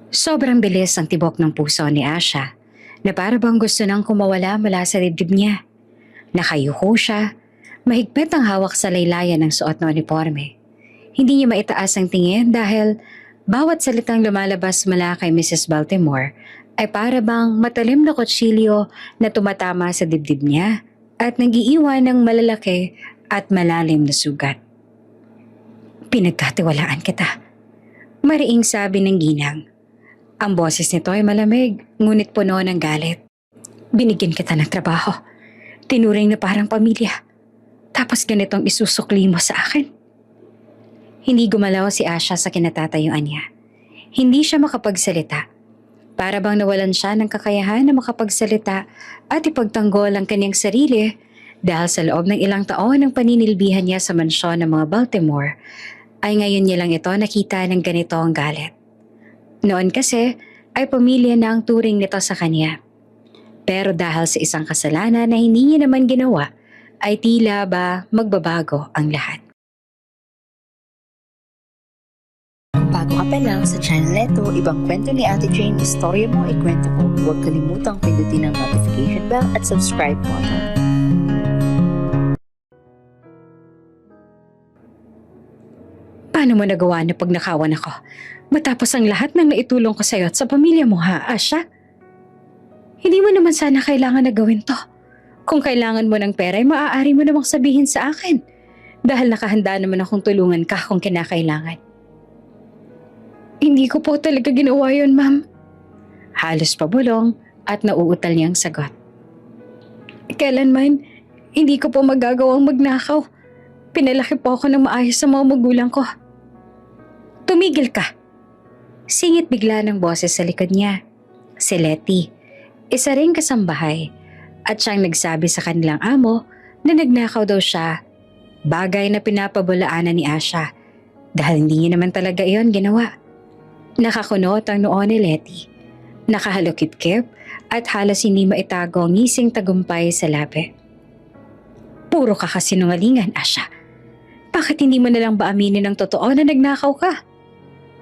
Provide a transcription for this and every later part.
Sobrang bilis ang tibok ng puso ni Asha na para bang gusto nang kumawala mula sa dibdib niya. Nakayuko siya, mahigpit ang hawak sa laylayan ng suot na uniforme. Hindi niya maitaas ang tingin dahil bawat salitang lumalabas mula kay Mrs. Baltimore ay para bang matalim na kutsilyo na tumatama sa dibdib niya at nagiiwan ng malalaki at malalim na sugat. Pinagkatiwalaan kita, mariing sabi ng ginang. Ang boses nito ay malamig, ngunit puno ng galit. Binigyan kita ng trabaho. Tinuring na parang pamilya. Tapos ganitong isusukli mo sa akin. Hindi gumalaw si Asha sa kinatatayuan niya. Hindi siya makapagsalita. Para bang nawalan siya ng kakayahan na makapagsalita at ipagtanggol ang kanyang sarili dahil sa loob ng ilang taon ng paninilbihan niya sa mansyon ng mga Baltimore ay ngayon niya lang ito nakita ng ganito ang galit. Noon kasi ay pamilya na ang turing nito sa kanya. Pero dahil sa isang kasalanan na hindi niya naman ginawa, ay tila ba magbabago ang lahat. Bago ka pa lang sa channel neto, ibang kwento ni Ate Jane, istorya mo, ikwento ko. Huwag kalimutang pindutin ang notification bell at subscribe button. Paano mo nagawa na pag nakawan ako? Matapos ang lahat ng naitulong ko sa'yo at sa pamilya mo ha, Asha? Hindi mo naman sana kailangan na gawin to. Kung kailangan mo ng pera ay maaari mo namang sabihin sa akin. Dahil nakahanda naman akong tulungan ka kung kinakailangan. Hindi ko po talaga ginawa yun, ma'am. Halos pabulong at nauutal niyang sagot. Kailanman, hindi ko po magagawang magnakaw. Pinalaki po ako ng maayos sa mga magulang ko. Tumigil ka! Singit bigla ng boses sa likod niya. Si Letty, isa ring kasambahay, at siyang nagsabi sa kanilang amo na nagnakaw daw siya, bagay na pinapabulaanan ni Asha dahil hindi niya naman talaga iyon ginawa. Nakakunot ang noo ni Letty, nakahalukip-kip at halos hindi maitago ang ngising tagumpay sa labi. Puro ka kasinungalingan, Asha. Bakit hindi mo nalang ba aminin ang totoo na nagnakaw ka?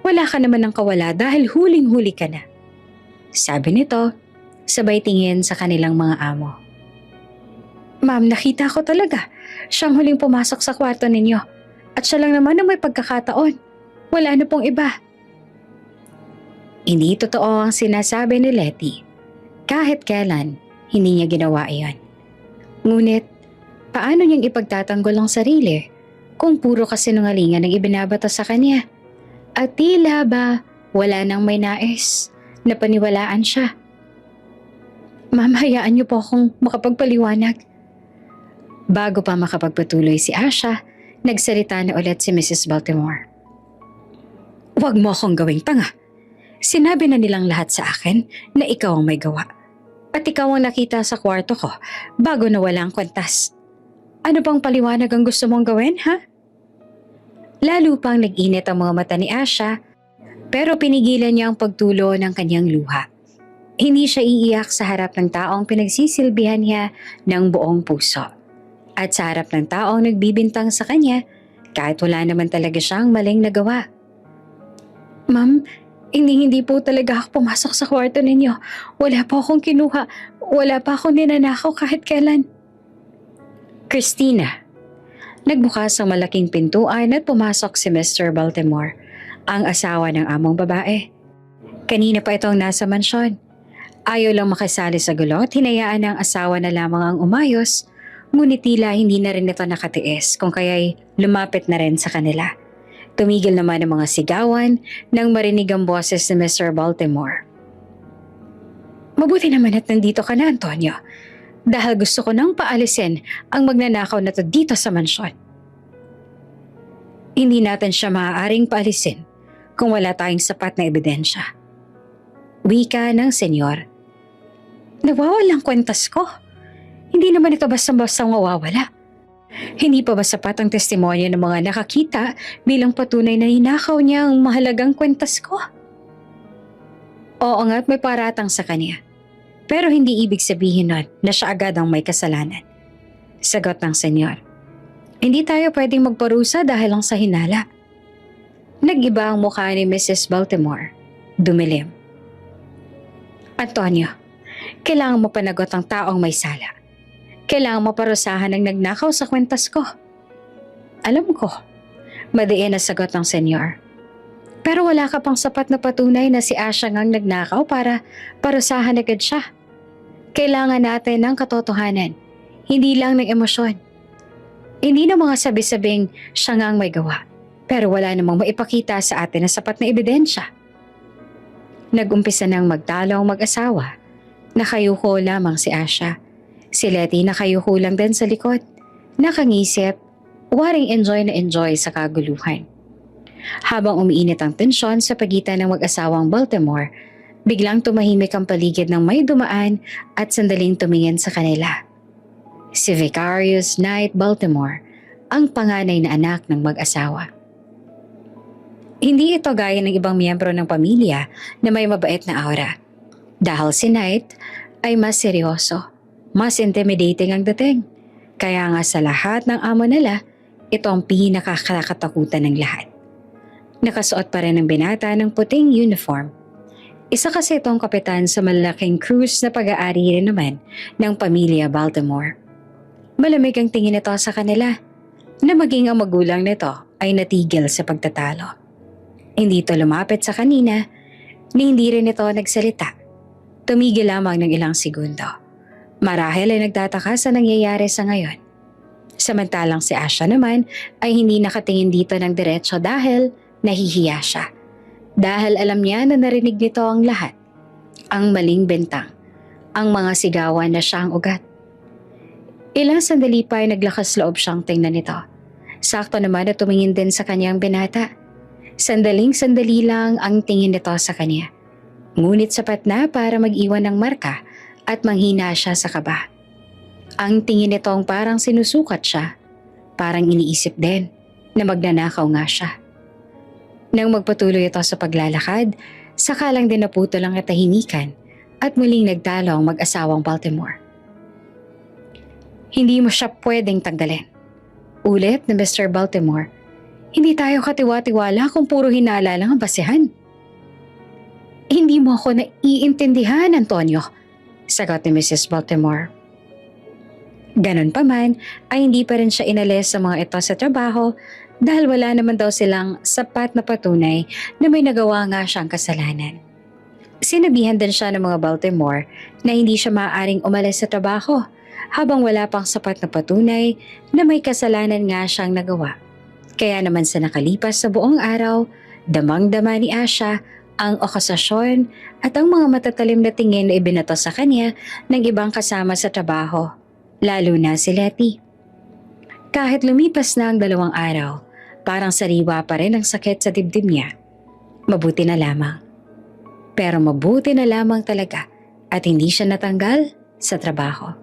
Wala ka naman ng kawala dahil huling-huli ka na. Sabi nito, sabay tingin sa kanilang mga amo. Ma'am, nakita ko talaga. Siyang huling pumasok sa kwarto ninyo. At siya lang naman ang may pagkakataon. Wala na pong iba. Hindi totoo ang sinasabi ni Letty. Kahit kailan, hindi niya ginawa iyon. Ngunit, paano niyang ipagtatanggol ang sarili kung puro kasinungalingan ang ibinabato sa kanya? At tila ba wala nang may nais na paniwalaan siya? Ma'am, hayaan niyo po akong makapagpaliwanag. Bago pa makapagpatuloy si Asha, nagsalita na ulit si Mrs. Baltimore. Huwag mo akong gawing tanga. Sinabi na nilang lahat sa akin na ikaw ang may gawa. At ikaw ang nakita sa kwarto ko bago nawala ang kwantas. Ano bang paliwanag ang gusto mong gawin, ha? Lalo pang nag-init ang mga mata ni Asha, pero pinigilan niya ang pagtulo ng kanyang luha. Hindi siya iiyak sa harap ng taong pinagsisilbihan niya ng buong puso. At sa harap ng taong nagbibintang sa kanya, kahit wala naman talaga siyang maling nagawa. Ma'am, hindi po talaga ako pumasok sa kwarto ninyo. Wala po akong kinuha. Wala pa akong ninanakaw kahit kailan. Christina. Nagbukas ang malaking pintuan at pumasok si Mr. Baltimore, ang asawa ng among babae. Kanina pa itong nasa mansyon. Ayaw lang makisali sa gulo at hinayaan ng asawa na lamang ang umayos, ngunit tila hindi na rin ito nakatiis kung kaya'y lumapit na rin sa kanila. Tumigil naman ang mga sigawan nang marinig ang boses ni Mr. Baltimore. Mabuti naman at nandito ka na, Antonio. Dahil gusto ko nang paalisin ang magnanakaw na to dito sa mansyon. Hindi natin siya maaaring paalisin kung wala tayong sapat na ebidensya. Wika ng senyor. Nawawalang kwentas ko. Hindi naman ito basta-basta mawawala. Hindi pa ba sapat ang testimonya ng mga nakakita bilang patunay na ninakaw niya ang mahalagang kwentas ko? Oo nga't may paratang sa kanya. Pero hindi ibig sabihin nun na siya agad ang may kasalanan. Sagot ng senyor. Hindi tayo pwedeng magparusa dahil lang sa hinala. Nag-iba ang mukha ni Mrs. Baltimore. Dumilim. Antonio, kailangan mo panagot ang taong may sala. Kailangan mo parusahan ang nagnakaw sa kwentas ko. Alam ko, madiin na sagot ng senyor. Pero wala ka pang sapat na patunay na si Asha ngang nagnakaw para parusahan agad siya. Kailangan natin ng katotohanan, hindi lang ng emosyon. Hindi na mga sabi-sabing siya ngang may gawa, pero wala namang maipakita sa atin na sapat na ebidensya. Nag-umpisa nang magtalo ang mag-asawa. Nakayuko lamang si Asha. Si Letty nakayuko lang din sa likod. Nakangisip, waring enjoy na enjoy sa kaguluhan. Habang umiinit ang tensyon sa pagitan ng mag-asawang Baltimore, biglang tumahimik ang paligid ng may dumaan at sandaling tumingin sa kanila. Si Vicarious Knight Baltimore, ang panganay na anak ng mag-asawa. Hindi ito gaya ng ibang miyembro ng pamilya na may mabait na aura. Dahil si Knight ay mas seryoso, mas intimidating ang dating. Kaya nga sa lahat ng amo nila, ito ang pinakakatakutan ng lahat. Nakasuot pa rin ang binata ng puting uniform. Isa kasi itong kapitan sa malalaking cruise na pag-aari rin naman ng pamilya Baltimore. Malamig ang tingin nito sa kanila na maging ang magulang nito ay natigil sa pagtatalo. Hindi ito lumapit sa kanina ni hindi rin ito nagsalita. Tumigil lamang ng ilang segundo. Marahil ay nagtataka sa nangyayari sa ngayon. Samantalang si Asha naman ay hindi nakatingin dito ng diretso dahil nahihiya siya. Dahil alam niya na narinig nito ang lahat. Ang maling bentang. Ang mga sigawan na siyang ugat. Ilang sandali pa ay naglakas loob siyang tingnan nito. Sakto naman na tumingin din sa kanyang binata. Sandaling-sandali lang ang tingin nito sa kanya. Ngunit sapat na para mag-iwan ng marka at manghina siya sa kaba. Ang tingin nitong parang sinusukat siya. Parang iniisip din na magnanakaw nga siya. Nang magpatuloy ito sa paglalakad, saka lang din naputol ang katahimikan at muling nagtalo ang mag-asawang Baltimore. Hindi mo siya pwedeng tanggalin. Ulit na Mr. Baltimore, hindi tayo katiwa-tiwala kung puro hinala lang ang basehan. Hindi mo ako naiintindihan, Antonio, sagot ni Mrs. Baltimore. Ganon pa man ay hindi pa rin siya inalis sa mga ito sa trabaho dahil wala naman daw silang sapat na patunay na may nagawa nga siyang kasalanan. Sinabihan din siya ng mga Baltimore na hindi siya maaaring umalis sa trabaho habang wala pang sapat na patunay na may kasalanan nga siyang nagawa. Kaya naman sa nakalipas sa buong araw, damang-dama ni Asha ang okasasyon at ang mga matatalim na tingin na ibinato sa kanya ng ibang kasama sa trabaho, lalo na si Letty. Kahit lumipas na ang 2 araw, parang sariwa pa rin ang sakit sa dibdib niya. Mabuti na lamang. Pero mabuti na lamang talaga at hindi siya natanggal sa trabaho.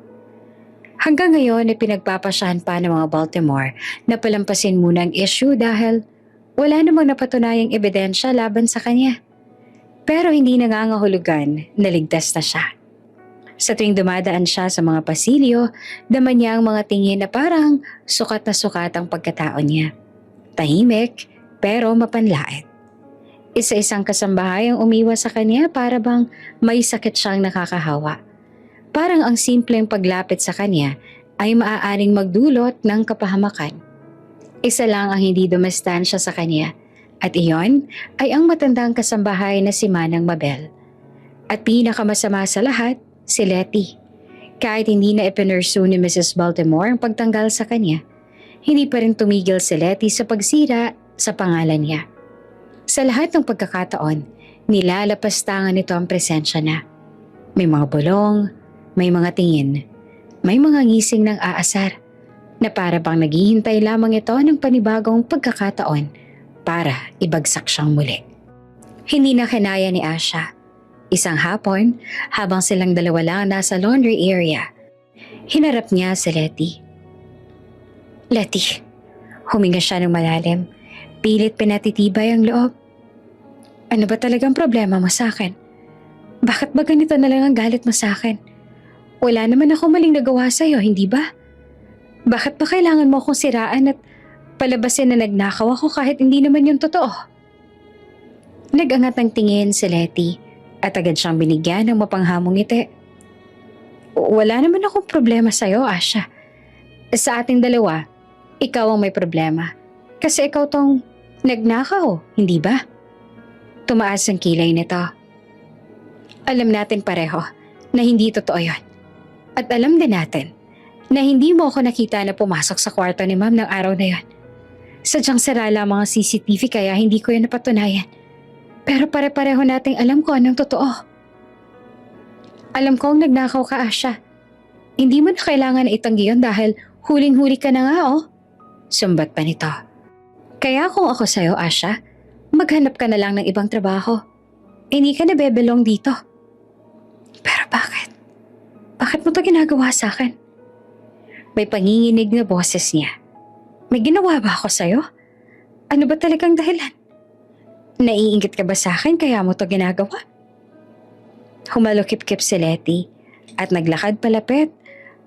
Hanggang ngayon ay pinagpapasyahan pa ng mga Baltimore na palampasin muna ang issue dahil wala namang napatunayang ebidensya laban sa kanya. Pero hindi nangangahulugan na ligtas na siya. Sa tuwing dumadaan siya sa mga pasilyo, dama niya ang mga tingin na parang sukat na sukat ang pagkatao niya. Tahimik pero mapanlait. Isa-isang kasambahay ang umiwas sa kanya para bang may sakit siyang nakakahawa. Parang ang simpleng paglapit sa kanya ay maaaring magdulot ng kapahamakan. Isa lang ang hindi dumastansya sa kanya at iyon ay ang matandang kasambahay na si Manang Mabel. At pinakamasama sa lahat, si Letty. Kahit hindi na ipinursu ni Mrs. Baltimore ang pagtanggal sa kanya, hindi pa rin tumigil si Letty sa pagsira sa pangalan niya. Sa lahat ng pagkakataon, nilalapastangan nito ang presensya na. May mga bulong, may mga tingin, may mga ngising ng aasar na para bang naghihintay lamang ito ng panibagong pagkakataon para ibagsak siyang muli. Hindi na kinaya ni Asha. Isang hapon, habang silang dalawa lang nasa laundry area, hinarap niya si Letty. Letty, huminga siya ng malalim. Pilit pinatitibay ang loob. Ano ba talagang problema mo sa akin? Bakit ba ganito na lang ang galit mo sa akin? Wala naman ako maling nagawa sa'yo, hindi ba? Bakit ba kailangan mo akong siraan at palabasin na nagnakaw ako kahit hindi naman yung totoo? Nagangat ng tingin si Letty At agad siyang binigyan ng mapanghamong ngiti. Wala naman akong problema sa'yo, Asha. Sa ating dalawa, ikaw ang may problema. Kasi ikaw tong nagnakaw, hindi ba? Tumaas ang kilay nito. Alam natin pareho na hindi totoo yon. At alam din natin na hindi mo ako nakita na pumasok sa kwarto ni Ma'am ng araw na yon. Sadyang sira lamang ang CCTV kaya hindi ko yan napatunayan. Pero pare-pareho nating alam ko anong totoo. Alam kong nagnakaw ka, Asha. Hindi mo na kailangan na itanggi yun dahil huling-huli ka na nga, oh. Sumbat pa nito. Kaya kung ako sa'yo, Asha, maghanap ka na lang ng ibang trabaho. Hindi ka na bebelong dito. Pero bakit? Bakit mo to ginagawa sa akin? May panginginig na boses niya. May ginawa ba ako sa'yo? Ano ba talagang dahilan? Naiinggit ka ba sa akin kaya mo to ginagawa? Humalukip-kip si Letty at naglakad palapit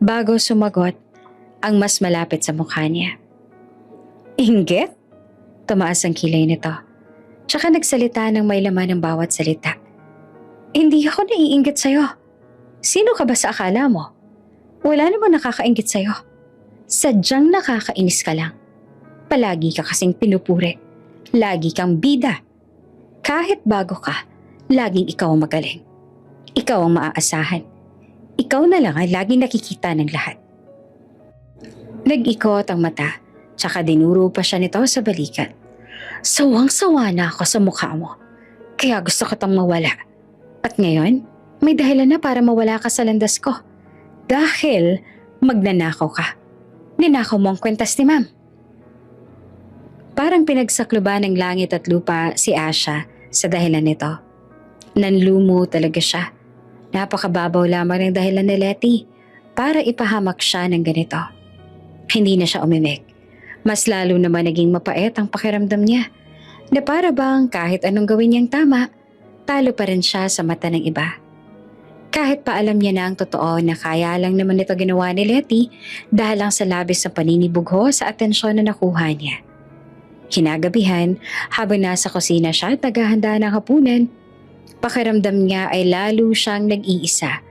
bago sumagot ang mas malapit sa mukha niya. Inggit? Tumaas ang kilay nito. Tsaka nagsalita ng may laman ng bawat salita. Hindi ako naiinggit sa'yo. Sino ka ba sa akala mo? Wala namang nakakainggit sa'yo. Sadyang nakakainis ka lang. Palagi ka kasing pinupuri. Lagi kang bida. Kahit bago ka, laging ikaw ang magaling. Ikaw ang maaasahan. Ikaw na lang ay laging nakikita ng lahat. Nag-ikot ang mata, tsaka dinuro pa siya nito sa balikat. Sawang-sawa na ako sa mukha mo. Kaya gusto ko tang mawala. At ngayon, may dahilan na para mawala ka sa landas ko. Dahil magnanakaw ka. Ninakaw mo ang kwentas ni Ma'am. Parang pinagsakluban ng langit at lupa si Asha sa dahilan nito. Nanlumo talaga siya. Napakababaw lamang ng dahilan ni Letty para ipahamak siya ng ganito. Hindi na siya umimik. Mas lalo naman naging mapait ang pakiramdam niya na para bang kahit anong gawin niyang tama, talo pa rin siya sa mata ng iba. Kahit pa alam niya na ang totoo na kaya lang naman ito ginawa ni Letty dahil lang sa labis na paninibugho sa atensyon na nakuha niya. Kinagabihan, habang nasa kusina siya at naghahanda ng hapunan, pakiramdam niya ay lalo siyang nag-iisa.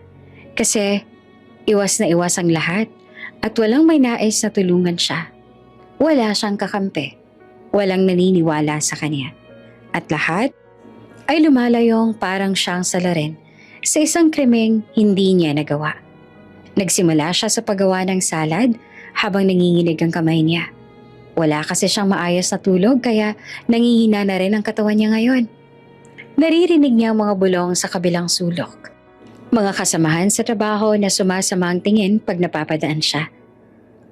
Kasi iwas na iwas ang lahat at walang may nais na tulungan siya. Wala siyang kakampi, walang naniniwala sa kanya. At lahat ay lumalayong parang siyang salarin sa isang krimeng hindi niya nagawa. Nagsimula siya sa paggawa ng salad habang nanginginig ang kamay niya. Wala kasi siyang maayos na tulog kaya nangihina na rin ang katawan niya ngayon. Naririnig niya ang mga bulong sa kabilang sulok. Mga kasamahan sa trabaho na sumasama ang tingin pag napapadaan siya.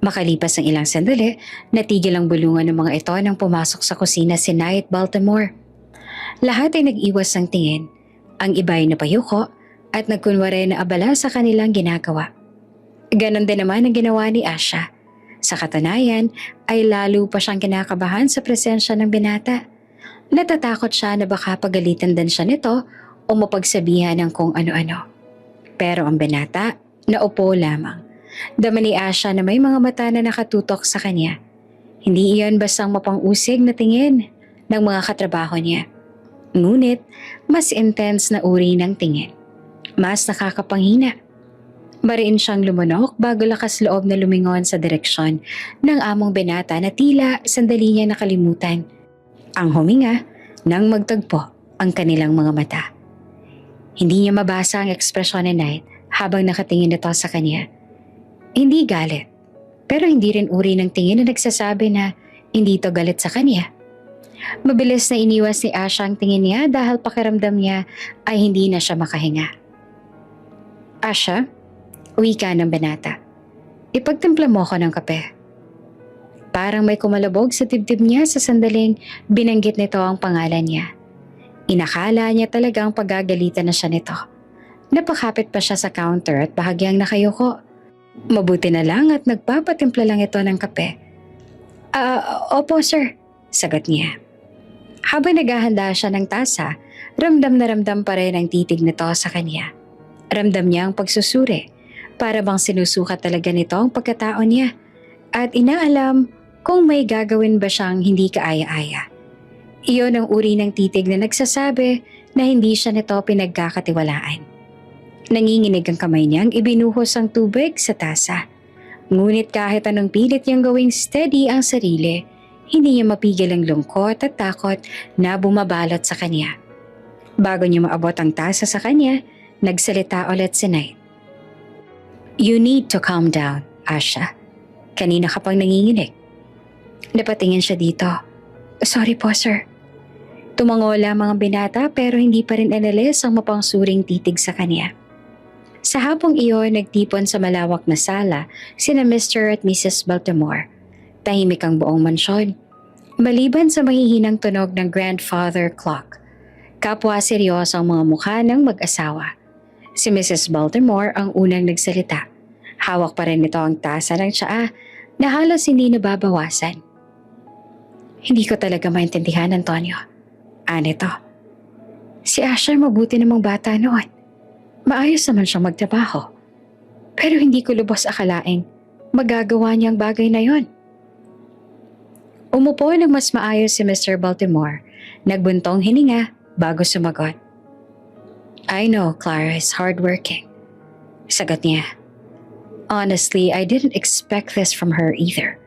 Makalipas ang ilang sandali, natigil ang bulungan ng mga ito nang pumasok sa kusina si Knight Baltimore. Lahat ay nag-iwas ng tingin. Ang iba ay napayuko at nagkunwari na abala sa kanilang ginagawa. Ganon din naman ang ginawa ni Asha. Sa katunayan ay lalo pa siyang kinakabahan sa presensya ng binata. Natatakot siya na baka pagalitan din siya nito o mapagsabihan ng kung ano-ano. Pero ang binata, naupo lamang. Dama ni Asha na may mga mata na nakatutok sa kanya. Hindi iyon bastang mapang-usig na tingin ng mga katrabaho niya. Ngunit, mas intense na uri ng tingin. Mas nakakapanghina. Mariin siyang lumunok bago lakas loob na lumingon sa direksyon ng among binata na tila sandali niya nakalimutan. Ang huminga nang magtagpo ang kanilang mga mata. Hindi niya mabasa ang ekspresyon ni Knight habang nakatingin ito sa kanya. Hindi galit, pero hindi rin uri ng tingin na nagsasabi na hindi ito galit sa kanya. Mabilis na iniwas ni Asha ang tingin niya dahil pakiramdam niya ay hindi na siya makahinga. Asha, uwi ka ng binata. Ipagtimpla mo ko ng kape. Parang may kumalabog sa dibdib niya sa sandaling binanggit nito ang pangalan niya. Inakala niya talagang pagagalitan na siya nito. Napakapit pa siya sa counter at bahagyang nakayuko. Mabuti na lang at nagpapatimpla lang ito ng kape. Opo sir, sagot niya. Habang naghahanda siya ng tasa, ramdam na ramdam pa rin ang titig nito sa kanya. Ramdam niya ang pagsusuri, para bang sinusukat talaga nito ang pagkatao niya. At inaalam kung may gagawin ba siyang hindi kaaya-aya. Iyon ang uri ng titig na nagsasabi na hindi siya nito pinagkakatiwalaan. Nanginginig ang kamay niyang ibinuhos ang tubig sa tasa. Ngunit kahit anong pilit niyang gawing steady ang sarili, hindi niya mapigil ang lungkot at takot na bumabalot sa kanya. Bago niya maabot ang tasa sa kanya, nagsalita ulit si Knight. "You need to calm down, Asha. Kanina ka pang nanginginig." Napatingin siya dito. "Sorry po, sir." Tumango lamang ang binata pero hindi pa rin inalis ang mapangsuring titig sa kanya. Sa hapong iyon, nagtipon sa malawak na sala sina Mr. at Mrs. Baltimore. Tahimik ang buong mansyon. Maliban sa mahihinang tunog ng grandfather clock, kapwa seryoso ang mga mukha ng mag-asawa. Si Mrs. Baltimore ang unang nagsalita. Hawak pa rin nito ang tasa ng tsaa na halos hindi nababawasan. "Hindi ko talaga maintindihan, Antonio. Anito, si Asher mabuti namang bata noon. Maayos naman siyang magtrabaho. Pero hindi ko lubos akalaing magagawa niya ang bagay na yon." Umupo ng mas maayos si Mr. Baltimore. Nagbuntong hininga bago sumagot. "I know Clara is hardworking." Sagot niya. "Honestly, I didn't expect this from her either.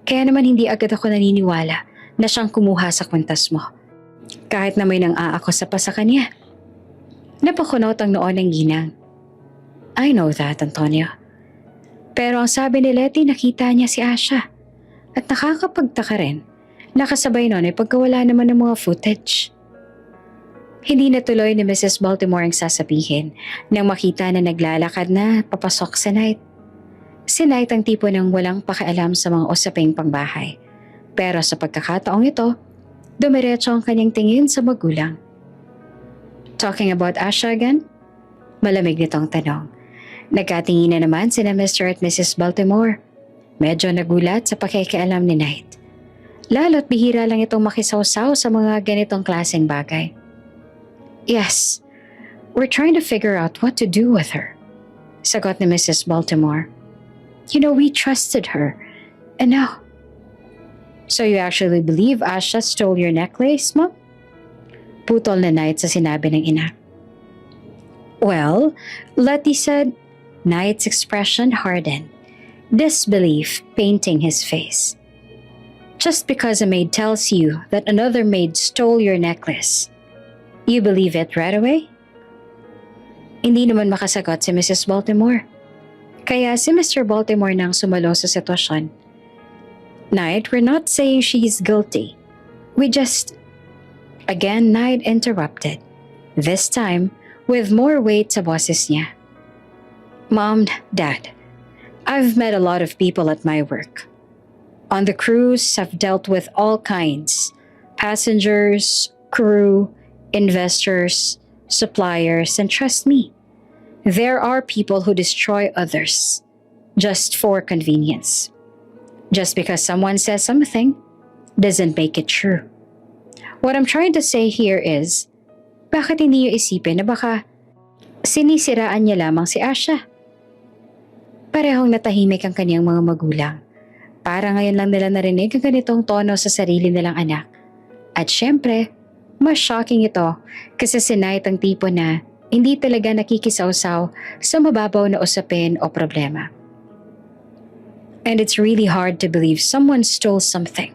Kaya naman hindi agad ako naniniwala na siyang kumuha sa kwintas mo. Kahit na may nang-aakusa pa sa kanya." Napakunot ang noon ng ginang. "I know that, Antonio. Pero ang sabi ni Letty, nakita niya si Asha. At nakakapagtaka rin, nakasabay nun ay pagkawala naman ng mga footage." Hindi natuloy ni Mrs. Baltimore ang sasabihin nang makita na naglalakad na papasok si Knight. Si Knight ang tipo ng walang pakialam sa mga usaping pangbahay. Pero sa pagkakataong ito, dumiretso ang kanyang tingin sa magulang. "Talking about Asha again?" Malamig nitong tanong. Nagkatingin na naman sina Mr. at Mrs. Baltimore. Medyo nagulat sa pakikialam ni Knight. Lalo't bihira lang itong makisawsaw sa mga ganitong klaseng bagay. "Yes, we're trying to figure out what to do with her," sagot ni Mrs. Baltimore. "You know, we trusted her. And now..." "So you actually believe Asha stole your necklace, Mom?" Putol na Knight sa sinabi ng ina. "Well," Letty said. Knight's expression hardened, disbelief painting his face. "Just because a maid tells you that another maid stole your necklace, you believe it right away?" Hindi naman makasagot si Mrs. Baltimore. Kaya si Mr. Baltimore nang sumalo sa sitwasyon. "Knight, we're not saying she's guilty. We just..." Again, Knight interrupted. This time, with more weight sa boses niya. "Mom, Dad, I've met a lot of people at my work. On the cruise, I've dealt with all kinds. Passengers, crew, investors, suppliers, and trust me, there are people who destroy others just for convenience. Just because someone says something doesn't make it true. What I'm trying to say here is, bakit hindi niyo isipin na baka sinisiraan niya lamang si Asha?" Parehong natahimik ang kanyang mga magulang. Para ngayon lang nila narinig ang ganitong tono sa sarili nilang anak. At syempre, mas shocking ito kasi si Knight ang tipo na hindi talaga nakikisawsaw sa mababaw na usapin o problema. And it's really hard to believe someone stole something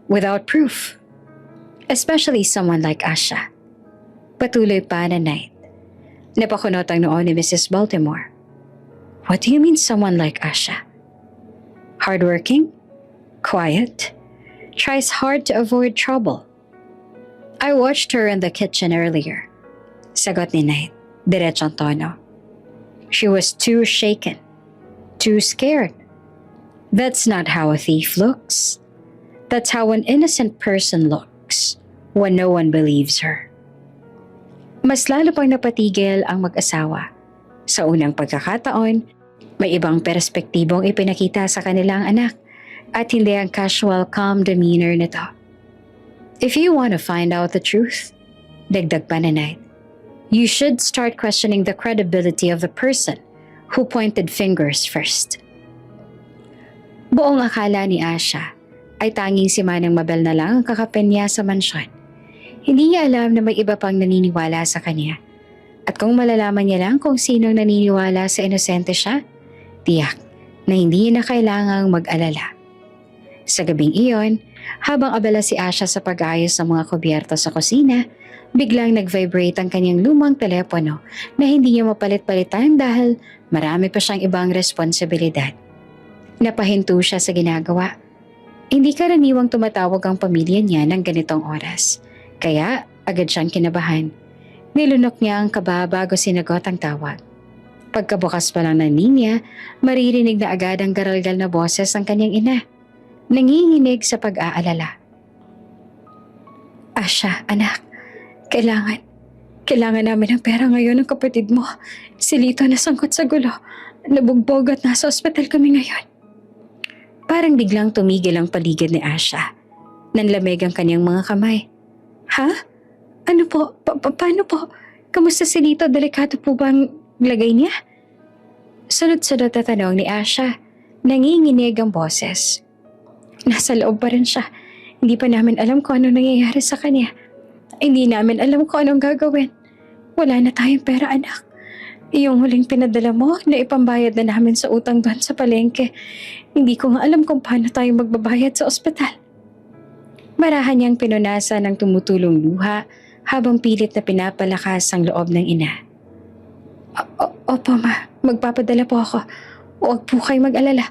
without proof. Especially someone like Asha. Patuloy pa na Knight. Napakunot ang noon ni Mrs. Baltimore. "What do you mean someone like Asha? Hardworking? Quiet? Tries hard to avoid trouble? I watched her in the kitchen earlier." Sagot ni Knight, diretsong tono. "She was too shaken, too scared. That's not how a thief looks. That's how an innocent person looks when no one believes her." Mas lalo pang napatigil ang mag-asawa. Sa unang pagkakataon, may ibang perspektibong ipinakita sa kanilang anak at hindi ang casual, calm demeanor nito. "If you want to find out the truth," dagdag pa ni Knight, "you should start questioning the credibility of the person who pointed fingers first." Buong akala ni Asha ay tanging si Manang Mabel na lang ang kakapin niya sa mansyon. Hindi niya alam na may iba pang naniniwala sa kanya. At kung malalaman niya lang kung sinong naniniwala sa inosente siya, tiyak na hindi niya na kailangang mag-alala. Sa gabing iyon, habang abala si Asha sa pag-ayos ng mga kubyerto sa kusina, biglang nag-vibrate ang kanyang lumang telepono na hindi niya mapalit-palitan dahil marami pa siyang ibang responsibilidad. Napahinto siya sa ginagawa. Hindi karaniwang tumatawag ang pamilya niya ng ganitong oras, kaya agad siyang kinabahan. Nilunok niya ang kaba bago sinagot ang tawag. Pagkabukas pa lang ng linya, maririnig na agad ang garalgal na boses ng kanyang ina. Nanginginig sa pag-aalala. Asha, anak, kailangan namin ng pera ngayon ng kapatid mo. Si Lito nasangkot sa gulo. Nabugbog at nasa ospital kami ngayon. Parang biglang tumigil ang paligid ni Asha. Nanlamig ang kanyang mga kamay. Ha? Ano po? Paano po? Kamusta si Lito? Delikado po bang lagay niya? Sunod-sunod na tanong ni Asha. Nanginginig ang boses. Nasa loob pa rin siya. Hindi pa namin alam kung ano nangyayari sa kanya. Hindi namin alam kung anong gagawin. Wala na tayong pera, anak. Yung huling pinadala mo na ipambayad na namin sa utang doon sa palengke. Hindi ko nga alam kung paano tayo magbabayad sa ospital. Marahan niyang pinunasan ng tumutulong luha habang pilit na pinapalakas ang loob ng ina. Opo ma, magpapadala po ako. Huwag po kayo mag-alala.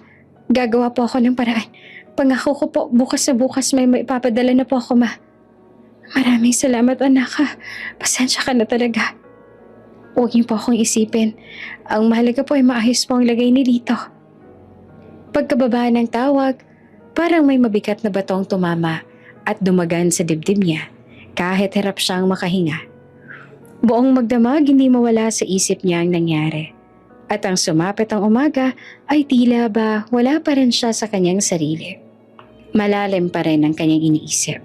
Gagawa po ako ng paraan. Pangako ko po, bukas na bukas may maipapadala na po ako ma. Maraming salamat anak ha. Pasensya ka na talaga. Huwag niyo po akong isipin. Ang mahalaga po ay maayos po ang lagay ni Lito. Pagkababa ng tawag, parang may mabigat na batong tumama at dumagan sa dibdib niya kahit hirap siyang makahinga. Buong magdamag hindi mawala sa isip niya ang nangyari. At ang sumapit ang umaga ay tila ba wala pa rin siya sa kanyang sarili. Malalim pa rin ang kanyang iniisip.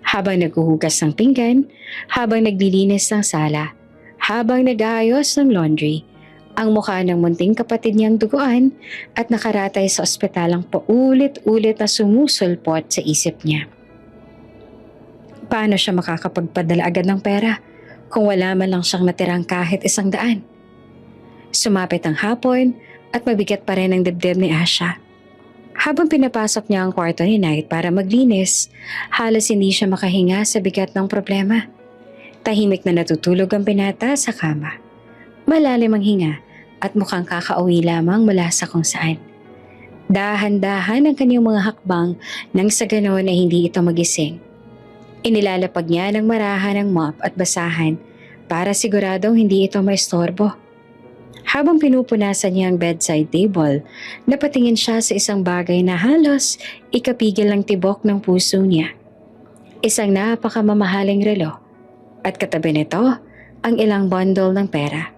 Habang naghuhugas ng pinggan, habang naglilinis ng sala, habang nag-aayos ng laundry, ang mukha ng munting kapatid niyang duguan at nakaratay sa ospitalang paulit-ulit na sumusulpot sa isip niya. Paano siya makakapagpadala agad ng pera kung wala man lang siyang natirang kahit 100? Sumapit ang hapon at mabigat pa rin ang dibdib ni Asha. Habang pinapasok niya ang kwarto ni Knight para maglinis, halos hindi siya makahinga sa bigat ng problema. Tahimik na natutulog ang binata sa kama. Malalim ang hinga at mukhang kakauwi lamang mula sa kung saan. Dahan-dahan ang kanyang mga hakbang nang sa ganoon ay hindi ito magising. Inilalapag niya ng marahan ng mop at basahan para siguradong hindi ito maistorbo. Habang pinupunasan niya ang bedside table, napatingin siya sa isang bagay na halos ikapigil ng tibok ng puso niya. Isang napakamamahaling relo at katabi nito ang ilang bundle ng pera.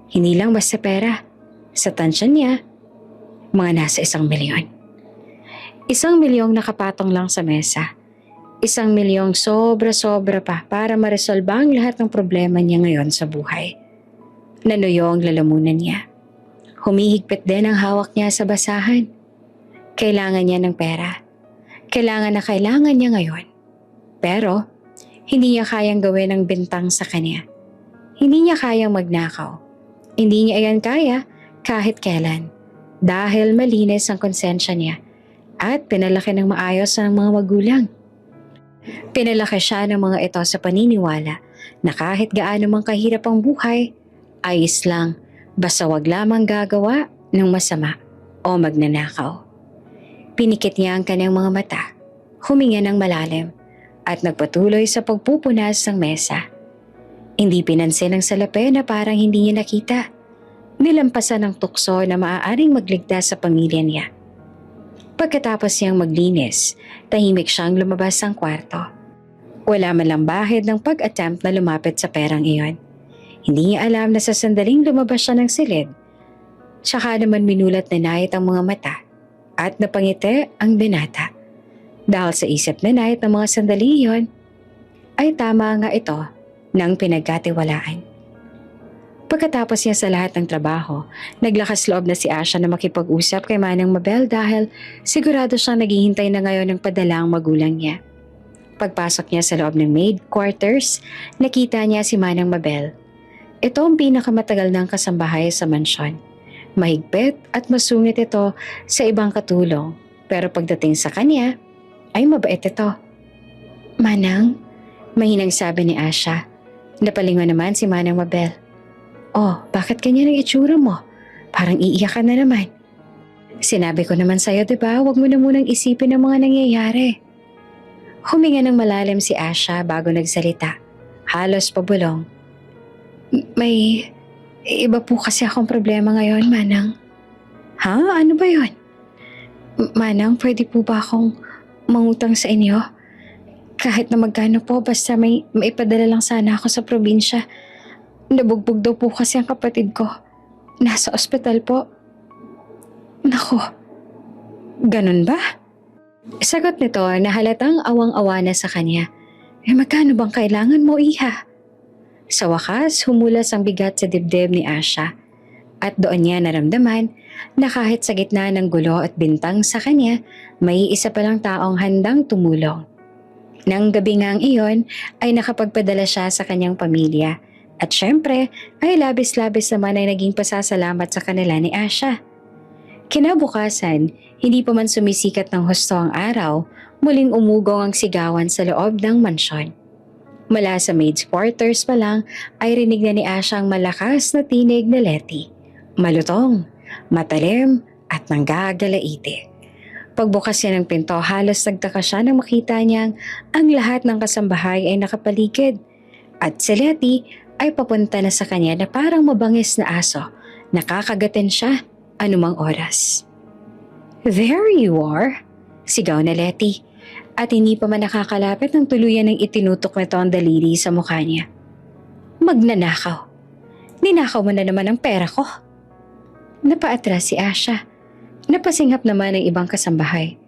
Hindi lang basta pera, sa tansya niya, mga nasa 1 milyon. 1 milyong nakapatong lang sa mesa. 1 milyong sobra-sobra pa para maresolba ang lahat ng problema niya ngayon sa buhay. Nanuyo ang lalamunan niya. Humihigpit din ang hawak niya sa basahan. Kailangan niya ng pera. Kailangan niya ngayon. Pero, hindi niya kayang gawin ang bintang sa kanya. Hindi niya kayang magnakaw. Hindi niya iyan kaya kahit kailan. Dahil malinis ang konsensya niya at pinalaki ng maayos ng mga magulang. Pinalaki siya ng mga ito sa paniniwala na kahit gaano mang kahirap ang buhay, ayos lang, basta wag lamang gagawa ng masama o magnanakaw. Pinikit niya ang kanyang mga mata, huminga ng malalim, at nagpatuloy sa pagpupunas ng mesa. Hindi pinansin ang salapi na parang hindi niya nakita. Nilampasan ng tukso na maaaring magligtas sa pamilya niya. Pagkatapos niyang maglinis, tahimik siyang lumabas ng kwarto. Wala man lang bahid ng pag-attempt na lumapit sa perang iyon. Hindi niya alam na sa sandaling lumabas siya ng silid. Tsaka naman minulat ni Knight ang mga mata at napangiti ang binata. Dahil sa isip ni Knight ng mga sandali iyon, ay tama nga ito ng pinagkatiwalaan. Pagkatapos niya sa lahat ng trabaho, naglakas loob na si Asha na makipag-usap kay Manang Mabel dahil sigurado siyang naghihintay na ngayon ng padala ang magulang niya. Pagpasok niya sa loob ng maid quarters, nakita niya si Manang Mabel. Ito ang pinakamatagal ng kasambahay sa mansyon. Mahigpit at masungit ito sa ibang katulong, pero pagdating sa kanya, ay mabait ito. Manang, mahinang sabi ni Asha. Napalingon naman si Manang Mabel. Oh, bakit kanya ng itsura mo? Parang iiyak ka na naman. Sinabi ko naman sa'yo, diba? Huwag mo na munang isipin ang mga nangyayari. Huminga ng malalim si Asha bago nagsalita. Halos pabulong. May iba po kasi akong problema ngayon, Manang. Ha? Ano ba yon? Manang, pwede po ba akong mangutang sa inyo? Kahit na magkano po, basta may maipadala lang sana ako sa probinsya. Nabugbog daw po kasi ang kapatid ko. Nasa ospital po. Nako, ganun ba? Sagot nito na halatang awang-awa na sa kanya. Magkano bang kailangan mo, iha? Sa wakas, humulas ang bigat sa dibdib ni Asha. At doon niya naramdaman na kahit sa gitna ng gulo at bintang sa kanya, may isa palang taong handang tumulong. Nang gabi ngang iyon ay nakapagpadala siya sa kanyang pamilya. At syempre ay labis-labis naman ay naging pasasalamat sa kanila ni Asha. Kinabukasan, hindi pa man sumisikat ng husto ang araw, muling umugong ang sigawan sa loob ng mansyon. Mula sa maid's quarters pa lang ay rinig na ni Asha ang malakas na tinig na Letty. Malutong, matalim at nanggagalaiti. Pagbukas niya ng pinto, halos nagtaka siya nang makita niyang ang lahat ng kasambahay ay nakapaligid. At si Letty ay papunta na sa kanya na parang mabangis na aso, nakakagatin siya anumang oras. There you are, sigaw na Letty. At hindi pa man nakakalapit ng tuluyan ng itinutok nito ang daliri sa mukha niya. Magnanakaw. Ninakaw mo na naman ang pera ko. Napaatras si Asha. Napasinghap naman ng ibang kasambahay.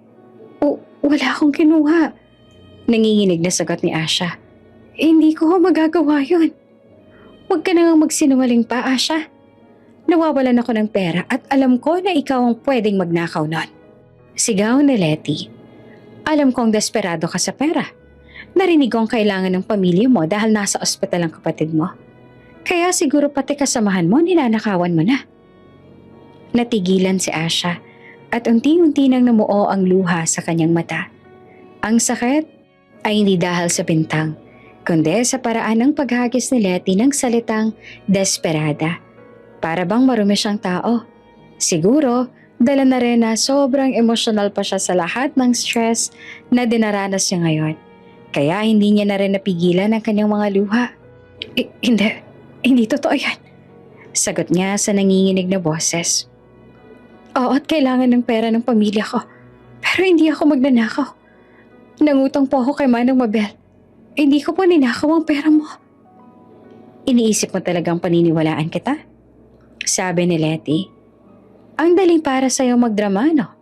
O, wala akong kinuha. Nanginginig na sagot ni Asha. Hindi ko magagawa yun. Huwag ka na nga magsinungaling pa, Asha. Nawawalan ako ng pera at alam ko na ikaw ang pwedeng magnakaw nun. Sigaw na Letty. Alam kong desperado ka sa pera. Narinig kong kailangan ng pamilya mo dahil nasa ospital ang kapatid mo. Kaya siguro pati kasamahan mo ninanakawan mo na. Natigilan si Asha at unti-unti nang namuo ang luha sa kanyang mata. Ang sakit ay hindi dahil sa bintang, kundi sa paraan ng paghagis ni Letty ng salitang desperada. Para bang marumi siyang tao. Siguro, dala na rin na sobrang emosyonal pa siya sa lahat ng stress na dinaranas niya ngayon. Kaya hindi niya na rin napigilan ang kanyang mga luha. Hindi totoo yan. Sagot niya sa nanginginig na boses. Oo, at kailangan ng pera ng pamilya ko. Pero hindi ako magnanakaw. Nangutang po ako kay Manang Mabel. Hindi ko po ninakaw ang pera mo. Iniisip mo talagang paniniwalaan kita? Sabi ni Letty. Ang daling para sa'yo magdrama, no?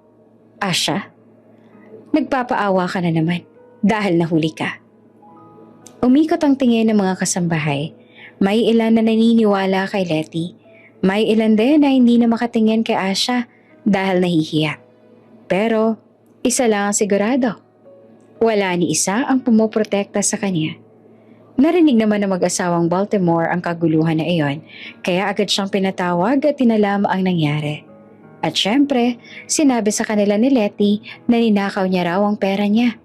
Asha, nagpapaawa ka na naman dahil nahuli ka. Umikot ang tingin ng mga kasambahay. May ilan na naniniwala kay Letty. May ilan din na hindi na makatingin kay Asha dahil nahihiya. Pero isa lang ang sigurado. Wala ni isa ang pumoprotekta sa kanya. Narinig naman ng mag-asawang Baltimore ang kaguluhan na iyon, kaya agad siyang pinatawag at tinalama ang nangyari. At syempre, sinabi sa kanila ni Letty na ninakaw niya raw ang pera niya.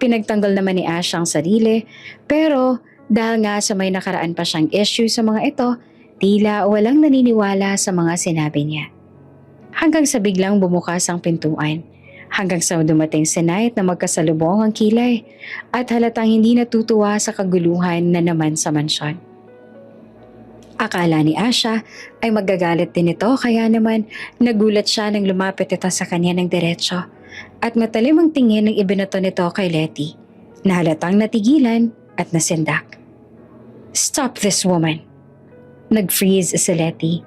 Pinagtanggol naman ni Asha ang sarili, pero dahil nga sa may nakaraan pa siyang issue sa mga ito, tila walang naniniwala sa mga sinabi niya. Hanggang sa biglang bumukas ang pintuan. Hanggang sa dumating si Knight na magkasalubong ang kilay at halatang hindi natutuwa sa kaguluhan na naman sa mansyon. Akala ni Asha ay magagalit din ito kaya naman nagulat siya nang lumapit ito sa kanya ng diretsyo at matalim ang tingin ng ibinato nito kay Letty na halatang natigilan at nasindak. Stop this woman! Nag-freeze si Letty.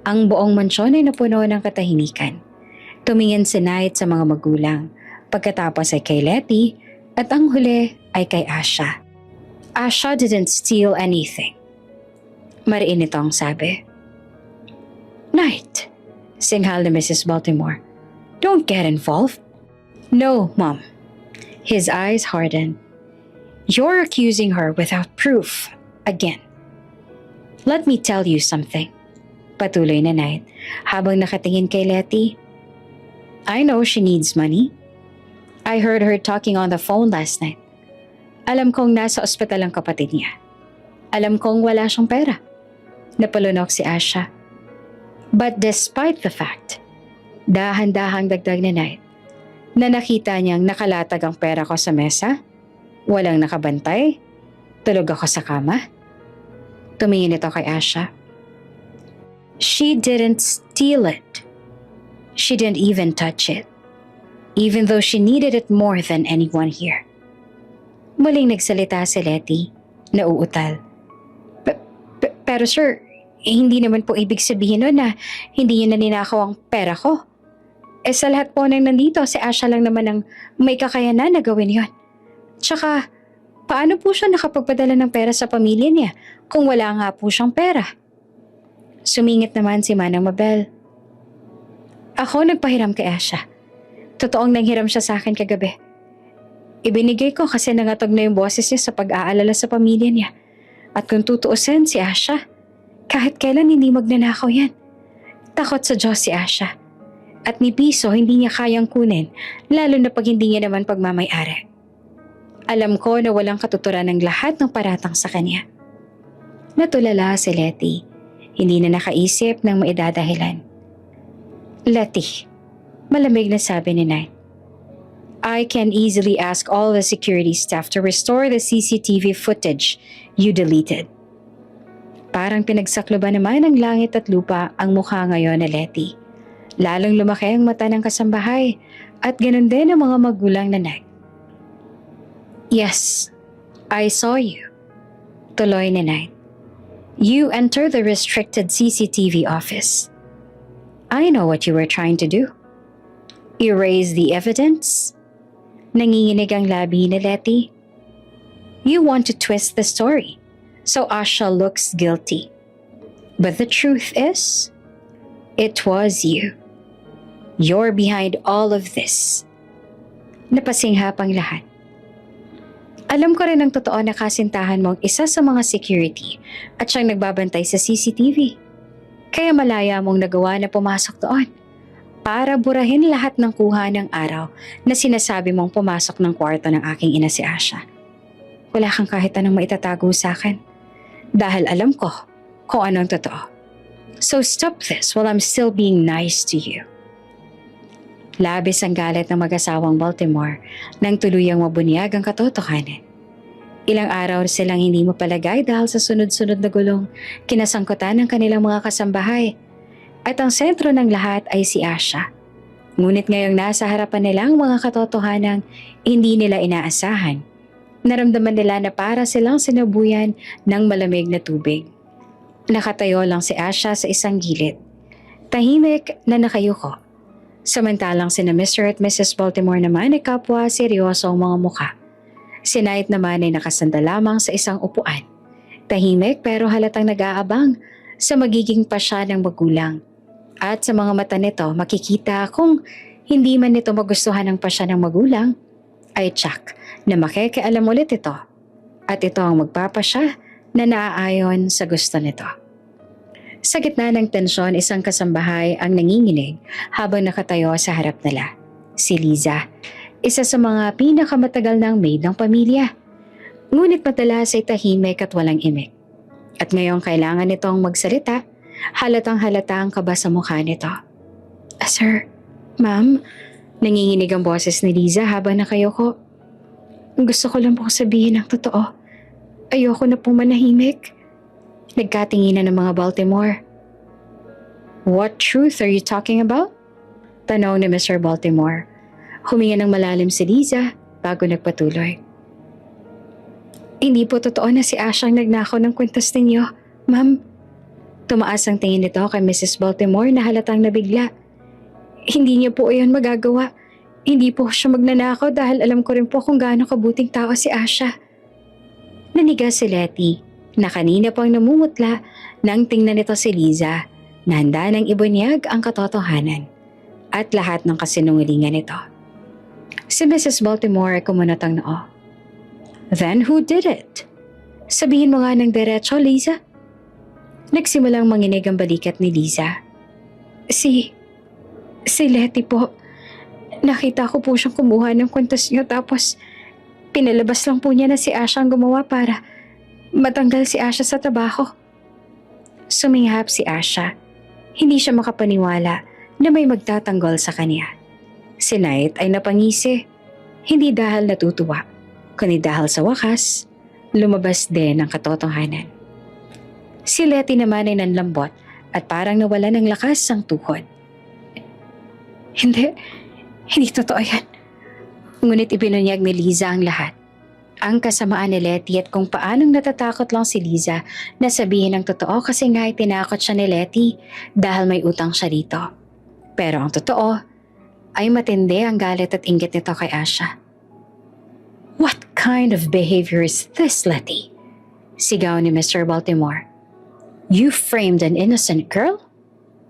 Ang buong mansyon ay napuno ng katahimikan. Tumingin si Knight sa mga magulang, pagkatapos ay kay Letty at ang huli ay kay Asha. Asha didn't steal anything. Mariin ito ang sabi. Knight, singhal ni Mrs. Baltimore. Don't get involved. No, Mom. His eyes hardened. You're accusing her without proof. Again. Let me tell you something. Patuloy na Knight habang nakatingin kay Letty. I know she needs money. I heard her talking on the phone last night. Alam kong nasa ospital ang kapatid niya. Alam kong wala siyang pera. Napalunok si Asha. But despite the fact, dahan-dahang dagdag ni Knight, na nakita niyang nakalatag ang pera ko sa mesa, walang nakabantay, tulog ako sa kama. Tumingin ito kay Asha. She didn't steal it. She didn't even touch it. Even though she needed it more than anyone here. Muling nagsalita si Letty, nauutal. Pero sir, hindi naman po ibig sabihin nun na hindi niyo na ninakaw ang pera ko. Sa lahat po nang nandito, si Asha lang naman ang may kakayanan na gawin yon. Tsaka, paano po siya nakapagpadala ng pera sa pamilya niya kung wala nga po siyang pera? Sumingit naman si Manang Mabel. Ako nagpahiram kay Asha. Totoong nanghiram siya sa akin kagabi. Ibinigay ko kasi nangatog na yung boses niya sa pag-aalala sa pamilya niya. At kung tutuusin si Asha, kahit kailan hindi magnanakaw yan. Takot sa Diyos si Asha. At ni piso hindi niya kayang kunin, lalo na pag hindi niya naman pagmamay-ari. Alam ko na walang katuturan ng lahat ng paratang sa kanya. Natulala si Letty. Hindi na nakaisip ng maidadahilan. Letty, malamig na sabi ni Knight. I can easily ask all the security staff to restore the CCTV footage you deleted. Parang pinagsakloban naman ng langit at lupa ang mukha ngayon ni Letty. Lalong lumaki ang mata ng kasambahay at ganun din ang mga magulang na Knight. Yes, I saw you. Tuloy ni Knight. You entered the restricted CCTV office. I know what you were trying to do. Erase the evidence? Nanginginig ang labi ni Letty. You want to twist the story, so Asha looks guilty. But the truth is, it was you. You're behind all of this. Napasinghap ang lahat. Alam ko rin ang totoo na kasintahan mong isa sa mga security at siyang nagbabantay sa CCTV. Kaya malaya mong nagawa na pumasok doon para burahin lahat ng kuha ng araw na sinasabi mong pumasok ng kwarto ng aking ina si Asha. Wala kang kahit anong maitatago sa akin dahil alam ko kung anong totoo. So stop this while I'm still being nice to you. Labis ang galit ng mag-asawang Baltimore nang tuluyang mabunyag ang katotohanan. Ilang araw silang hindi mapalagay dahil sa sunod-sunod na gulong kinasangkutan ng kanilang mga kasambahay. At ang sentro ng lahat ay si Asha. Ngunit ngayong nasa harapan nila ang mga katotohanang hindi nila inaasahan. Naramdaman nila na para silang sinabuyan ng malamig na tubig. Nakatayo lang si Asha sa isang gilid. Tahimik na nakayuko. Samantalang sina Mr. at Mrs. Baltimore naman ay kapwa seryoso ang mga mukha. Si Knight naman ay nakasanda lamang sa isang upuan. Tahimik pero halatang nag-aabang sa magiging pasya ng magulang. At sa mga mata nito makikita kung hindi man nito magustuhan ang pasya ng magulang, ay tsak na makikialam ulit ito. At ito ang magpapasya na naaayon sa gusto nito. Sa gitna ng tensyon, isang kasambahay ang nanginginig habang nakatayo sa harap nila. Si Liza, isa sa mga pinakamatagal ng maid ng pamilya. Ngunit madalas ay tahimik at walang imik. At ngayong kailangan nitong magsalita, halatang halata ang kaba sa mukha nito. Sir, ma'am, nanginginig ang boses ni Liza habang nakayoko. Gusto ko lang po sabihin ang totoo. Ayoko na pong manahimik. Nagkatinginan ng mga Baltimore. What truth are you talking about? Tanong ni Mr. Baltimore. Huminga ng malalim si Liza bago nagpatuloy. Hindi po totoo na si Asha ang nagnakaw ng kwintas ninyo, ma'am. Tumaas ang tingin nito kay Mrs. Baltimore na halatang nabigla. Hindi niya po iyon magagawa. Hindi po siya magnanakaw dahil alam ko rin po kung gaano kabuting tao si Asha. Naniga si Letty na kanina pang namumutla nang tingnan nito si Liza na handa nang ibunyag ang katotohanan at lahat ng kasinungalingan nito. Si Mrs. Baltimore ay kumunot ang noo. Then who did it? Sabihin mo nga ng diretso, Liza. Nagsimulang manginig ang balikat ni Liza. Si Letty po. Nakita ko po siyang kumuha ng kwintas niyo tapos pinalabas lang po niya na si Asha ang gumawa para matanggal si Asha sa trabaho. Suminghap si Asha. Hindi siya makapaniwala na may magtatanggol sa kanya. Si Knight ay napangisi. Hindi dahil natutuwa, kundi dahil sa wakas, lumabas din ang katotohanan. Si Letty naman ay nanlambot at parang nawala ng lakas ang tuhod. Hindi totoo yan. Ngunit ibinunyag ni Liza ang lahat. Ang kasamaan ni Letty at kung paanong natatakot lang si Liza na sabihin ang totoo kasi nga ay tinakot siya ni Letty dahil may utang siya dito. Pero ang totoo ay matindi ang galit at inggit nito kay Asha. What kind of behavior is this, Letty? Sigaw ni Mr. Baltimore. You framed an innocent girl?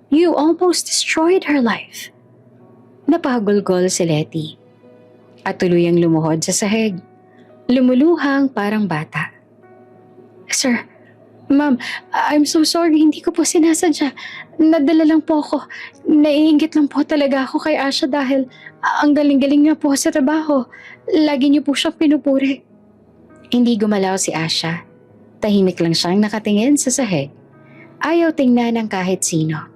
You almost destroyed her life. Napagulgol si Letty at tuluyang lumuhod sa sahig. Lumuluhang parang bata. Sir, Ma'am, I'm so sorry. Hindi ko po sinasadya. Nadala lang po ako. Naiinggit lang po talaga ako kay Asha dahil ang galing-galing niya po sa trabaho. Lagi niyo po siyang pinupuri. Hindi gumalaw si Asha. Tahimik lang siyang nakatingin sa sahig. Ayaw tingnan ng kahit sino.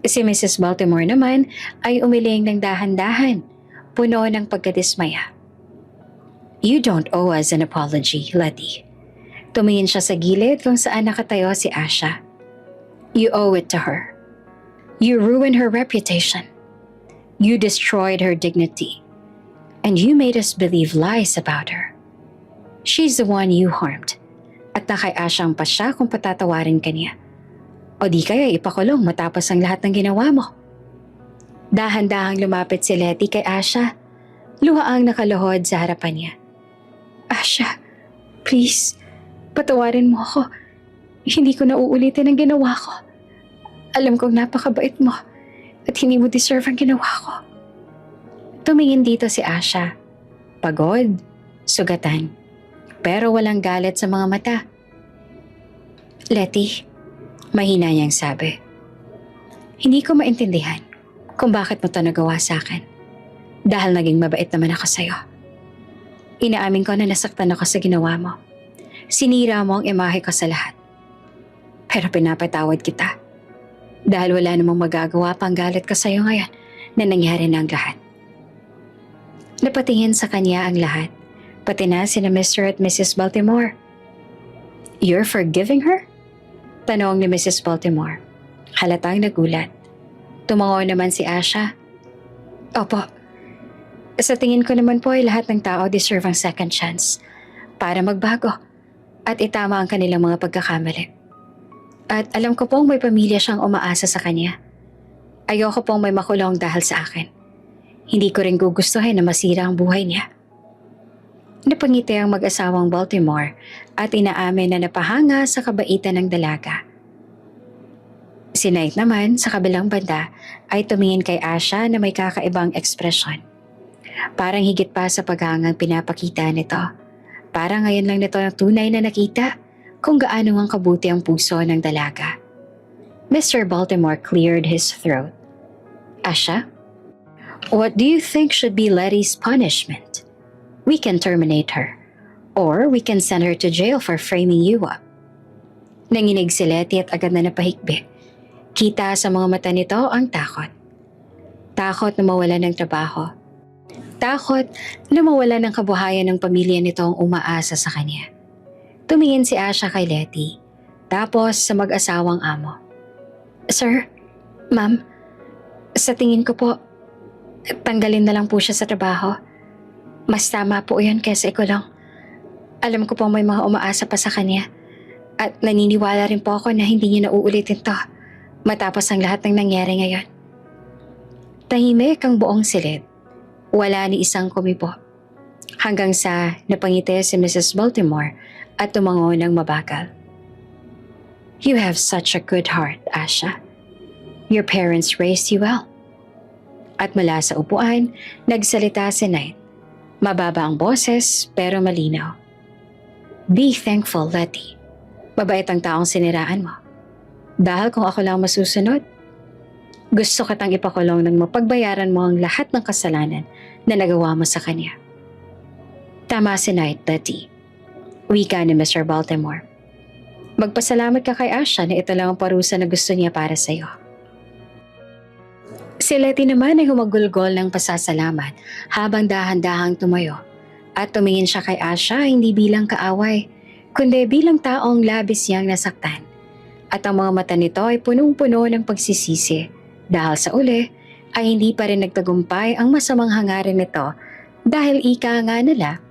Si Mrs. Baltimore naman ay umiling ng dahan-dahan, puno ng pagkadismaya. You don't owe us an apology, Letty. Tumingin siya sa gilid kung saan nakatayo si Asha. You owe it to her. You ruined her reputation. You destroyed her dignity. And you made us believe lies about her. She's the one you harmed. At nakay-Asha ang pasya kung patatawarin ka niya. O di kaya ipakulong matapos ang lahat ng ginawa mo. Dahan-dahang lumapit si Letty kay Asha. Luhaang nakaluhod sa harapan niya. Asha, please, patawarin mo ako. Hindi ko na uulitin ang ginawa ko. Alam kong napakabait mo at hindi mo deserve ang ginawa ko. Tumingin dito si Asha. Pagod, sugatan, pero walang galit sa mga mata. Letty, mahina niyang sabi. Hindi ko maintindihan kung bakit mo ito nagawa sa akin. Dahil naging mabait naman ako sa'yo. Inaamin ko na nasaktan ako sa ginawa mo. Sinira mo ang imahe ko sa lahat. Pero pinapatawad kita. Dahil wala namang magagawa pang galit ko sa'yo ngayon na nangyari na ang lahat. Napatingin sa kanya ang lahat, pati na sina Mr. at Mrs. Baltimore. You're forgiving her? Tanong ni Mrs. Baltimore. Halatang nagulat. Tumango naman si Asha. Opo. Sa tingin ko naman po ay lahat ng tao deserve ang second chance para magbago at itama ang kanilang mga pagkakamali. At alam ko pong may pamilya siyang umaasa sa kanya. Ayoko pong may makulong dahil sa akin. Hindi ko rin gugustuhin na masira ang buhay niya. Napangiti ang mag-asawang Baltimore at inaamin na napahanga sa kabaitan ng dalaga. Si Knight naman sa kabilang banda ay tumingin kay Asha na may kakaibang ekspresyon. Parang higit pa sa paghangang pinapakita nito. Parang ngayon lang nito ang tunay na nakita kung gaano ang kabuti ang puso ng dalaga. Mr. Baltimore cleared his throat. Asha, what do you think should be Letty's punishment? We can terminate her, or we can send her to jail for framing you up. Nanginig si Letty at agad na napahikbi. Kita sa mga mata nito ang takot. Takot na mawala ng trabaho. Takot na mawala ng kabuhayan ng pamilya nitong umaasa sa kanya. Tumingin si Asha kay Letty, tapos sa mag-asawang amo. Sir, Ma'am, sa tingin ko po, tanggalin na lang po siya sa trabaho. Mas tama po yun kaysa ikulong. Alam ko po may mga umaasa pa sa kanya. At naniniwala rin po ako na hindi niya nauulitin to matapos ang lahat ng nangyari ngayon. Tahimik ang buong silid. Wala ni isang kumibo. Hanggang sa napangiti si Mrs. Baltimore at tumango ng mabagal. You have such a good heart, Asha. Your parents raised you well. At mula sa upuan, nagsalita si Knight. Mababa ang boses pero malinaw. Be thankful, Letty. Mabait ang taong siniraan mo. Dahil kung ako lang masusunod, gusto kitang ipakulong nang mapagbayaran mo ang lahat ng kasalanan na nagawa mo sa kanya. Tama si Knight, Letty. Wika ni Mr. Baltimore. Magpasalamat ka kay Asha na ito lang ang parusa na gusto niya para sa'yo. Si Letty naman ay humagulgol ng pasasalamat habang dahan-dahang tumayo at tumingin siya kay Asha hindi bilang kaaway, kundi bilang taong labis niyang nasaktan. At ang mga mata nito ay punong-puno ng pagsisisi dahil sa uli ay hindi pa rin nagtagumpay ang masamang hangarin nito dahil ika nga nila,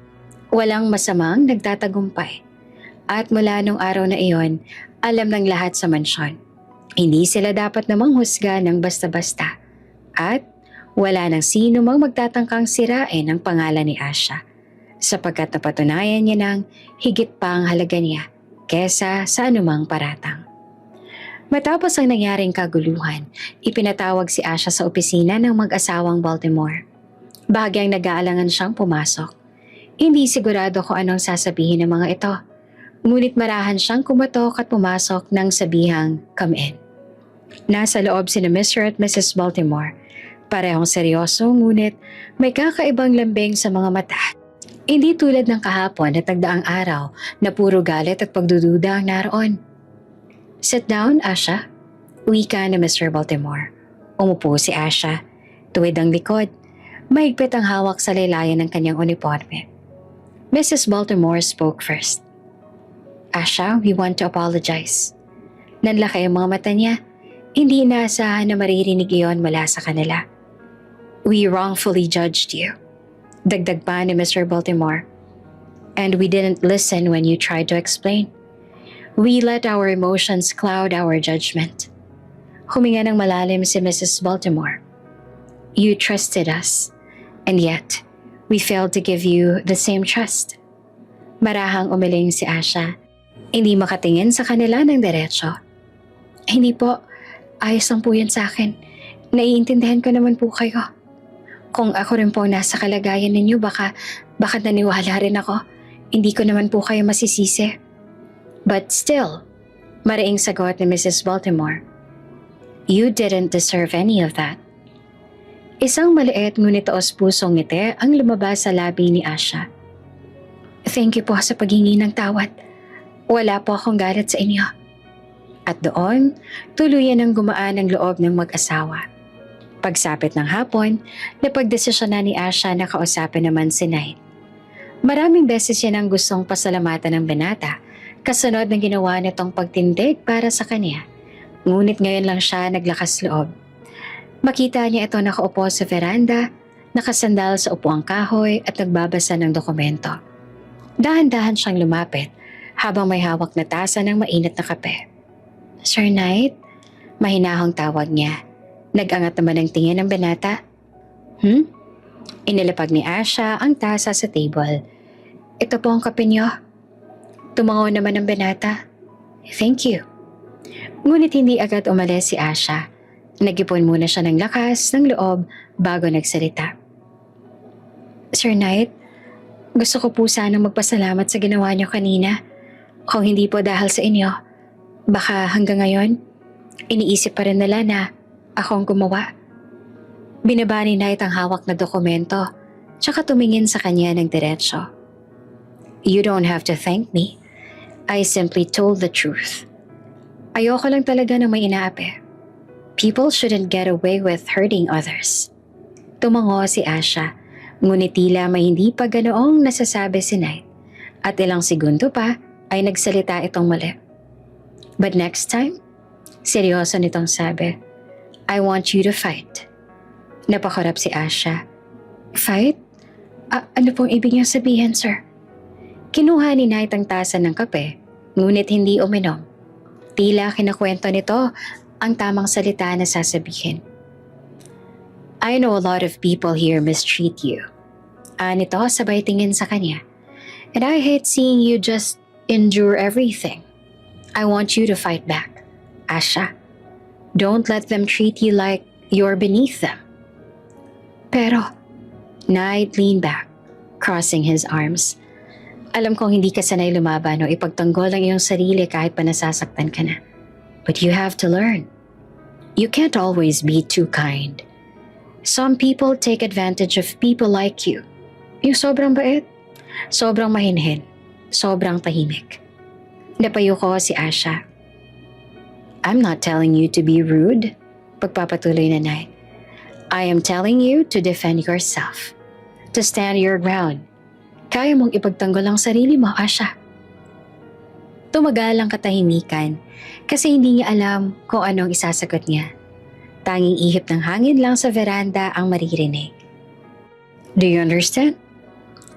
walang masamang nagtatagumpay. At mula nung araw na iyon, alam ng lahat sa mansyon. Hindi sila dapat namang husga ng basta-basta. At wala nang sino mang magtatangkang sirain ang pangalan ni Asha sapagkat napatunayan niya ng higit pa ang halaga niya kesa sa anumang paratang. Matapos ang nangyaring kaguluhan, ipinatawag si Asha sa opisina ng mag-asawang Baltimore. Bahagyang nag-aalangan siyang pumasok. Hindi sigurado kung anong sasabihin ng mga ito. Ngunit marahan siyang kumatok at pumasok ng sabihang, "Come in." Nasa loob sina Mr. at Mrs. Baltimore. Parehong seryoso ngunit may kakaibang lambing sa mga mata. Hindi tulad ng kahapon at nagdaang araw na puro galit at pagdududa ang naroon. "Sit down, Asha." Wika ni Mr. Baltimore. Umupo si Asha. Tuwid ang likod. Mahigpit ang hawak sa laylayan ng kanyang uniforme. Mrs. Baltimore spoke first. "Asha, we want to apologize." Nanlaki ang mga mata niya. Hindi inaasahan na maririnig iyon mula sa kanila. "We wrongfully judged you." Dagdag pa ni Mr. Baltimore. "And we didn't listen when you tried to explain. We let our emotions cloud our judgment." Huminga ng malalim si Mrs. Baltimore. "You trusted us, and yet we failed to give you the same trust." Marahang umiling si Asha. Hindi makatingin sa kanila ng diretsyo. "Hindi po, ayos lang po yan sa akin. Naiintindihan ko naman po kayo. Kung ako rin po nasa kalagayan ninyo, baka naniwala rin ako. Hindi ko naman po kayo masisisi." "But still," mariing sagot ni Mrs. Baltimore, "you didn't deserve any of that." Isang maliit ngunit taos-pusong ngiti ang lumabas sa labi ni Asha. "Thank you po sa paghingi ng tawad. Wala po akong galit sa inyo." At doon, tuluyan ang gumaan ang loob ng mag-asawa. Pagsapit ng hapon, napagdesisyon na ni Asha na kausapin naman si Knight. Maraming beses siya nang gustong pasalamatan ng binata kasunod ng ginawa nitong pagtindig para sa kanya. Ngunit ngayon lang siya naglakas loob. Makita niya ito nakaupo sa veranda, nakasandal sa upuang kahoy at nagbabasa ng dokumento. Dahan-dahan siyang lumapit habang may hawak na tasa ng mainit na kape. "Sir Knight?" Mahinahong tawag niya. Nag-angat naman ang tingin ng binata. Inilapag ni Asha ang tasa sa table. "Ito po ang kape niyo." Tumango naman ang binata. "Thank you." Ngunit hindi agad umalis si Asha. Nag-ipon muna siya ng lakas ng loob bago nagsalita. "Sir Knight, gusto ko po sanang magpasalamat sa ginawa niyo kanina. Kung hindi po dahil sa inyo, baka hanggang ngayon, iniisip pa rin nila na akong gumawa." Binaba ni Knight ang hawak na dokumento, tsaka tumingin sa kanya ng diretsyo. "You don't have to thank me. I simply told the truth. Ayoko lang talaga ng may inaapi. People shouldn't get away with hurting others." Tumango si Asha, ngunit tila may hindi pa ganoong nasasabi si Knight. At ilang segundo pa ay nagsalita itong muli. "But next time," seryoso nitong sabi, "I want you to fight." Napakarap si Asha. "Fight? Ano pong ibig niyang sabihin, sir?" Kinuha ni Knight ang tasa ng kape, ngunit hindi uminom. Tila kinakwento nito ang tamang salita na sasabihin. "I know a lot of people here mistreat you." Nito sabay tingin sa kanya. "And I hate seeing you just endure everything. I want you to fight back, Asha. Don't let them treat you like you're beneath them." "Pero," Knight leaned back. crossing his arms. Alam kong hindi ka sanay lumaban o ipagtanggol ang iyong sarili kahit pa nasasaktan ka na. But you have to learn. You can't always be too kind. Some people take advantage of people like you. Yung sobrang bait, sobrang mahinhin, sobrang tahimik. Napayuko si Asha. I'm not telling you to be rude, pagpapatuloy na Knight. I am telling you to defend yourself, to stand your ground. Kaya mong ipagtanggol ang sarili mo, Asha. Tumagal ang katahimikan kasi hindi niya alam kung anong isasagot niya. Tanging ihip ng hangin lang sa veranda ang maririnig. Do you understand?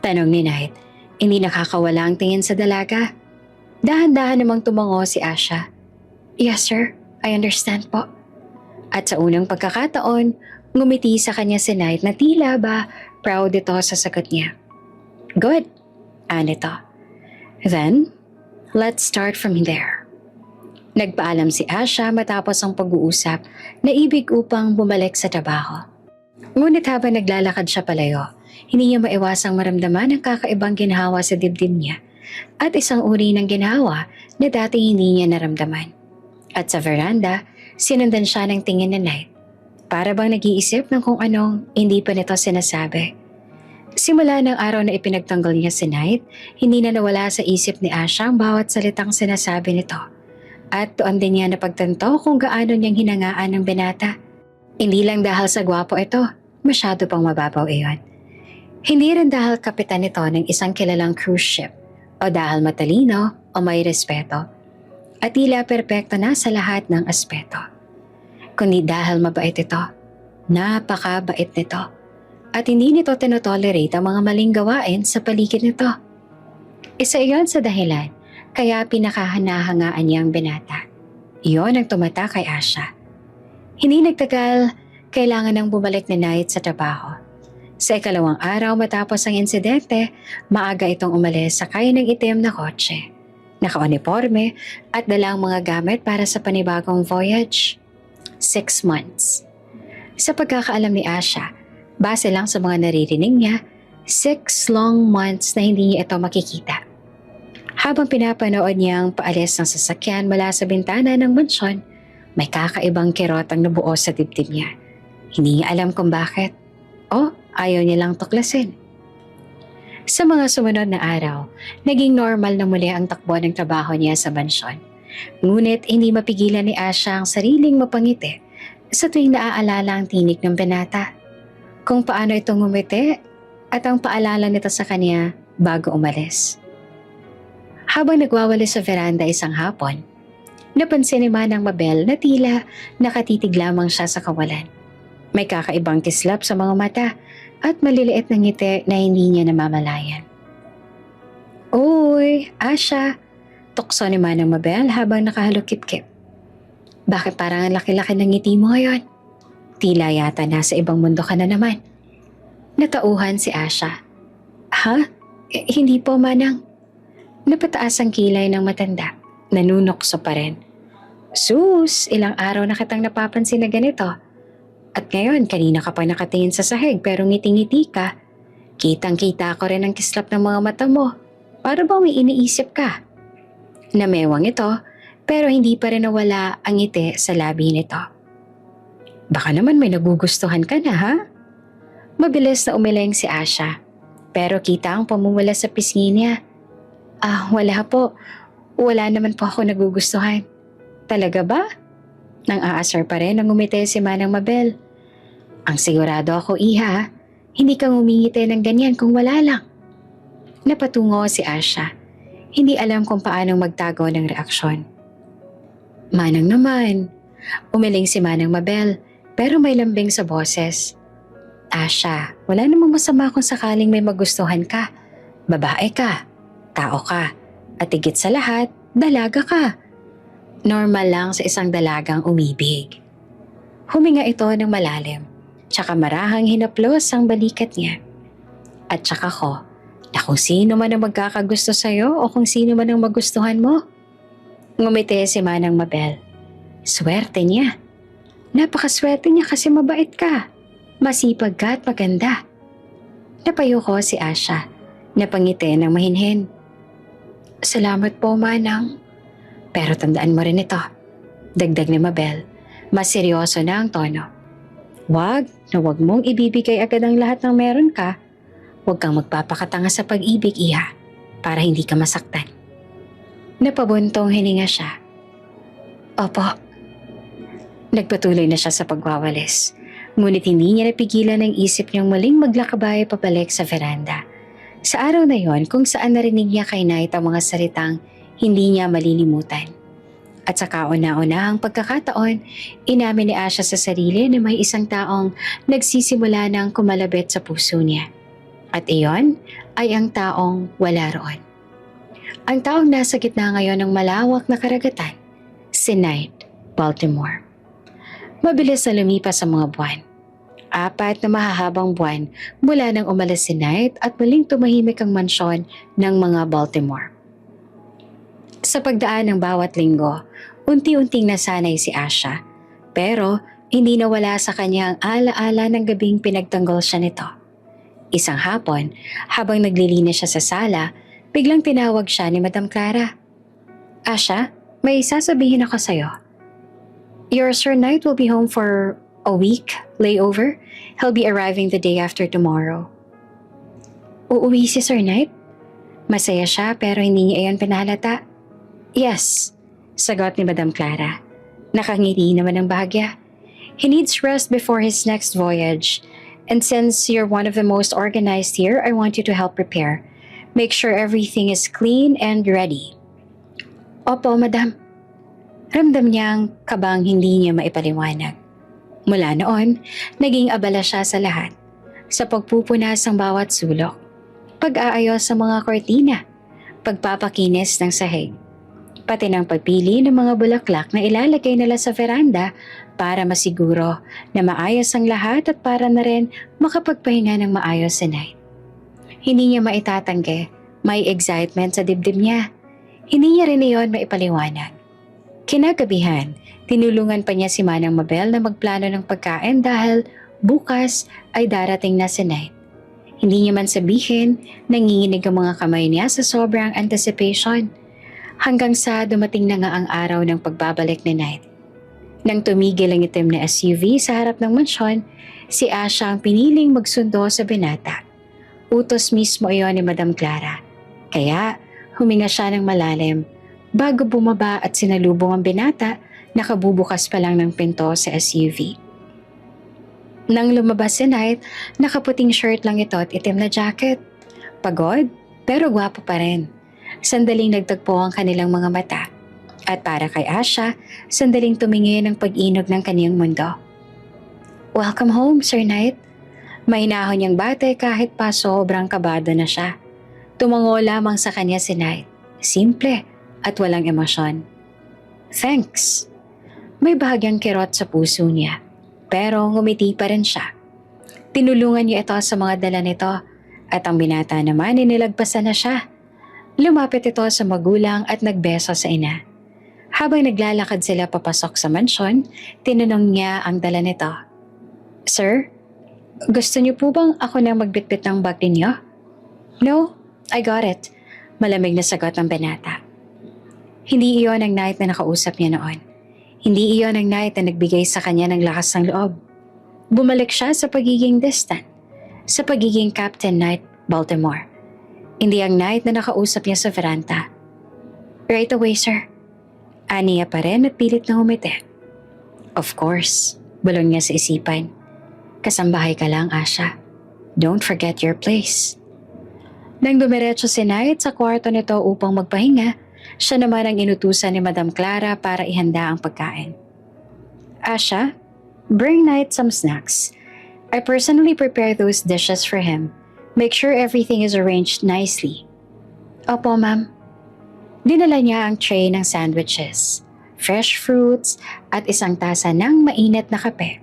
Tanong ni Knight. Hindi nakakawala ang tingin sa dalaga. Dahan-dahan namang tumango si Asha. Yes sir, I understand po. At sa unang pagkakataon, ngumiti sa kanya si Knight na tila ba proud ito sa sagot niya. Good, anito. Then, let's start from there. Nagpaalam si Asha matapos ang pag-uusap na ibig upang bumalik sa trabaho. Ngunit habang naglalakad siya palayo, hindi niya maiwasang maramdaman ang kakaibang ginhawa sa dibdib niya at isang uri ng ginhawa na dati hindi niya naramdaman. At sa veranda, sinundan siya ng tingin ni Knight. Para bang nag-iisip ng kung anong hindi pa nito sinasabi. Simula ng araw na ipinagtanggol niya si Knight, hindi na nawala sa isip ni Asha ang bawat salitang sinasabi nito. At doon din niya napagtanto kung gaano niyang hinangaan ng binata. Hindi lang dahil sa gwapo ito, masyado pang mababaw iyon. Hindi rin dahil kapitan ito ng isang kilalang cruise ship o dahil matalino o may respeto. At tila perpekto na sa lahat ng aspeto. Kundi dahil mabait ito, napakabait nito. At hindi nito tinotolerate ang mga maling gawain sa paligid nito. Isa iyon sa dahilan kaya pinakahanahangaan niya ang binata. Iyon ang tumata kay Asha. Hindi nagtagal, kailangan nang bumalik ni Knight sa trabaho. Sa ikalawang araw matapos ang insidente, maaga itong umalis sakay ng itim na kotse. Naka-uniforme at dalang mga gamit para sa panibagong voyage. 6 months. Sa pagkakaalam ni Asha, base lang sa mga naririnig niya, 6 long months na hindi niya ito makikita. Habang pinapanood niyang paalis ng sasakyan mula sa bintana ng mansyon, may kakaibang kirot ang nabuo sa dibdib niya. Hindi niya alam kung bakit. O ayaw niya lang tuklasin. Sa mga sumunod na araw, naging normal na muli ang takbo ng trabaho niya sa mansyon. Ngunit hindi mapigilan ni Asha ang sariling mapangiti sa tuwing naaalala ang tinig ng binata. Kung paano ito ngumiti at ang paalala nito sa kanya bago umalis. Habang nagwawali sa veranda isang hapon, napansin ni Manang Mabel na tila nakatitig lamang siya sa kawalan. May kakaibang kislap sa mga mata at maliliit na ngiti na hindi niya namamalayan. Uy, Asha! Tukso ni Manang Mabel habang nakahalukip-kip. Bakit parang ang laki-laki ng ngiti mo ngayon? Tila yata nasa ibang mundo ka na naman. Natauhan si Asha. Ha? Hindi po, Manang. Napataas ang kilay ng matanda. Nanunokso pa rin. Sus, ilang araw na kitang napapansin na ganito. At ngayon, kanina ka pa nakatingin sa sahig pero ngiti-ngiti ka. Kitang-kita ko rin ang kislap ng mga mata mo. Para bang may iniisip ka? Namewang ito pero hindi pa rin nawala ang ngiti sa labi nito. Baka naman may nagugustuhan ka na, ha? Mabilis na umiling si Asha, pero kita ang pamumula sa pisngi niya. Wala po. Wala naman po ako nagugustuhan. Talaga ba? Nang aasar pa rin ang umiti si Manang Mabel. Ang sigurado ako, iha, hindi kang umingiti ng ganyan kung wala lang. Napatungo si Asha. Hindi alam kung paanong magtago ng reaksyon. Manang naman. Umiling si Manang Mabel. Pero may lambing sa boses. Asha, wala namang masama kung sakaling may magustuhan ka. Babae ka, tao ka, at higit sa lahat, dalaga ka. Normal lang sa isang dalagang umibig. Huminga ito ng malalim, tsaka marahang hinaplos ang balikat niya. At tsaka ko, na kung sino man ang magkakagusto sa'yo o kung sino man ang magustuhan mo. Ngumiti si Manang Mabel. Swerte niya. Napakaswerte niya kasi mabait ka. Masipag ka at maganda. Napayo ko si Asha. Napangiti ng mahinhin. Salamat po, Manang. Pero tandaan mo rin ito. Dagdag ni Mabel. Mas seryoso na ang tono. Wag mong ibibigay agad ang lahat ng meron ka. Huwag kang magpapakatanga sa pag-ibig, Iha, para hindi ka masaktan. Napabuntong hininga siya. Opo. Nagpatuloy na siya sa pagwawalis. Ngunit hindi niya napigilan ang isip niyang muling maglakabay pabalik sa veranda. Sa araw na yon kung saan narinig niya kay Knight ang mga salitang hindi niya malilimutan. At sa kauna-unahang pagkakataon, inamin ni Asha sa sarili na may isang taong nagsisimula ng kumalabit sa puso niya. At iyon ay ang taong wala roon. Ang taong nasa gitna ngayon ng malawak na karagatan, si Knight Baltimore. Mabilis na lumipas ang mga buwan. 4 na mahahabang buwan mula nang umalis si Knight at muling tumahimik ang mansyon ng mga Baltimore. Sa pagdaan ng bawat linggo, unti-unting nasanay si Asha, pero hindi nawala sa kanya ang alaala ng gabing pinagtanggol siya nito. Isang hapon, habang naglilinis siya sa sala, biglang tinawag siya ni Madam Clara. Asha, may sasabihin ako sa'yo. Your Sir Knight will be home for a week layover. He'll be arriving the day after tomorrow. Uuwi si Sir Knight? Masaya siya pero hindi niya iyon pinahalata. Yes, sagot ni Madam Clara. Nakangiti naman ng bahagya. He needs rest before his next voyage. And since you're one of the most organized here, I want you to help prepare. Make sure everything is clean and ready. Opo, Madam. Ramdam niyang kabang hindi niya maipaliwanag. Mula noon, naging abala siya sa lahat. Sa pagpupunas ng bawat sulok, pag-aayos sa mga kortina, pagpapakinis ng sahig, pati ng pagpili ng mga bulaklak na ilalagay nila sa veranda para masiguro na maayos ang lahat at para na rin makapagpahinga ng maayos si Knight. Hindi niya maitatanggi, may excitement sa dibdib niya. Hindi niya rin iyon maipaliwanag. Kinagabihan, tinulungan pa niya si Manang Mabel na magplano ng pagkain dahil bukas ay darating na si Knight. Hindi niya man sabihin, nanginginig ang mga kamay niya sa sobrang anticipation. Hanggang sa dumating na nga ang araw ng pagbabalik ni Knight. Nang tumigil ang itim na SUV sa harap ng mansyon, si Asha ang piniling magsundo sa binata. Utos mismo iyon ni Madam Clara. Kaya huminga siya ng malalim bago bumaba at sinalubong ang binata, nakabubukas pa lang ng pinto sa SUV. Nang lumabas si Knight, nakaputing shirt lang ito at itim na jacket. Pagod, pero gwapo pa rin. Sandaling nagtagpo ang kanilang mga mata. At para kay Asha, sandaling tumingin ang pag-inog ng kaniyang mundo. Welcome home, Sir Knight. Mahinahon niyang bate kahit pa sobrang kabado na siya. Tumango lamang sa kanya si Knight. Simple at walang emosyon. Thanks. May bahagyang kirot sa puso niya. Pero ngumiti pa rin siya. Tinulungan niya ito sa mga dala nito at ang binata naman inilagpasan na siya. Lumapit ito sa magulang at nagbeso sa ina. Habang naglalakad sila papasok sa mansyon, tinanong niya ang dala nito. Sir, gusto niyo po bang ako nang magbitbit ng bag ninyo? No, I got it. Malamig na sagot ng binata. Hindi iyon ang Knight na nakausap niya noon. Hindi iyon ang Knight na nagbigay sa kanya ng lakas ng loob. Bumalik siya sa pagiging distant, sa pagiging Captain Knight Baltimore. Hindi ang Knight na nakausap niya sa veranda. Right away, sir. Aniya pa rin at pilit na humiti. Of course, bulong niya sa isipan. Kasambahay ka lang, Asha. Don't forget your place. Nang dumiretso si Knight sa kwarto nito upang magpahinga, siya naman ang inutusan ni Madam Clara para ihanda ang pagkain. Asha, bring Knight some snacks. I personally prepare those dishes for him. Make sure everything is arranged nicely. Opo, ma'am. Dinala niya ang tray ng sandwiches, fresh fruits at isang tasa ng mainit na kape.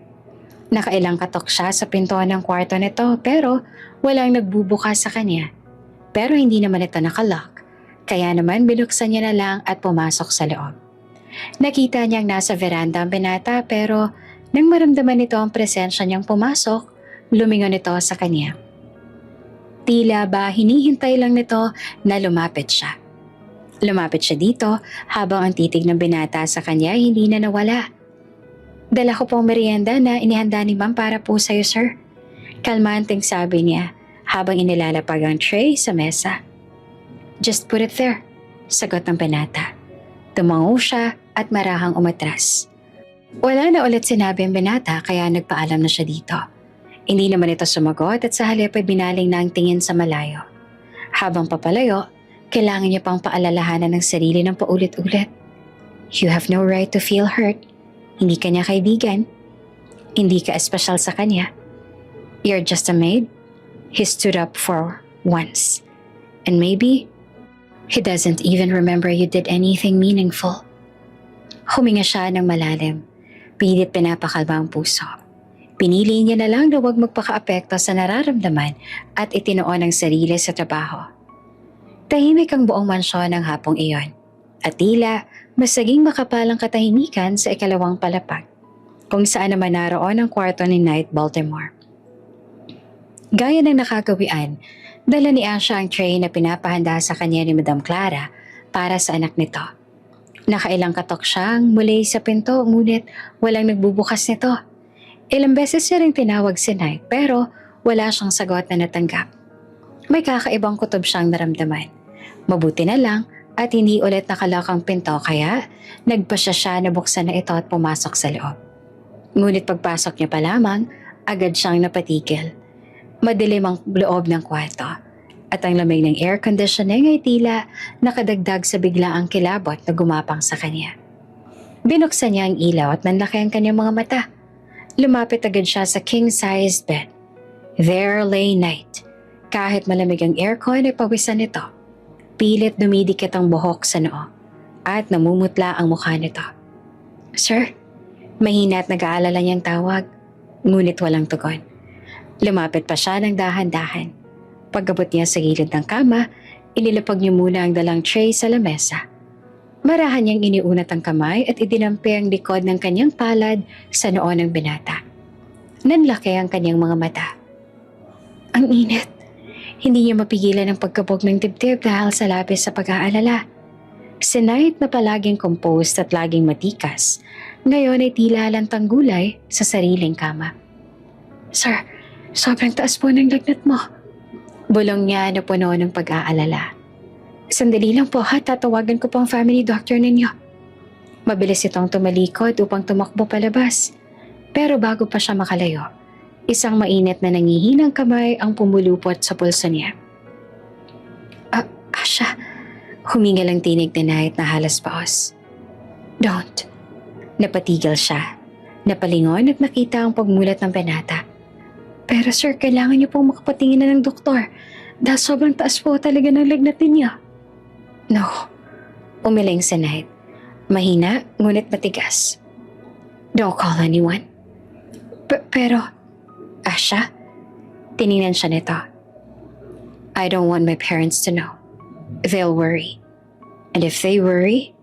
Nakailang katok siya sa pinto ng kwarto nito pero walang nagbubukas sa kanya. Pero hindi naman ito nakalock, kaya naman binuksan niya na lang at pumasok sa loob. Nakita niyang nasa veranda ang binata pero nang maramdaman nito ang presensya niyang pumasok, lumingon ito sa kanya. Tila ba hinihintay lang nito na lumapit siya. Lumapit siya dito habang ang titig ng binata sa kanya ay hindi na nawala. Dala ko pong merienda na inihanda ni ma'am para po sa'yo, sir. Kalmanteng sabi niya habang inilalapag ang tray sa mesa. Just put it there, sagot ng binata. Tumango siya at marahang umatras. Wala na ulit sinabi ang binata kaya nagpaalam na siya dito. Hindi naman ito sumagot at sa halip ay binaling na ang tingin sa malayo. Habang papalayo, kailangan niya pang paalalahanan ng sarili ng paulit-ulit. You have no right to feel hurt. Hindi ka niya kaibigan. Hindi ka espesyal sa kanya. You're just a maid. He stood up for once. And maybe, he doesn't even remember you did anything meaningful. Huminga siya ng malalim. Pilit pinapakalma ang puso. Pinili niya na lang na huwag magpaka-apekto sa nararamdaman at itinuon ang sarili sa trabaho. Tahimik ang buong mansyon ng hapong iyon. At tila, mas naging makapalang katahimikan sa ikalawang palapag, kung saan naman naroon ang kwarto ni Knight Baltimore. Gaya ng nakagawian, dala ni Asha ang tray na pinapahanda sa kanya ni Madam Clara para sa anak nito. Nakailang katok siyang muli sa pinto ngunit walang nagbubukas nito. Ilang beses niya ring tinawag si Knight pero wala siyang sagot na natanggap. May kakaibang kutob siyang naramdaman. Mabuti na lang at hindi ulit nakalak ang pinto kaya nagpasya siya na buksan na ito at pumasok sa loob. Ngunit pagpasok niya pa lamang, agad siyang napatigil. Madilim ang loob ng kwarto at ang lamig ng air conditioning ay tila nakadagdag sa biglaang kilabot na gumapang sa kanya. Binuksan niya ang ilaw at nanlaki ang kanyang mga mata. Lumapit agad siya sa king-sized bed. There lay Knight. Kahit malamig ang aircon ay pawisan nito. Pilit dumidikit ang buhok sa noo at namumutla ang mukha nito. Sir, mahina at nag-aalala niyang tawag, ngunit walang tugon. Lumapit pa siya ng dahan-dahan. Pagkabot niya sa gilid ng kama, inilapag niya muna ang dalang tray sa lamesa. Marahan niyang iniunat ang kamay at idinampi ang likod ng kanyang palad sa noo ng binata. Nanlaki ang kanyang mga mata. Ang init. Hindi niya mapigilan ang pagkabog ng dibdib dahil sa labis sa pag-aalala. Si Knight na palaging composed at laging matikas, ngayon ay tila lantang gulay sa sariling kama. Sir, sobrang taas po ng lagnat mo. Bulong niya na puno ng pag-aalala. Sandali lang po ha, tatawagan ko po ang family doctor ninyo. Mabilis itong tumalikod upang tumakbo palabas. Pero bago pa siya makalayo, isang mainit na nangihinang kamay ang pumulupot sa pulso niya. Asha, humingal ang tinig ni Knight na halos paos. Don't. Napatigil siya. Napalingon at nakita ang pagmulat ng binata. Pero sir, kailangan niyo pong makapatingin na ng doktor dahil sobrang taas po talaga ng lagnat ninyo. No. Umiling si Knight. Mahina, ngunit matigas. Don't call anyone. Pero, Asha, tiningnan siya nito. I don't want my parents to know. They'll worry. And if they worry,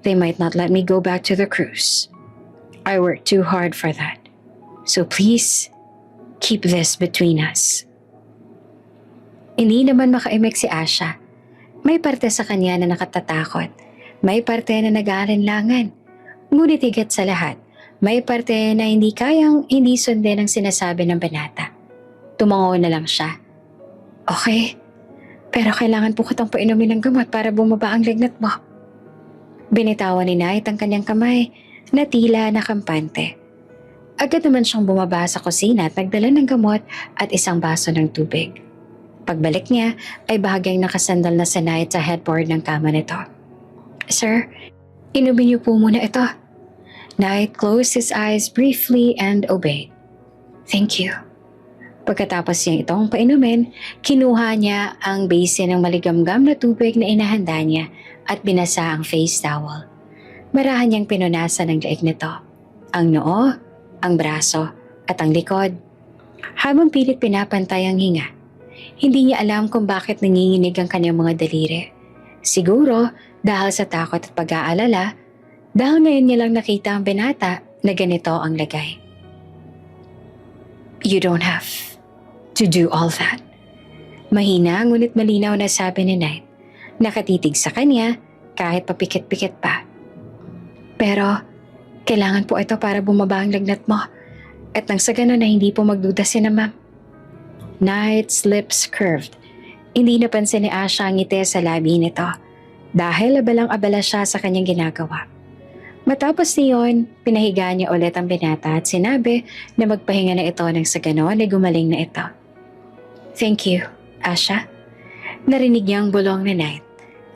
they might not let me go back to the cruise. I worked too hard for that. So please, keep this between us. Hindi naman makaimik si Asha. May parte sa kanya na nakatatakot. May parte na nag-aalinlangan. Ngunit higit sa lahat, may parte na hindi kayang hindi sundin ang sinasabi ng binata. Tumango na lang siya. Okay, pero kailangan po kitang painumin ng gamot para bumaba ang lagnat mo. Binitawan ni Knight ang kanyang kamay na tila nakampante. Agad naman siyang bumaba sa kusina at nagdala ng gamot at isang baso ng tubig. Pagbalik niya ay bahagyang nakasandal na si Knight sa headboard ng kama nito. Sir, inumin niyo po muna ito. Knight closed his eyes briefly and obeyed. Thank you. Pagkatapos niya itong painumin, kinuha niya ang basin ng maligamgam na tubig na inahanda niya at binasa ang face towel. Marahan niyang pinunasan ang leeg nito, ang noo, ang braso at ang likod. Habang pilit pinapantay ang hinga, hindi niya alam kung bakit nanginginig ang kanyang mga daliri. Siguro dahil sa takot at pag-aalala, dahil ngayon niya lang nakita ang binata na ganito ang lagay. You don't have to do all that. Mahina ngunit malinaw na sabi ni Knight. Nakatitig sa kanya kahit papikit-pikit pa. Pero, kailangan po ito para bumaba ang lagnat mo. At nang sa ganun na hindi po magduda si na ma'am. Knight's lips curved. Hindi napansin ni Asha ang ngiti sa labi nito dahil abalang-abala siya sa kanyang ginagawa. Matapos niyon, pinahiga niya ulit ang binata at sinabi na magpahinga na ito nang sa ganon ay gumaling na ito. Thank you, Asha. Narinig niya ang bulong ni Knight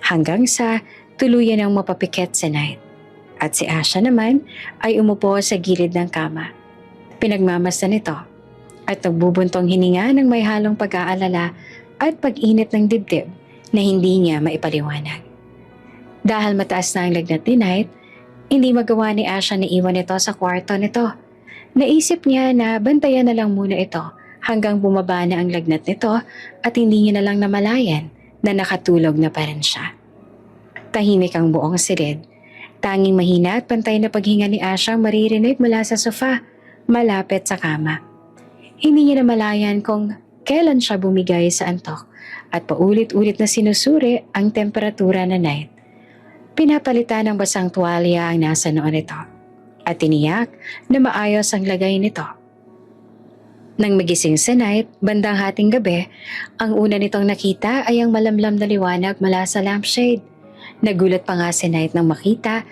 hanggang sa tuluyan ang mapapikit si Knight. At si Asha naman ay umupo sa gilid ng kama. Pinagmamasdan nito at nagbubuntong hininga ng may halong pag-aalala at pag-init ng dibdib na hindi niya maipaliwanag. Dahil mataas na ang lagnat ni Knight, hindi magawa ni Asha na iwan ito sa kwarto nito. Naisip niya na bantayan na lang muna ito hanggang bumaba na ang lagnat nito at hindi niya na lang namalayan na nakatulog na pa rin siya. Tahimik ang buong silid. Tanging mahina at pantay na paghinga ni Asha ang maririnig mula sa sofa, malapit sa kama. Hindi niya namalayan kung kailan siya bumigay sa antok at paulit-ulit na sinusuri ang temperatura na Knight. Pinapalitan ng basang tuwalya ang nasa noon nito at tiniyak na maayos ang lagay nito. Nang magising si Knight, bandang hating gabi, ang una nitong nakita ay ang malamlam na liwanag mula sa lampshade. Nagulat pa nga si Knight nang makita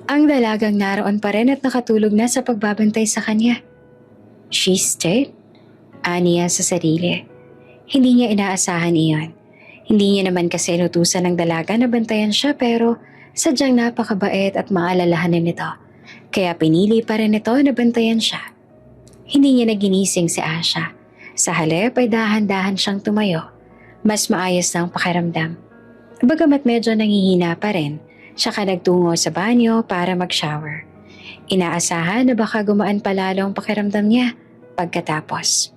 ang dalagang naroon pa rin at nakatulog na sa pagbabantay sa kanya. She's dead? Aniya sa sarili. Hindi niya inaasahan iyon. Hindi niya naman kasi inutusan ng dalaga na bantayan siya pero sadyang napakabait at maalalahanin nito. Kaya pinili pa rin ito na bantayan siya. Hindi niya naginising si Asha. Sa halip ay dahan-dahan siyang tumayo. Mas maayos na ang pakiramdam. Bagamat medyo nangihina pa rin, siya ka nagtungo sa banyo para mag-shower. Inaasahan na baka gumaan pa lalo ang pakiramdam niya pagkatapos.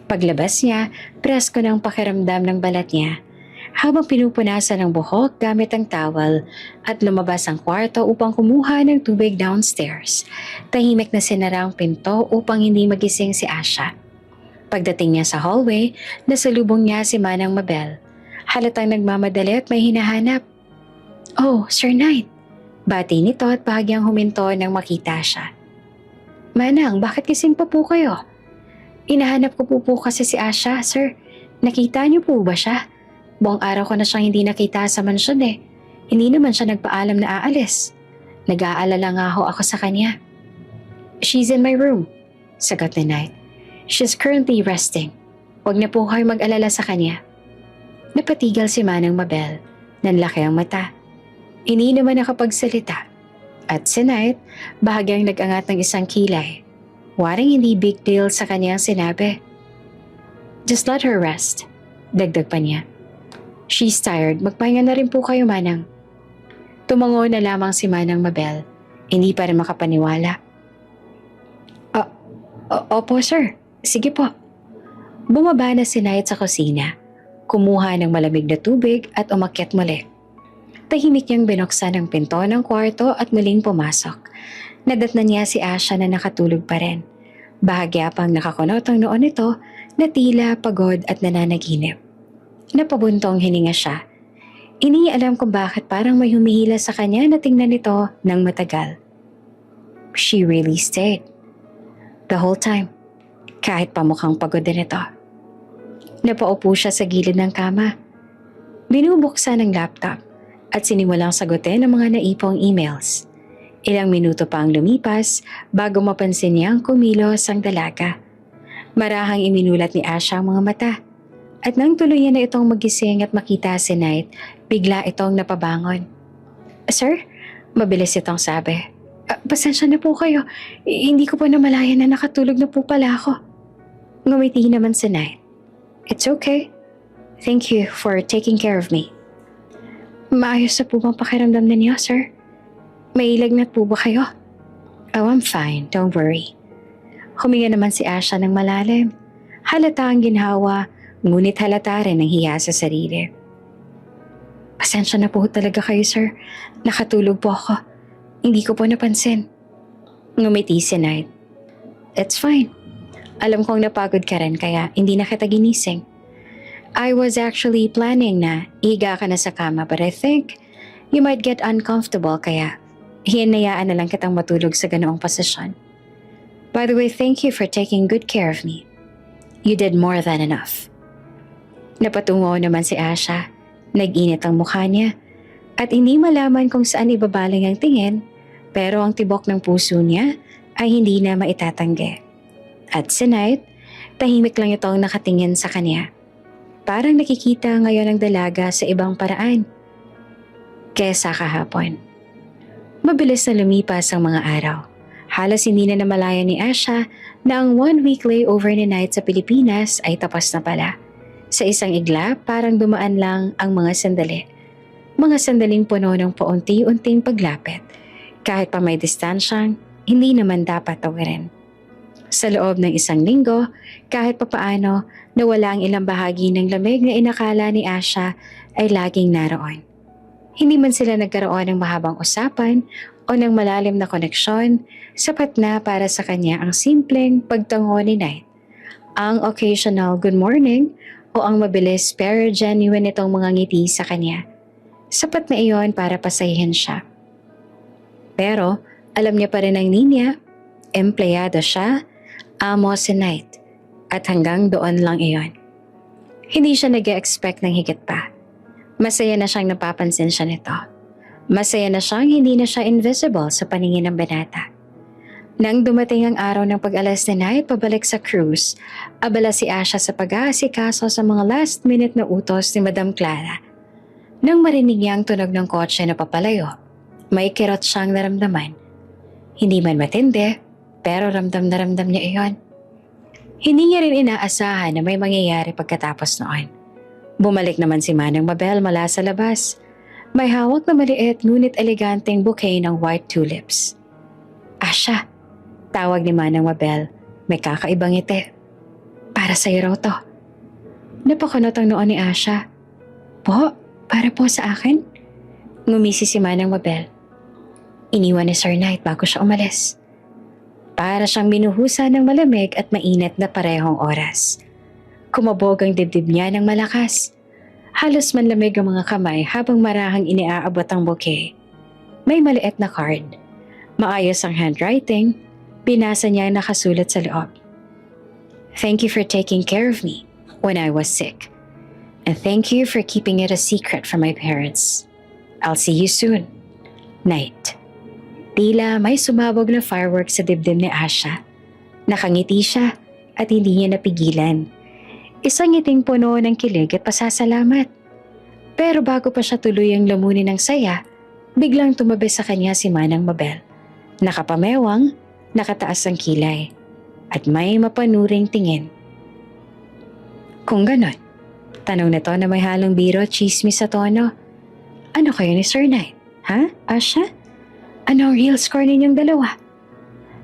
Paglabas niya, presko ng pakiramdam ng balat niya. Habang pinupunasan ng buhok gamit ang towel at lumabas ang kwarto upang kumuha ng tubig downstairs. Tahimik na sinara ang pinto upang hindi magising si Asha. Pagdating niya sa hallway, nasalubong niya si Manang Mabel. Halatang nagmamadali at may hinahanap. Oh, Sir Knight. Bati nito at bahagyang huminto nang makita siya. Manang, bakit gising pa po kayo? Inahanap ko po kasi si Asha, sir. Nakita niyo po ba siya? Buong araw ko na siyang hindi nakita sa mansyon eh. Hindi naman siya nagpaalam na aalis. Nag-aalala nga ho ako sa kanya. She's in my room, sagot ni Knight. She's currently resting. Huwag na po kayo mag-alala sa kanya. Napatigal si Manang Mabel. Nanlaki ang mata. Hindi naman nakapagsalita. At si Knight, bahagyang nag-angat ng isang kilay. Waring hindi big deal sa kanyang sinabi. Just let her rest, dagdag pa niya. She's tired, magpahinga na rin po kayo, Manang. Tumango na lamang si Manang Mabel. Hindi pa rin makapaniwala. Opo, sir. Sige po. Bumaba na si Knight sa kusina. Kumuha ng malamig na tubig at umakyat muli. Tahimik niyang binuksan ang pinto ng kwarto at muling pumasok. Nadatnan niya si Asha na nakatulog pa rin. Bahagya pang nakakunot ang noon nito na tila pagod at nananaginip. Napabuntong hininga siya. Hindi niya alam kung bakit parang may humihila sa kanya na tingnan nito ng matagal. She really stayed. The whole time. Kahit pa mukhang pagod din ito. Napaupo siya sa gilid ng kama. Binubuksan ang laptop at sinimulang sagutin ang mga naipong emails. Ilang minuto pa ang lumipas bago mapansin niyang kumilos ang dalaga. Marahang iminulat ni Asha ang mga mata. At nang tuluyan na itong magising at makita si Knight, bigla itong napabangon. Sir, mabilis itong sabi. Pasensya na po kayo. Hindi ko po namalayan na nakatulog na po pala ako. Ngumiti naman si Knight. It's okay. Thank you for taking care of me. Maayos na po bang pakiramdam ninyo, sir? May lagnat po ba kayo? Oh, I'm fine. Don't worry. Huminga naman si Asha ng malalim. Halata ang ginhawa, ngunit halata rin ang hiya sa sarili. Pasensya na po talaga kayo, sir. Nakatulog po ako. Hindi ko po napansin. Ngumiti si Knight. It's fine. Alam kong napagod ka rin kaya hindi na kita ginising. I was actually planning na higa ka na sa kama but I think you might get uncomfortable kaya hinayaan na lang kitang matulog sa ganoong posisyon. By the way, thank you for taking good care of me. You did more than enough. Napatungo naman si Asha. Nag-init ang mukha niya at hindi malaman kung saan ibabaling ang tingin pero ang tibok ng puso niya ay hindi na maitatanggi. At si Knight, tahimik lang itong nakatingin sa kanya. Parang nakikita ngayon ang dalaga sa ibang paraan kesa kahapon. Mabilis na lumipas ang mga araw. Halos hindi na namalayan ni Asha na ang 1-week layover ni Knight sa Pilipinas ay tapos na pala. Sa isang iglap, parang dumaan lang ang mga sandali. Mga sandaling puno ng paunti-unting paglapit. Kahit pa may distansyang, hindi naman dapat tawirin. Sa loob ng isang linggo, kahit papaano, nawala ang ilang bahagi ng lamig na inakala ni Asha ay laging naroon. Hindi man sila nagkaroon ng mahabang usapan o ng malalim na koneksyon, sapat na para sa kanya ang simpleng pagtango ni Knight. Ang occasional good morning o ang mabilis pero genuine itong mga ngiti sa kanya. Sapat na iyon para pasayahin siya. Pero alam niya pa rin ang niya, empleyado siya, amo si Knight, at hanggang doon lang iyon. Hindi siya nag-expect ng higit pa. Masaya na siyang napapansin siya nito. Masaya na siyang hindi na siya invisible sa paningin ng binata. Nang dumating ang araw ng pag-alas ni Knight pabalik sa cruise, abala si Asha sa pag-aasikaso sa mga last-minute na utos ni Madam Clara. Nang marinig niya ang tunog ng kotse na papalayo, may kirot siyang naramdaman. Hindi man matindi, pero ramdam na ramdam niya iyon. Hindi niya rin inaasahan na may mangyayari pagkatapos noon. Bumalik naman si Manang Mabel mula sa labas. May hawak na maliit ngunit eleganteng bouquet ng white tulips. Asha, tawag ni Manang Mabel, may kakaibang ngiti. Para sa'yo raw to. Napakunot ang noon ni Asha. Po, para po sa akin? Ngumisi si Manang Mabel. Iniwan ni Sir Knight bago siya umalis. Para siyang binuhusan ng malamig at mainit na parehong oras. Kumabog ang dibdib niya ng malakas. Halos manlamig ang mga kamay habang marahang iniaabot ang bouquet. May maliit na card. Maayos ang handwriting. Binasa niya ang nakasulat sa loob. Thank you for taking care of me when I was sick. And thank you for keeping it a secret from my parents. I'll see you soon. Knight. Tila may sumabog na fireworks sa dibdib ni Asha. Nakangiti siya at hindi niya napigilan. Isang ngiting puno ng kilig at pasasalamat. Pero bago pa siya tuluyang lamunin ng saya, biglang tumabi sa kanya si Manang Mabel. Nakapamewang, nakataas ang kilay, at may mapanuring tingin. Kung ganon, tanong na to na may halong biro, chismis sa tono. Ano kayo ni Sir Knight? Ha, Asha? Ano ang real score ninyong dalawa?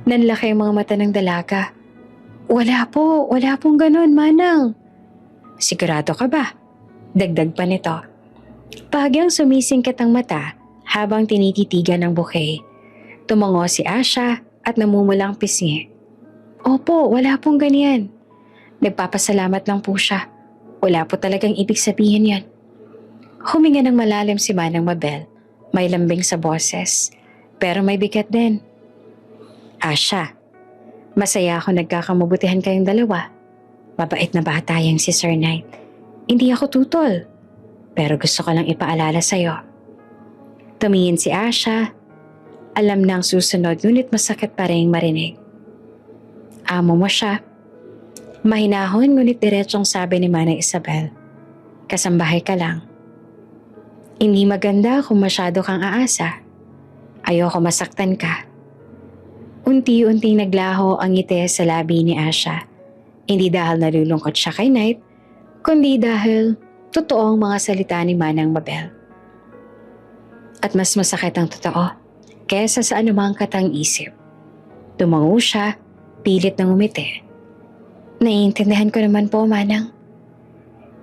Nanlaki ang mga mata ng dalaga. Wala pong ganon, Manang. Sigurado ka ba? Dagdag pa nito. Bahagyang sumisingkit ang mata habang tinititigan ng bouquet. Tumango si Asha at namumulang pisngi. Opo, wala pong ganyan. Nagpapasalamat lang po siya. Wala po talagang ibig sabihin yan. Huminga ng malalim si Manang Mabel. May lambing sa boses, pero may bigat din. Asha, masaya ako nagkakamabutihan kayong dalawa. Mabait na bata yung si Sir Knight. Hindi ako tutol, pero gusto ko lang ipaalala sa'yo. Tumingin si Asha. Alam na ang susunod ngunit masakit pa rin marinig. Amo mo siya. Mahinahon ngunit diretsong sabi ni Manang Isabel. Kasambahay ka lang. Hindi maganda kung masyado kang aasa. Ayoko masaktan ka. Unti-unting naglaho ang ngiti sa labi ni Asha. Hindi dahil nalulungkot siya kay Knight, kundi dahil totoong mga salita ni Manang Mabel. At mas masakit ang totoo kesa sa anumang katang isip. Tumango siya, pilit ng umiti. Naiintindihan ko naman po, Manang.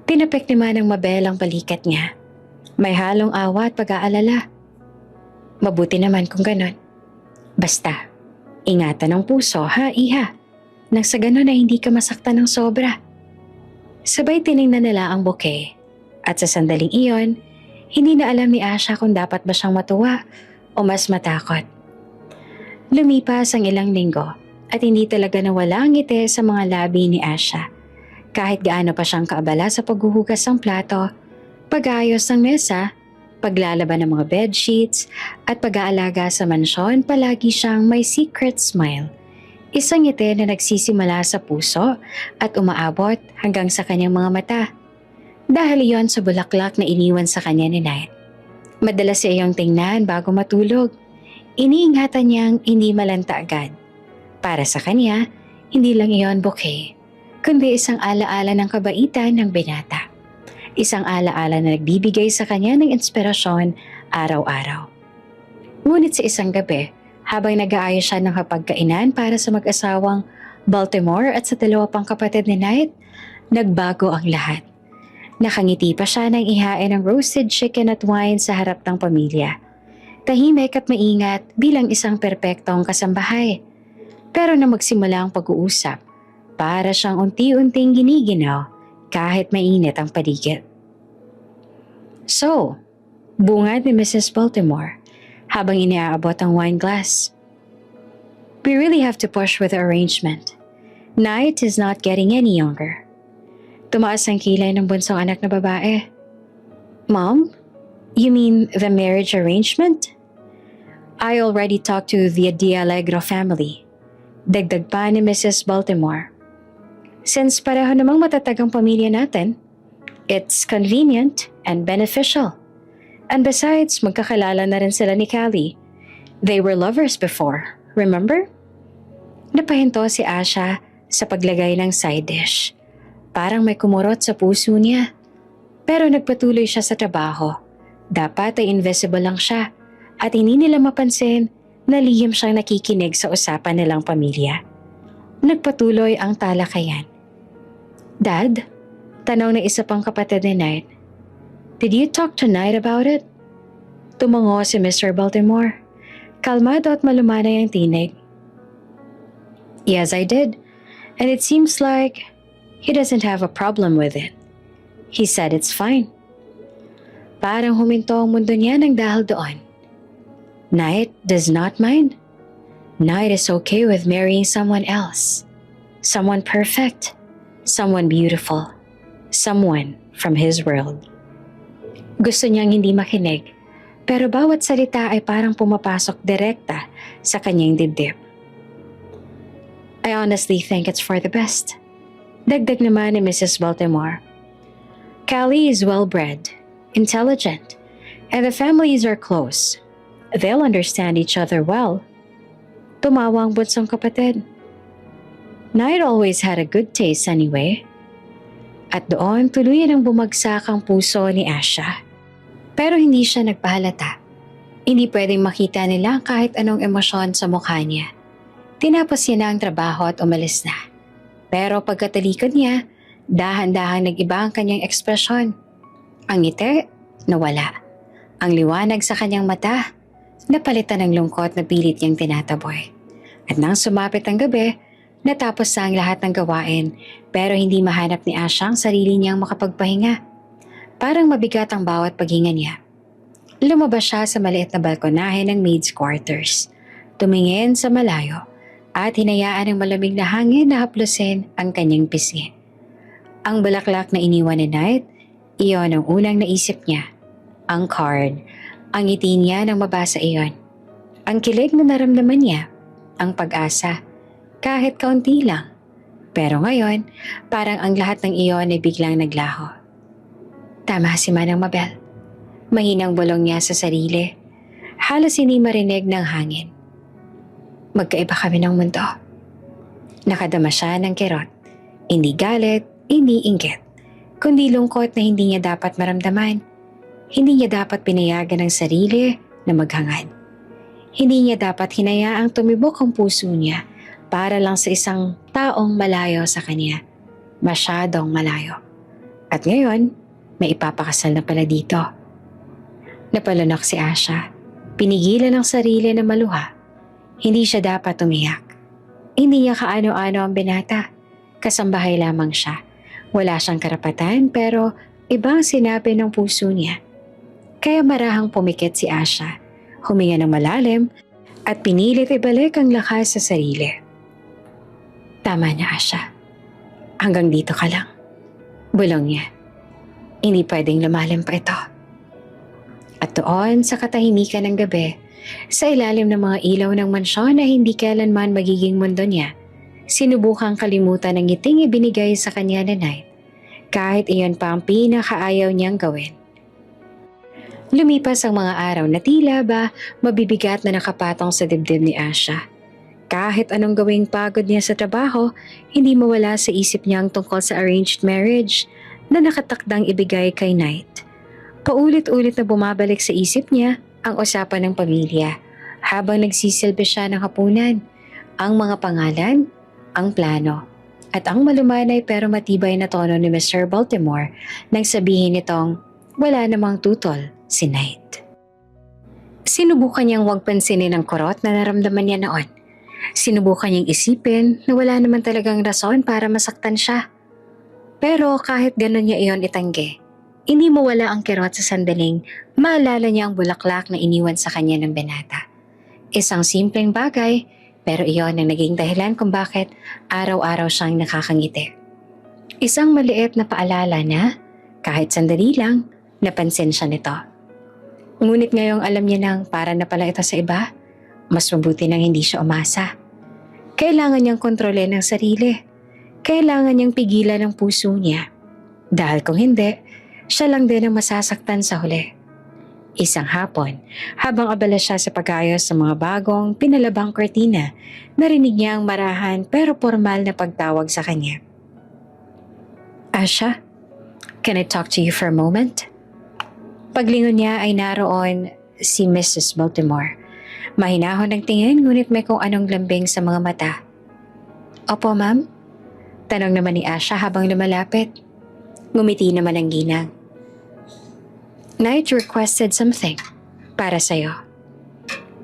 Tinapik ni Manang Mabel ang balikat niya. May halong awa at pag-aalala. Mabuti naman kung ganon. Basta, ingatan ang puso, ha, iha? Nang sa ganon ay hindi ka masaktan ng sobra. Sabay tiningnan nila ang bouquet at sa sandaling iyon, hindi na alam ni Asha kung dapat ba siyang matuwa o mas matakot. Lumipas ang ilang linggo at hindi talaga nawala ang ngiti sa mga labi ni Asha. Kahit gaano pa siyang kaabala sa paghuhugas ng plato, pag-aayos ng mesa, paglalaban ng mga bedsheets at pag-aalaga sa mansyon, palagi siyang may secret smile. Isang ngiti na nagsisimula sa puso at umaabot hanggang sa kanyang mga mata. Dahil iyon sa bulaklak na iniwan sa kanya ni Knight. Madalas siya iyong tingnan bago matulog. Iniingatan niyang hindi malanta agad. Para sa kanya, hindi lang iyon bouquet, kundi isang alaala ng kabaitan ng binata. Isang alaala na nagbibigay sa kanya ng inspirasyon araw-araw. Ngunit sa isang gabi, habang nag-aayos siya ng hapagkainan para sa mag-asawang Baltimore at sa dalawa pang kapatid ni Knight, nagbago ang lahat. Nakangiti pa siya nang ihain ng roasted chicken at wine sa harap ng pamilya. Tahimik at maingat bilang isang perpektong kasambahay. Pero na magsimula ang pag-uusap, para siyang unti-unting giniginaw kahit mainit ang paligid. So, bungad ni Mrs. Baltimore habang iniaabot ang wine glass. We really have to push with the arrangement. Knight is not getting any younger. Tumaas ang kilay ng bunsong anak na babae. Mom, you mean the marriage arrangement? I already talked to the D'Allegro family. Dagdag pa ni Mrs. Baltimore. Since pareho namang matatag ang pamilya natin, it's convenient and beneficial. And besides, magkakalala na rin sila ni Callie. They were lovers before, remember? Napahinto si Asha sa paglagay ng side dish. Parang may kumurot sa puso niya. Pero nagpatuloy siya sa trabaho. Dapat ay invisible lang siya at hindi nila mapansin na lihim siyang nakikinig sa usapan nilang pamilya. Nagpatuloy ang talakayan. Dad, tanong ng isa pang kapatid ni Knight, did you talk to Knight about it? Tumango si Mr. Baltimore. Kalmado at malumanay ang tinig. Yes, I did. And it seems like he doesn't have a problem with it. He said it's fine. Parang huminto ang mundo niya nang dahil doon. Knight does not mind. Knight is okay with marrying someone else. Someone perfect. Someone beautiful. Someone from his world. Gusto niyang hindi makinig, pero bawat salita ay parang pumapasok direkta sa kanyang dibdib. I honestly think it's for the best. Dagdag naman ni Mrs. Baltimore. Callie is well-bred, intelligent, and the families are close. They'll understand each other well. Tumawa ang bunsong kapatid. Knight always had a good taste anyway. At doon tuluyan ang bumagsak ang puso ni Asha. Pero hindi siya nagpahalata. Hindi pwedeng makita nila kahit anong emosyon sa mukha niya. Tinapos niya na ang trabaho at umalis na. Pero pagkatalikod niya, dahan-dahan nag-iba ang kanyang ekspresyon. Ang ngiti, nawala. Ang liwanag sa kanyang mata, napalitan ng lungkot na pilit niyang tinataboy. At nang sumapit ang gabi, natapos na ang lahat ng gawain pero hindi mahanap ni Asha ang sarili niyang makapagpahinga. Parang mabigat ang bawat paghinga niya. Lumabas siya sa maliit na balkonahe ng maid's quarters. Tumingin sa malayo at hinayaan ng malamig na hangin na haplusin ang kanyang pisngi. Ang bulaklak na iniwan ni Knight, iyon ang unang naisip niya. Ang card, ang ngiti niya nang mabasa iyon. Ang kilig na naramdaman niya, ang pag-asa, kahit kaunti lang. Pero ngayon, parang ang lahat ng iyon ay biglang naglaho. Tama si Manang Mabel. Mahinang bulong niya sa sarili. Halos hindi marinig ng hangin. Magkaiba kami ng mundo. Nakadama siya ng kirot. Hindi galit, hindi inggit, kundi lungkot na hindi niya dapat maramdaman. Hindi niya dapat pinayagan ng sarili na maghangad. Hindi niya dapat hinayaang tumibok ang puso niya para lang sa isang taong malayo sa kanya. Masyadong malayo. At ngayon, may ipapakasal na pala dito. Napalunok si Asha. Pinigilan ang sarili na maluha. Hindi siya dapat umiyak. Hindi niya kaano-ano ang binata. Kasambahay lamang siya. Wala siyang karapatan pero ibang sinabi ng puso niya. Kaya marahang pumikit si Asha, huminga ng malalim at pinilit ibalik ang lakas sa sarili. Tama na, Asha. Hanggang dito ka lang. Bulong niya. Hindi pwedeng lumalim pa ito. At doon sa katahimikan ng gabi, sa ilalim ng mga ilaw ng mansyon na hindi kailanman magiging mundo niya, sinubukang kalimutan ang ngiting ibinigay sa kanya ni Knight, kahit iyon pa ang pinakaayaw niyang gawin. Lumipas ang mga araw na tila ba mabibigat na nakapatong sa dibdib ni Asha. Kahit anong gawing pagod niya sa trabaho, hindi mawala sa isip niya ang tungkol sa arranged marriage na nakatakdang ibigay kay Knight. Paulit-ulit na bumabalik sa isip niya ang usapan ng pamilya habang nagsisilbi siya ng hapunan, ang mga pangalan, ang plano, at ang malumanay pero matibay na tono ni Mr. Baltimore nang sabihin nitong wala namang tutol si Knight. Sinubukan niyang huwag pansinin ang kurot na naramdaman niya noon. Sinubukan niyang isipin na wala naman talagang rason para masaktan siya. Pero kahit ganun niya iyon itanggi, hindi mawala ang kirot sa sandaling maalala niya ang bulaklak na iniwan sa kanya ng binata. Isang simpleng bagay, pero iyon ang naging dahilan kung bakit araw-araw siyang nakakangiti. Isang maliit na paalala na, kahit sandali lang, napansin siya nito. Ngunit ngayong alam niya nang para na pala ito sa iba, mas mabuti nang hindi siya umasa. Kailangan niyang kontrolin ang sarili. Kailangan niyang pigilan ang puso niya. Dahil kung hindi, siya lang din ang masasaktan sa huli. Isang hapon, habang abala siya sa pag-ayos ng mga bagong pinalabang kortina, narinig niya ang marahan pero formal na pagtawag sa kanya. Asha, can I talk to you for a moment? Paglingon niya ay naroon si Mrs. Baltimore. Mahinahon ang tingin ngunit may kung anong lambing sa mga mata. Opo, ma'am? Tanong naman ni Asha habang lumalapit. Ngumiti naman ang ginang. Knight requested something para sa'yo.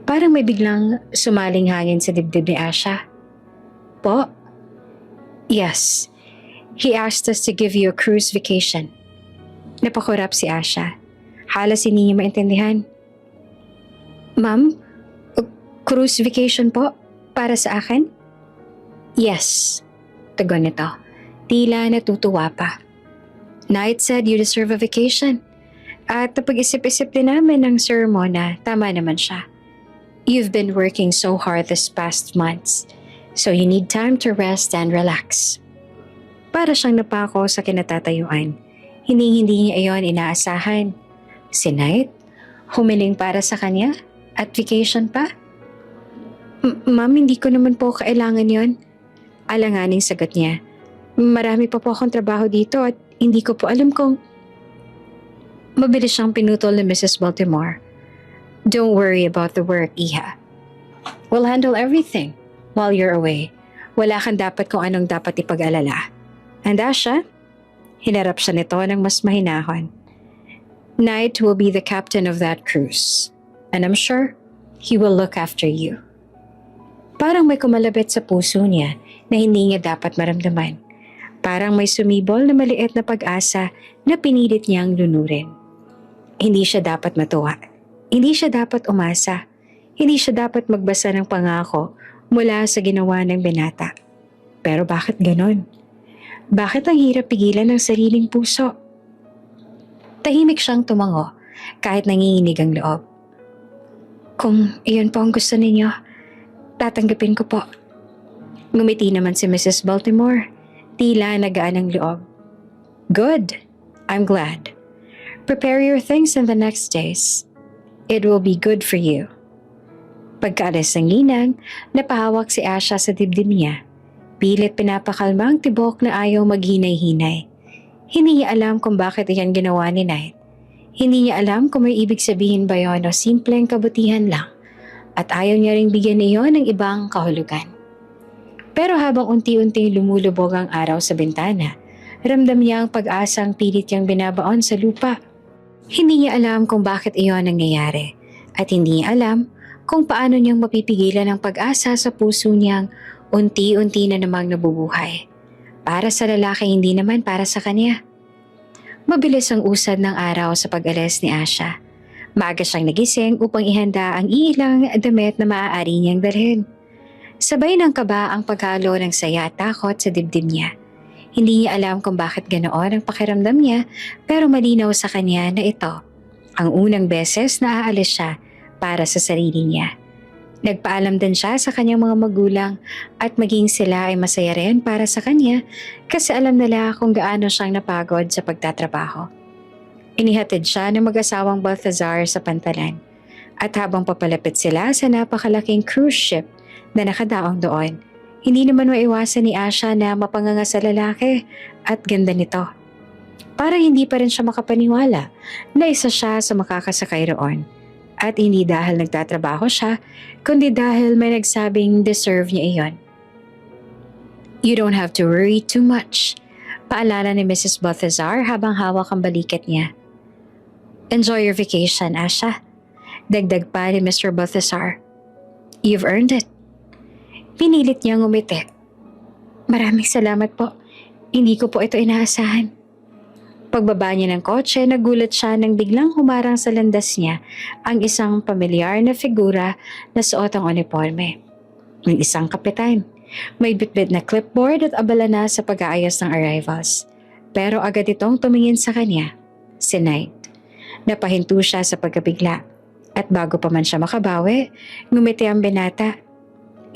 Parang may biglang sumaling hangin sa dibdib ni Asha. Po? Yes. He asked us to give you a cruise vacation. Napakurap si Asha. Halos hindi niya maintindihan. Ma'am, cruise vacation po? Para sa akin? Yes. Tugon nito. Tila natutuwa pa. Knight said you deserve a vacation. At napag-isip-isip din namin ng Sir Mo na tama naman siya. You've been working so hard this past months, so you need time to rest and relax. Para siyang napako sa kinatatayuan. Hindi niya iyon inaasahan. Si Knight, humiling para sa kanya at vacation pa? Ma'am, hindi ko naman po kailangan yon. Alanganing sagot niya. Marami pa po akong trabaho dito at hindi ko po alam kung... Mabilis siyang pinutol ni Mrs. Baltimore. Don't worry about the work, Iha. We'll handle everything while you're away. Wala kang dapat kung anong dapat ipag-alala. And Asha? Hinarap siya nito ng mas mahinahon. Knight will be the captain of that cruise. And I'm sure he will look after you. Parang may kumalabit sa puso niya na hindi niya dapat maramdaman. Parang may sumibol na maliit na pag-asa na pinilit niyang lunurin. Hindi siya dapat matuwa. Hindi siya dapat umasa. Hindi siya dapat magbasa ng pangako mula sa ginawa ng binata. Pero bakit ganon? Bakit ang hirap pigilan ng sariling puso? Tahimik siyang tumango kahit nanginginig ang loob. Kung iyon po ang gusto ninyo, tatanggapin ko po. Ngumiti naman si Mrs. Baltimore. Tila nagaan ang loob. Good. I'm glad. Prepare your things in the next days. It will be good for you. Pagkaalis ng ginang, napahawak si Asha sa dibdib niya. Pilit pinapakalma ang tibok na ayaw maghinay-hinay. Hindi niya alam kung bakit iyan ginawa ni Knight. Hindi niya alam kung may ibig sabihin ba yon o simpleng kabutihan lang. At ayaw niya ring bigyan iyon ng ibang kahulugan. Pero habang unti-unting lumulubog ang araw sa bintana, ramdam niya ang pag-asang pilit niyang binabaon sa lupa. Hindi niya alam kung bakit iyon nangyayari at hindi niya alam kung paano niyang mapipigilan ang pag-asa sa puso niyang unti-unti na namang nabubuhay. Para sa lalaki, hindi naman para sa kanya. Mabilis ang usad ng araw sa pag-alis ni Asha. Maaga siyang nagising upang ihanda ang ilang damit na maaari niyang dalhin. Sabay ng kaba ang paghalo ng saya at takot sa dibdib niya. Hindi niya alam kung bakit ganoon ang pakiramdam niya, pero malinaw sa kanya na ito ang unang beses na aalis siya para sa sarili niya. Nagpaalam din siya sa kanyang mga magulang at maging sila ay masaya rin para sa kanya kasi alam nila kung gaano siyang napagod sa pagtatrabaho. Inihatid siya ng mag-asawang Balthazar sa pantalan at habang papalapit sila sa napakalaking cruise ship na nakadaong doon, hindi naman maiwasan ni Asha na mapanganga sa lalaki at ganda nito. Parang hindi pa rin siya makapaniwala na isa siya sa makakasakay roon. At hindi dahil nagtatrabaho siya, kundi dahil may nagsabing deserve niya iyon. You don't have to worry too much, paalala ni Mrs. Balthazar habang hawak ang balikat niya. Enjoy your vacation, Asha. Dagdag pa ni Mr. Balthazar. You've earned it. Pinilit niyang umiti. Maraming salamat po. Hindi ko po ito inaasahan. Pagbaba niya ng kotse, nagulat siya nang biglang humarang sa landas niya ang isang pamilyar na figura na suot ang uniforme. Ang isang kapitan. May bitbit na clipboard at abala na sa pag-aayos ng arrivals. Pero agad itong tumingin sa kanya, si Knight. Napahinto siya sa pagkabigla. At bago pa man siya makabawi, ngumiti ang binata.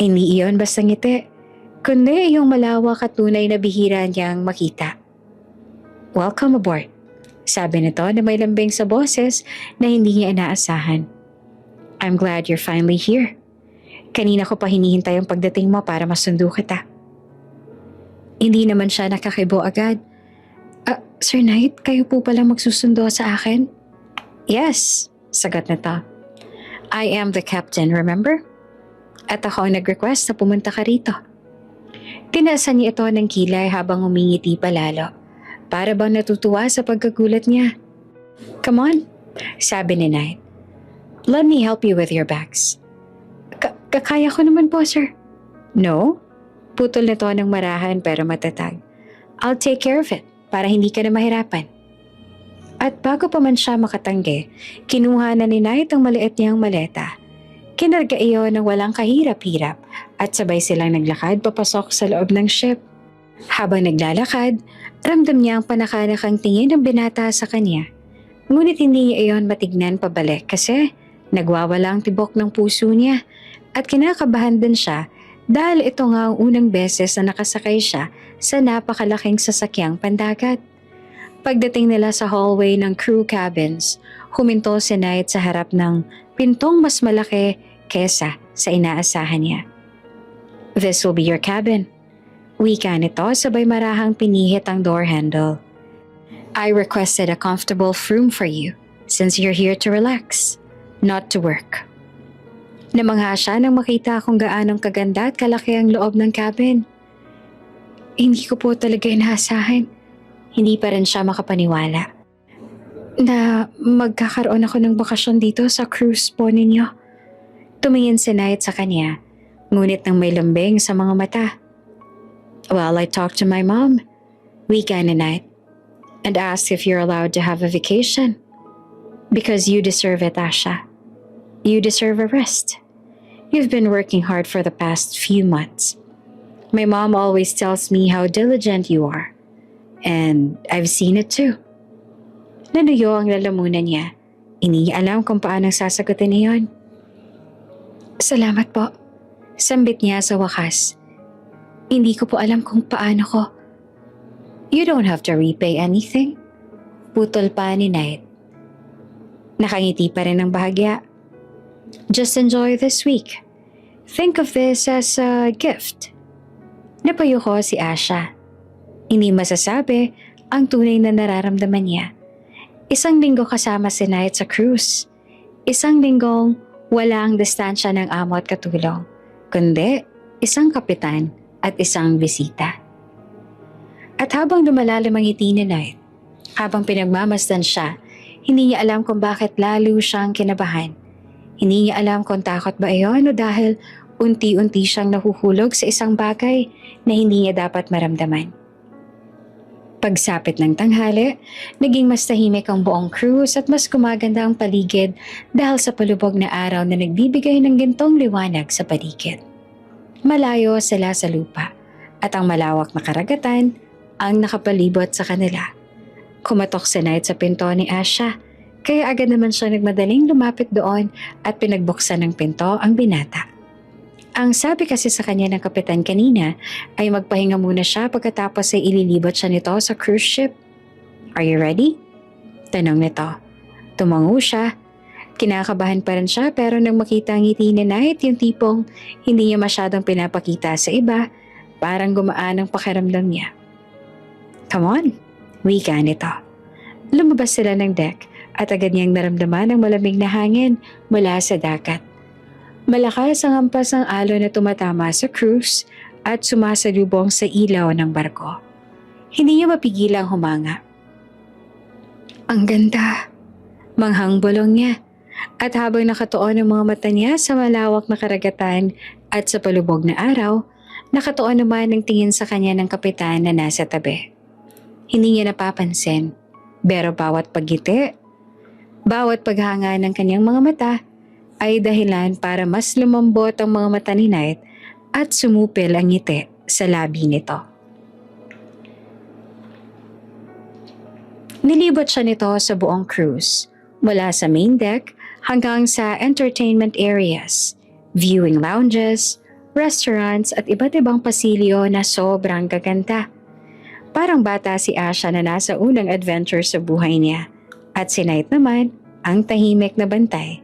Hindi iyon basta ngiti, kundi yung malawak at tunay na bihira niyang makita. Welcome aboard, sabi nito na may lambing sa boses na hindi niya inaasahan. I'm glad you're finally here. Kanina ko pa hinihintay ang pagdating mo para masundo kita. Hindi naman siya nakakibo agad. Sir Knight, kayo po pala magsusundo sa akin? Yes, sagot nito. I am the captain, remember? At ako ang nag-request na pumunta ka rito. Tinasan niya ito ng kilay habang umingiti palalo. Para bang natutuwa sa pagkagulat niya. Come on, sabi ni Knight. Let me help you with your bags. Kakaya ko naman po, sir. No? Putol nito ng marahan pero matatag. I'll take care of it para hindi ka na mahirapan. At bago pa man siya makatanggi, kinuha na ni Knight ang maliit niyang maleta. Kinarga iyon ng walang kahirap-hirap at sabay silang naglakad papasok sa loob ng ship. Habang naglalakad, ramdam niya ang panakanakang tingin ng binata sa kanya. Ngunit hindi niya iyon matignan pabalik kasi nagwawala ang tibok ng puso niya at kinakabahan din siya dahil ito nga ang unang beses na nakasakay siya sa napakalaking sasakyang pandagat. Pagdating nila sa hallway ng crew cabins, huminto si Knight sa harap ng pintong mas malaki kesa sa inaasahan niya. This will be your cabin. Wika nito sabay marahang pinihit ang door handle. I requested a comfortable room for you since you're here to relax, not to work. Namangha siya nang makita kung gaanong kaganda at kalaki ang loob ng cabin. Hindi ko po talaga inaasahan. Hindi pa rin siya makapaniwala na magkakaroon ako ng bakasyon dito sa cruise po ninyo. Tumingin si Knight sa kanya, ngunit nang may lambing sa mga mata. Well, I talked to my mom, wika ni Knight, and asked if you're allowed to have a vacation. Because you deserve it, Asha. You deserve a rest. You've been working hard for the past few months. My mom always tells me how diligent you are. And I've seen it too. Nanuyo ang lalamunan niya. Hindi niya alam kung paano sasagutin niyon. Salamat po. Sambit niya sa wakas. Hindi ko po alam kung paano ko. You don't have to repay anything. Putol pa ni Knight. Nakangiti pa rin ng bahagya. Just enjoy this week. Think of this as a gift. Napayo ko si Asha. Hindi masasabi ang tunay na nararamdaman niya. Isang linggo kasama si Knight sa cruise. Isang linggong wala ang distansya ng amo at katulong, kundi isang kapitan at isang bisita. At habang lumalalim ang ngiti ni Knight, habang pinagmamasdan siya, hindi niya alam kung bakit lalo siyang kinabahan. Hindi niya alam kung takot ba iyon o dahil unti-unti siyang nahuhulog sa isang bagay na hindi niya dapat maramdaman. Pagsapit ng tanghali, naging mas tahimik ang buong cruise at mas gumaganda ang paligid dahil sa palubog na araw na nagbibigay ng gintong liwanag sa paligid. Malayo sila sa lupa at ang malawak na karagatan ang nakapalibot sa kanila. Kumatok si Knight sa pinto ni Asha, kaya agad naman siya nagmadaling lumapit doon at pinagbuksan ng pinto ang binata. Ang sabi kasi sa kanya ng kapitan kanina ay magpahinga muna siya pagkatapos ay ililibot siya nito sa cruise ship. "Are you ready?" tanong nito. Tumango siya. Kinakabahan pa rin siya pero nang makita ang ngiti ni Knight, yung tipong hindi niya masyadong pinapakita sa iba, parang gumaan ang pakiramdam niya. "Come on," wika nito. Lumabas sila ng deck at agad niyang naramdaman ang malamig na hangin mula sa dagat. Malakas ang hampas ng alon na tumatama sa cruise at sumasalubong sa ilaw ng barko. Hindi niya mapigilang humanga. Ang ganda! Manghang bulong niya. At habang nakatuon ang mga mata niya sa malawak na karagatan at sa palubog na araw, nakatuon naman ang tingin sa kanya ng kapitan na nasa tabi. Hindi niya napapansin, pero bawat paggiti, bawat paghanga ng kanyang mga mata, ay dahilan para mas lumambot ang mga mata ni Knight at sumupil ang ngiti sa labi nito. Nilibot siya nito sa buong cruise, mula sa main deck hanggang sa entertainment areas, viewing lounges, restaurants at iba't ibang pasilyo na sobrang gaganda. Parang bata si Asha na nasa unang adventure sa buhay niya at si Knight naman ang tahimik na bantay.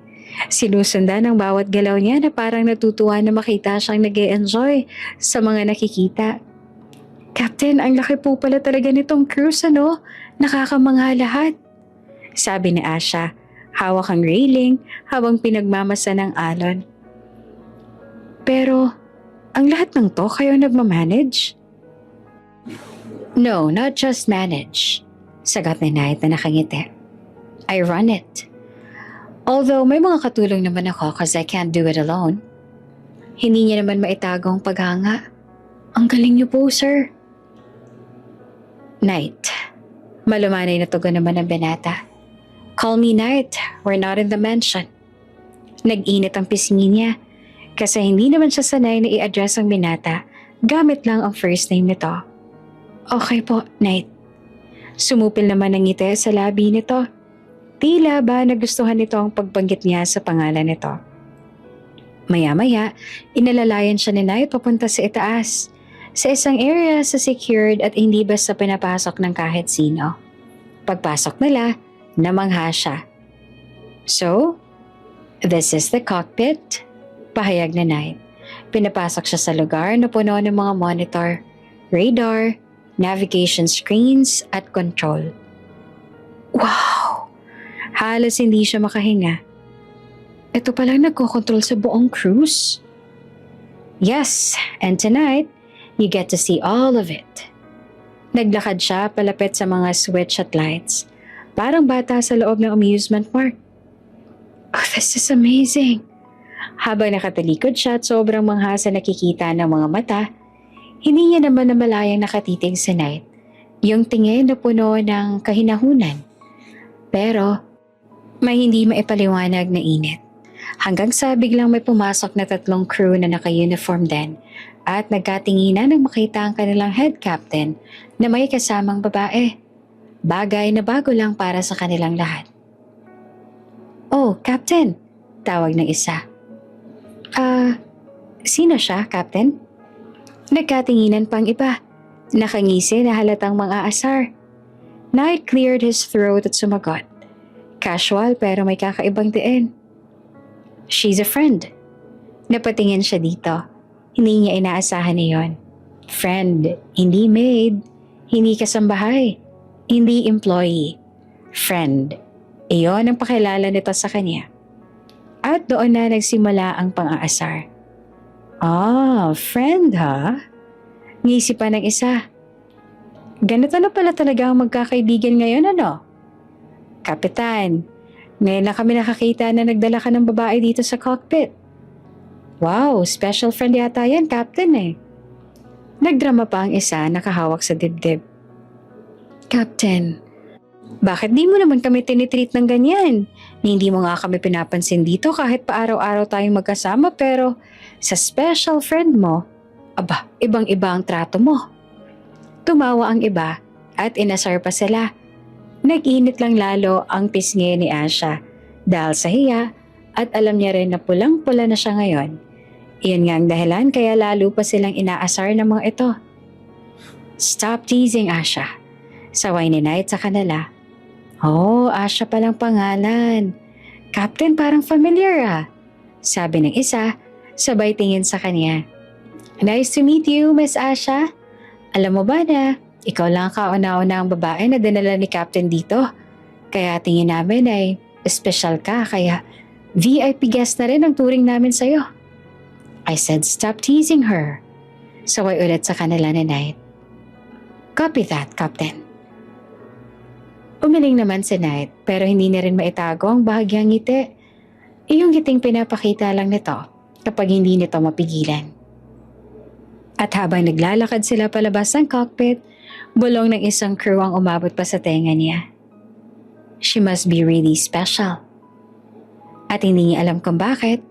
Sinusundan ang bawat galaw niya na parang natutuwa na makita siyang nag-e-enjoy sa mga nakikita. "Captain, ang laki po pala talaga nitong cruise, ano? Nakakamangha lahat," sabi ni Asha, hawak ang railing habang pinagmamasa ng alon. "Pero, ang lahat ng to kayo nagmamanage?" "No, not just manage," sagot ni Knight na nakangiti. "I run it. Although may mga katulong naman ako cause I can't do it alone." Hindi niya naman maitago ang paghanga. "Ang galing niyo po, sir." "Knight," malumanay na tugon naman ng binata. "Call me Knight, we're not in the mansion." Nag-init ang pisngi niya kasi hindi naman siya sanay na i-address ang binata gamit lang ang first name nito. "Okay po, Knight." Sumupil naman ang ngiti sa labi nito. Tila ba nagustuhan nito ang pagbanggit niya sa pangalan nito. Maya-maya, inalalayan siya ni Knight papunta sa itaas, sa isang area sa secured at hindi basta pinapasok ng kahit sino. Pagpasok nila, namangha siya. "So, this is the cockpit," pahayag ni Knight. Pinapasok siya sa lugar na puno ng mga monitor, radar, navigation screens at control. Wow! Halos hindi siya makahinga. Ito palang nagkokontrol sa buong cruise? Yes, and tonight, you get to see all of it. Naglakad siya palapit sa mga switch at lights. Parang bata sa loob ng amusement park. "Oh, this is amazing." Habang nakatalikod siya at sobrang mangha sa nakikita ng mga mata, hindi niya naman namalayang nakatitig si Knight, yung tingin na puno ng kahinahunan. Pero may hindi maipaliwanag na init. Hanggang sa biglang may pumasok na 3 crew na naka-uniform din at nagkatinginan nang makita ang kanilang head captain na may kasamang babae. Bagay na bago lang para sa kanilang lahat. "Oh, Captain," tawag ng isa. Sino siya, Captain?" Nagkatinginan pang iba. Nakangisi na halatang mga asar. Knight cleared his throat at sumagot. Casual pero may kakaibang diin. "She's a friend." Napatingin siya dito. Hindi niya inaasahan niyon. Friend, hindi maid, hindi kasambahay, hindi employee. Friend. Iyon ang pakilala nito sa kanya. At doon na nagsimula ang pang-aasar. Friend ha? Ngisi pa ng isa. Ganito na pala talaga ang magkakaibigan ngayon, ano? "Kapitan, ngayon lang kami nakakita na nagdala ka ng babae dito sa cockpit." "Wow, special friend yata yan, Captain eh." Nagdrama pa ang isa nakahawak sa dibdib. Captain, bakit di mo naman kami tinitreat ng ganyan? Hindi mo nga kami pinapansin dito kahit pa araw-araw tayong magkasama pero sa special friend mo, aba, ibang-iba ang trato mo. Tumawa ang iba at inasar pa sila. Nag-init lang lalo ang pisngi ni Asha dahil sa hiya at alam niya rin na pulang-pula na siya ngayon. Iyon nga ang dahilan kaya lalo pa silang inaasar ng mga ito. Stop teasing, Asha. Saway ni Knight sa kanila. Oh, Asha palang pangalan. Captain, parang familiar ah. Sabi ng isa, sabay tingin sa kanya. Nice to meet you, Miss Asha. Alam mo ba na, ikaw lang ang kauna-una ang babae na dinala ni Captain dito. Kaya tingin namin ay special ka, kaya VIP guest na rin ang turing namin sa'yo. I said stop teasing her. Saway ulit sa kanila ni Knight. Copy that, Captain. Umiling naman si Knight pero hindi na rin maitago ang bahagyang ngiti. Iyong ngiting pinapakita lang nito kapag hindi nito mapigilan. At habang naglalakad sila palabas ng cockpit, bulong ng isang crew ang umabot pa sa tenga niya. She must be really special. At hindi niya alam kung bakit,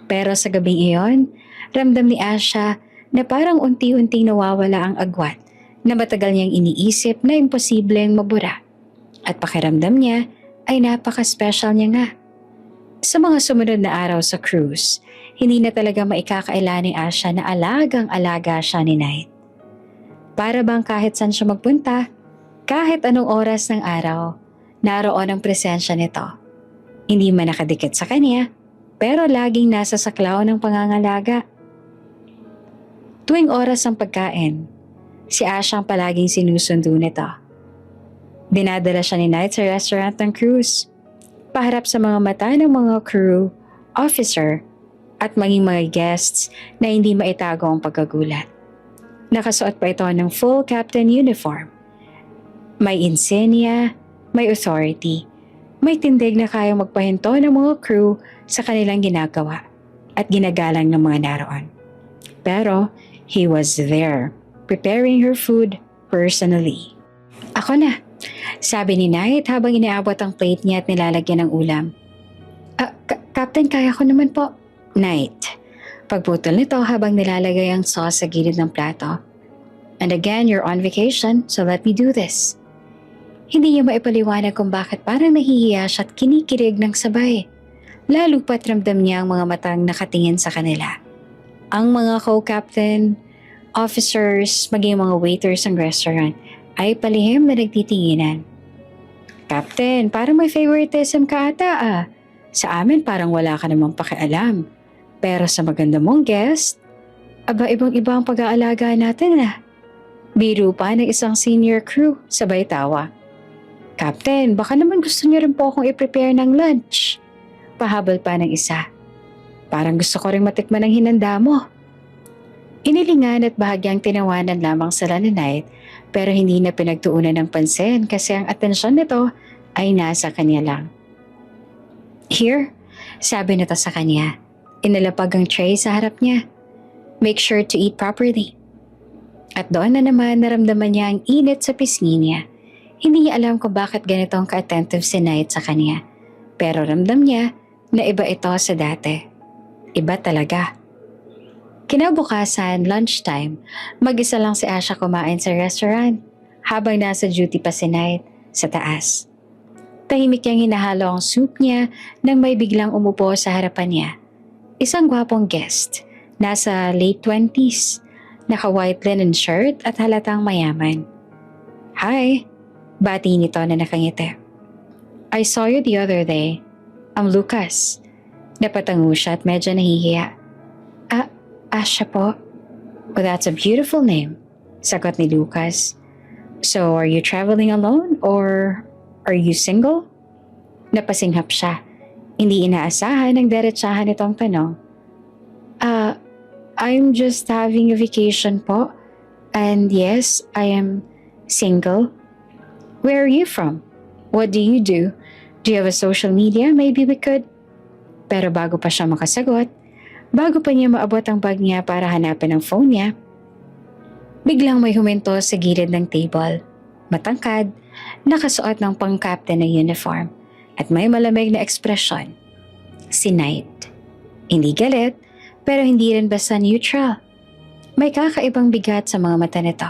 pero sa gabing iyon, ramdam ni Asha na parang unti-unting nawawala ang agwat na matagal niyang iniisip na imposibleng mabura. At pakiramdam niya ay napaka-special niya nga. Sa mga sumunod na araw sa cruise, hindi na talaga maikakaila ni Asha na alagang-alaga siya ni Knight. Para bang kahit saan siya magpunta, kahit anong oras ng araw, naroon ang presensya nito. Hindi man nakadikit sa kanya, pero laging nasa saklaw ng pangangalaga. Tuwing oras ng pagkain, si Asha ang palaging sinusundo nito. Dinadala siya ni Knight sa restaurant ng cruise, paharap sa mga mata ng mga crew, officer, at maging mga guests na hindi maitago ang pagkagulat. Nakasuot pa ito ng full captain uniform. May insignia, may authority, may tindig na kayang magpahinto ng mga crew sa kanilang ginagawa at ginagalang ng mga naroon. Pero he was there, preparing her food personally. Ako na, sabi ni Knight habang inaabot ang plate niya at nilalagyan ng ulam. Captain, kaya ko naman po. Knight, pagputol nito habang nilalagay ang sauce sa gilid ng plato. And again, you're on vacation, so let me do this. Hindi niya maipaliwanag kung bakit parang nahihiya siya at kinikilig ng sabay. Lalo pa't ramdam niya ang mga matang nakatingin sa kanila. Ang mga co-captain, officers, maging mga waiters ng restaurant ay palihim na nagtitinginan. Captain, parang may favoritism ka ata ah. Sa amin parang wala ka namang pakialam. Pero sa maganda mong guest, aba ibang-iba ang pag-aalaga natin ah. Biro pa ng isang senior crew, sabay tawa. Captain, baka naman gusto niyo rin po akong i-prepare ng lunch. Pahabol pa ng isa. Parang gusto ko rin matikman ang hinanda mo. Inilingan at bahagyang tinawanan lamang sila ni Knight pero hindi na pinagtuunan ng pansin kasi ang atensyon nito ay nasa kanya lang. Here, sabi nito sa kanya. Inalapag ang tray sa harap niya. Make sure to eat properly. At doon na naman naramdaman niya ang init sa pisngi niya. Hindi niya alam kung bakit ganito ang ka-attentive si Knight sa kanya. Pero ramdam niya na iba ito sa dati. Iba talaga. Kinabukasan, lunchtime, mag-isa lang si Asha kumain sa restaurant habang nasa duty pa si Knight sa taas. Tahimik niyang hinahalo ang soup niya nang may biglang umupo sa harapan niya. Isang gwapong guest, nasa late 20s, naka-white linen shirt at halatang mayaman. Hi, bati nito na nakangiti. I saw you the other day. I'm Lucas. Napatango siya at medyo nahihiya. Asha po. Oh, that's a beautiful name, sagot ni Lucas. So, are you traveling alone or are you single? Napasinghap siya. Hindi inaasahan ang diretsahan nitong tanong. I'm just having a vacation po. And yes, I am single. Where are you from? What do you do? Do you have a social media? Maybe we could... Pero bago pa siya makasagot, bago pa niya maabot ang bag niya para hanapin ang phone niya, biglang may huminto sa gilid ng table. Matangkad, nakasuot ng pang-captain na uniform at may malamig na ekspresyon. Si Knight. Hindi galit, pero hindi rin basta neutral. May kakaibang bigat sa mga mata nito.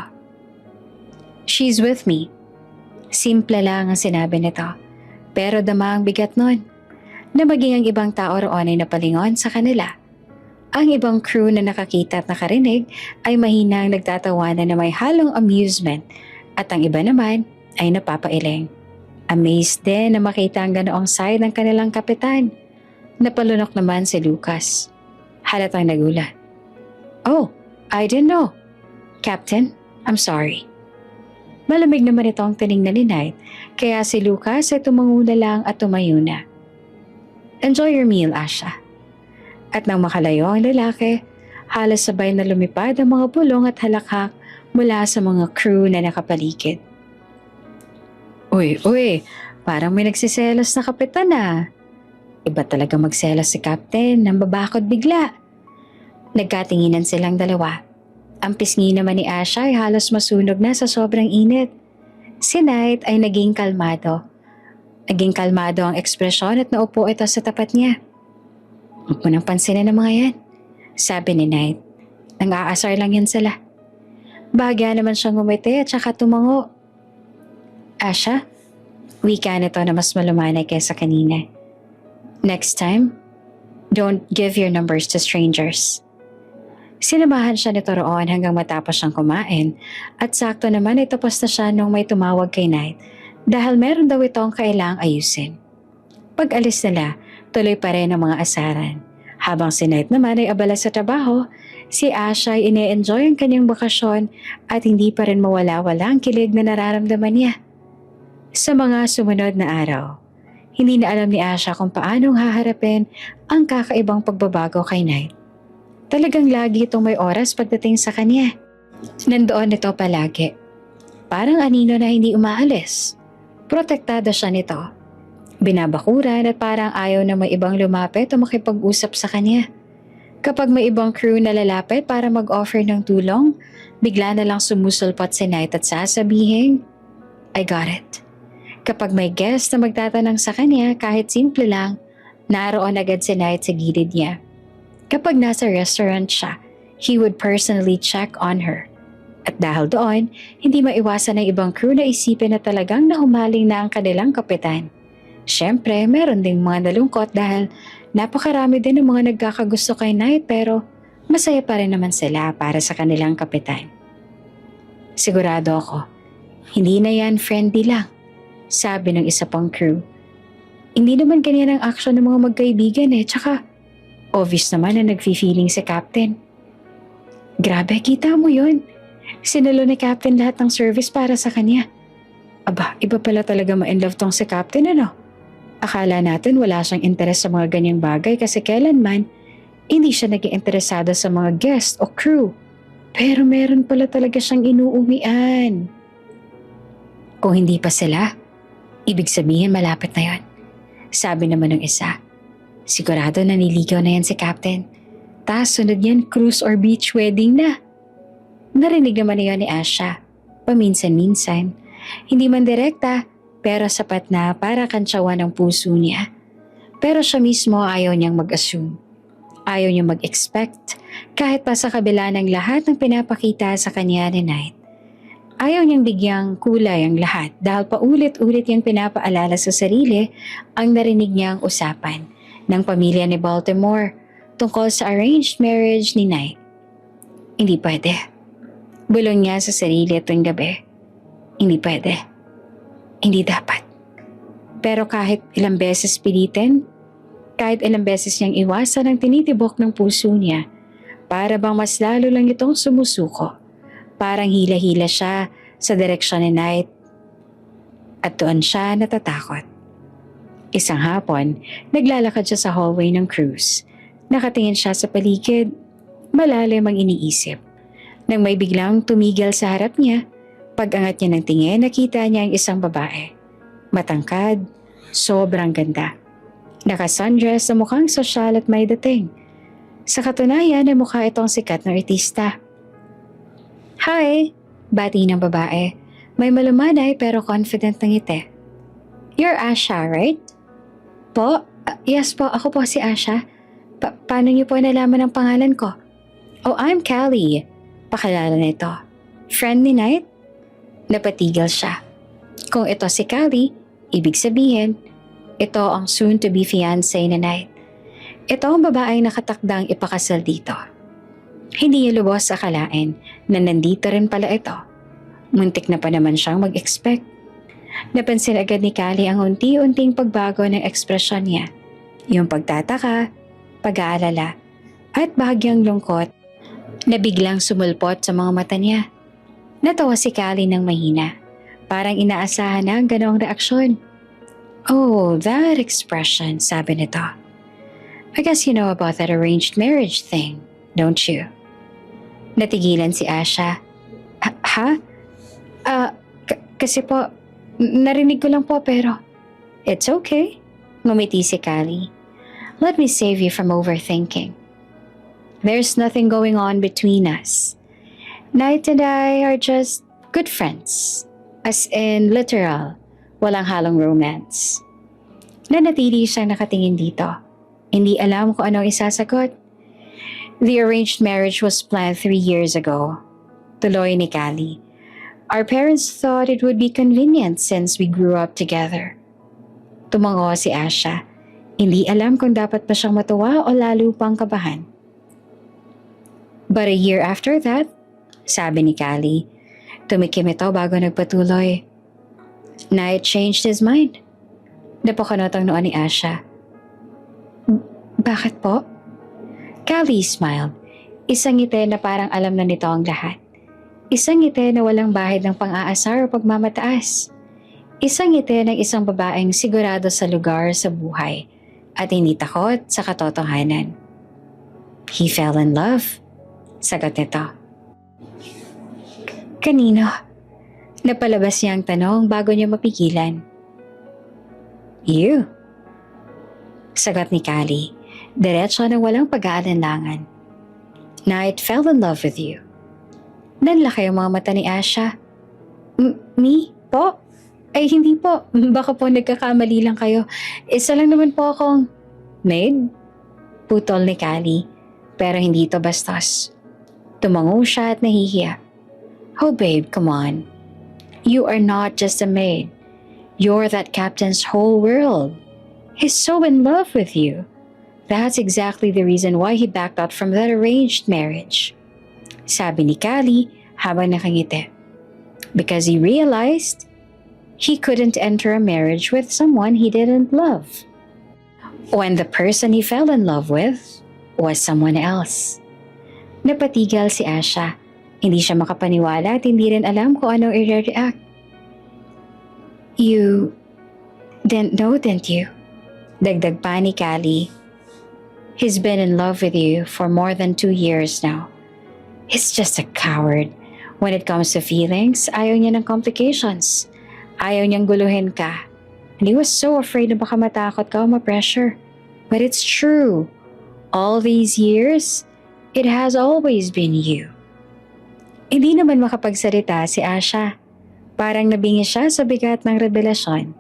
She's with me. Simple lang ang sinabi nito, pero dama ang bigat nun, na maging ang ibang tao roon ay napalingon sa kanila. Ang ibang crew na nakakita at nakarinig ay mahinang nagtatawanan na may halong amusement at ang iba naman ay napapailing. Amazed din na makita ang ganoong side ng kanilang kapitan. Napalunok naman si Lucas. Halatang nagulat. Oh, I didn't know. Captain, I'm sorry. Malamig naman ito ang tiningnan ni Knight, kaya si Lucas ay tumanguna lang at tumayo na. Enjoy your meal, Asha. At nang makalayo ang lalaki, halos sabay na lumipad ang mga bulong at halakhak mula sa mga crew na nakapaligid. Uy, parang may nagsiselos na kapitan ah. Iba talaga magselos si Captain nang babakod bigla. Nagkatinginan silang dalawa. Ang pisngi naman ni Asha ay halos masunog na sa sobrang init. Si Knight ay naging kalmado. Naging kalmado ang ekspresyon at naupo ito sa tapat niya. Huwag mo nang pansinin ng mga yan, sabi ni Knight. Nang-aasar lang yan sila. Bahagya naman siyang ngumiti at saka tumango. Asha, wika nito na mas malumanay kaysa kanina. Next time, don't give your numbers to strangers. Sinamahan siya nito roon hanggang matapos siyang kumain at sakto naman ay tapos na siya nung may tumawag kay Knight dahil meron daw itong kailangang ayusin. Pag-alis nila, tuloy pa rin ang mga asaran. Habang si Knight naman ay abala sa trabaho, si Asha ay ine-enjoy ang kanyang bakasyon at hindi pa rin mawala-wala ang kilig na nararamdaman niya. Sa mga sumunod na araw, hindi na alam ni Asha kung paanong haharapin ang kakaibang pagbabago kay Knight. Talagang lagi itong may oras pagdating sa kanya. Nandoon ito palagi. Parang anino na hindi umaalis. Protektada siya nito. Binabakuran at parang ayaw na may ibang lumapit o makipag-usap sa kanya. Kapag may ibang crew na lalapit para mag-offer ng tulong, bigla na lang sumusulpot si Knight at sasabihin, I got it. Kapag may guest na magtatanong sa kanya kahit simple lang, naroon agad si Knight sa gilid niya. Kapag nasa restaurant siya, he would personally check on her. At dahil doon, hindi maiwasan ng ibang crew na isipin na talagang nahumaling na ang kanilang kapitan. Siyempre, meron ding mga nalungkot dahil napakarami din ng mga nagkakagusto kay Knight pero masaya pa rin naman sila para sa kanilang kapitan. Sigurado ako, hindi na yan friendly lang, sabi ng isa pang crew. Hindi naman ganyan ang aksyon ng mga magkaibigan tsaka obvious naman na nagfi-feeling si Captain. Grabe, kita mo yun. Sinalo ni Captain lahat ng service para sa kanya. Aba, iba pala talaga ma-inlove tong si Captain Akala natin wala siyang interes sa mga ganyang bagay kasi kailanman hindi siya naging interesado sa mga guest o crew. Pero meron pala talaga siyang inuuwian. Kung hindi pa sila, ibig sabihin malapit na yon, sabi naman ng isa. Sigurado na niligaw na yan si Captain. Tas sunod yan cruise or beach wedding na. Narinig naman niya ni Asha, paminsan-minsan. Hindi man direkta, pero sapat na para kantsawan ang puso niya. Pero siya mismo ayaw niyang mag-assume. Ayaw niyang mag-expect kahit pa sa kabila ng lahat ng pinapakita sa kanya ni Knight. Ayaw niyang bigyang kulay ang lahat dahil paulit-ulit niyang pinapaalala sa sarili ang narinig niyang usapan ng pamilya ni Baltimore tungkol sa arranged marriage ni Knight. Hindi pwede. Bulong niya sa sarili tuwing gabi. Hindi pwede. Hindi dapat. Pero kahit ilang beses pilitin, kahit ilang beses niyang iwasan ang tinitibok ng puso niya, para bang mas lalo lang itong sumusuko. Parang hila-hila siya sa direksyon ni Knight. At doon siya natatakot. Isang hapon, naglalakad siya sa hallway ng cruise. Nakatingin siya sa paligid. Malalim ang iniisip. Nang may biglang tumigil sa harap niya, pag-angat niya ng tingin, nakita niya ang isang babae. Matangkad, sobrang ganda. Naka-sundress na mukhang sosyal at may dating. Sa katunayan ay mukha itong sikat na artista. Hi! Bati ng babae. May malumanay pero confident na ngiti. You're Asha, right? Po? Yes po, ako po si Asha. Paano niyo po nalaman ang pangalan ko? Oh, I'm Callie. Pakilala nito. Friend ni Knight? Napatigil siya. Kung ito si Callie, ibig sabihin, ito ang soon-to-be fiancé ni Knight. Ito ang babaeng nakatakdang ipakasal dito. Hindi niya lubos akalain na nandito rin pala ito. Muntik na pa naman siyang mag-expect. Napansin agad ni Callie ang unti-unting pagbago ng ekspresyon niya. Yung pagtataka, pag-aalala, at bahagyang lungkot na biglang sumulpot sa mga mata niya. Natawa si Callie ng mahina. Parang inaasahan na ang ganoong reaksyon. Oh, that expression, sabi nito. I guess you know about that arranged marriage thing, don't you? Natigilan si Asha. Ha? Kasi po, narinig ko lang po pero... It's okay. Ngumiti si Callie. Let me save you from overthinking. There's nothing going on between us. Knight and I are just good friends. As in literal, walang halong romance. Nanatili siyang nakatingin dito. Hindi alam kung anong isasagot. The arranged marriage was planned 3 years ago. Tuloy ni Callie. Our parents thought it would be convenient since we grew up together. Tumango si Asha. Hindi alam kung dapat pa siyang matuwa o lalo pang kabahan. But a year after that, sabi ni Callie, tumikim ito bago nagpatuloy. Knight changed his mind. Napakanot ang noo ni Asha. Bakit po? Callie smiled. Isang ngiti na parang alam na nito ang lahat. Isang ngiti na walang bahid ng pang-aasar o pagmamataas. Isang ngiti ng isang babaeng sigurado sa lugar sa buhay at hindi takot sa katotohanan. He fell in love. Sagot nito. Kanino? Napalabas niya ang tanong bago niya mapigilan. You. Sagot ni Callie. Diretso na walang pag-aalinlangan. Knight fell in love with you. Nanlaki ang mga mata ni Asha. Me? Po? Ay hindi po. Baka po nagkakamali lang kayo. Isa lang naman po akong... Maid? Putol ni Callie. Pero hindi ito bastos. Tumango siya at nahihiya. Oh babe, come on. You are not just a maid. You're that captain's whole world. He's so in love with you. That's exactly the reason why he backed out from that arranged marriage. Sabi ni Callie habang nakangiti. Because he realized he couldn't enter a marriage with someone he didn't love. When the person he fell in love with was someone else. Napatigil si Asha. Hindi siya makapaniwala at hindi rin alam kung anong i-react. You didn't know, didn't you? Dagdag pa ni Callie. He's been in love with you for more than 2 years now. He's just a coward. When it comes to feelings, ayaw niya ng complications. Ayaw niyang guluhin ka. And he was so afraid na baka matakot ka o ma-pressure. But it's true. All these years, it has always been you. Hindi naman makapagsalita si Asha. Parang nabingi siya sa bigat ng revelasyon.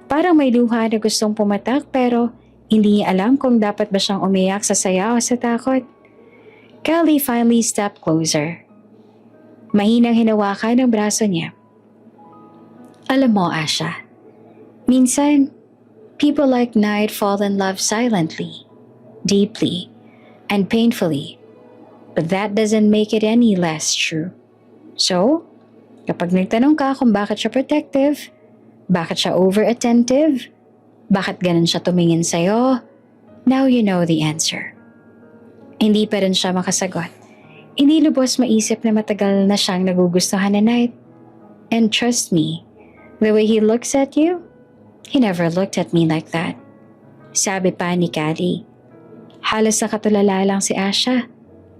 Parang may luha na gustong pumatak pero hindi niya alam kung dapat ba siyang umiyak sa saya o sa takot. Callie finally stepped closer. Mahinang hinawakan ang braso niya. Alam mo, Asha, minsan, people like Knight fall in love silently, deeply, and painfully. But that doesn't make it any less true. So, kapag nagtanong ka kung bakit siya protective, bakit siya over-attentive, bakit ganun siya tumingin sa'yo, now you know the answer. Hindi pa rin siya makasagot. Hindi lubos maisip na matagal na siyang nagugustuhan na Knight. And trust me, the way he looks at you, he never looked at me like that. Sabi pa ni Callie. Halos nakatulala lang si Asha.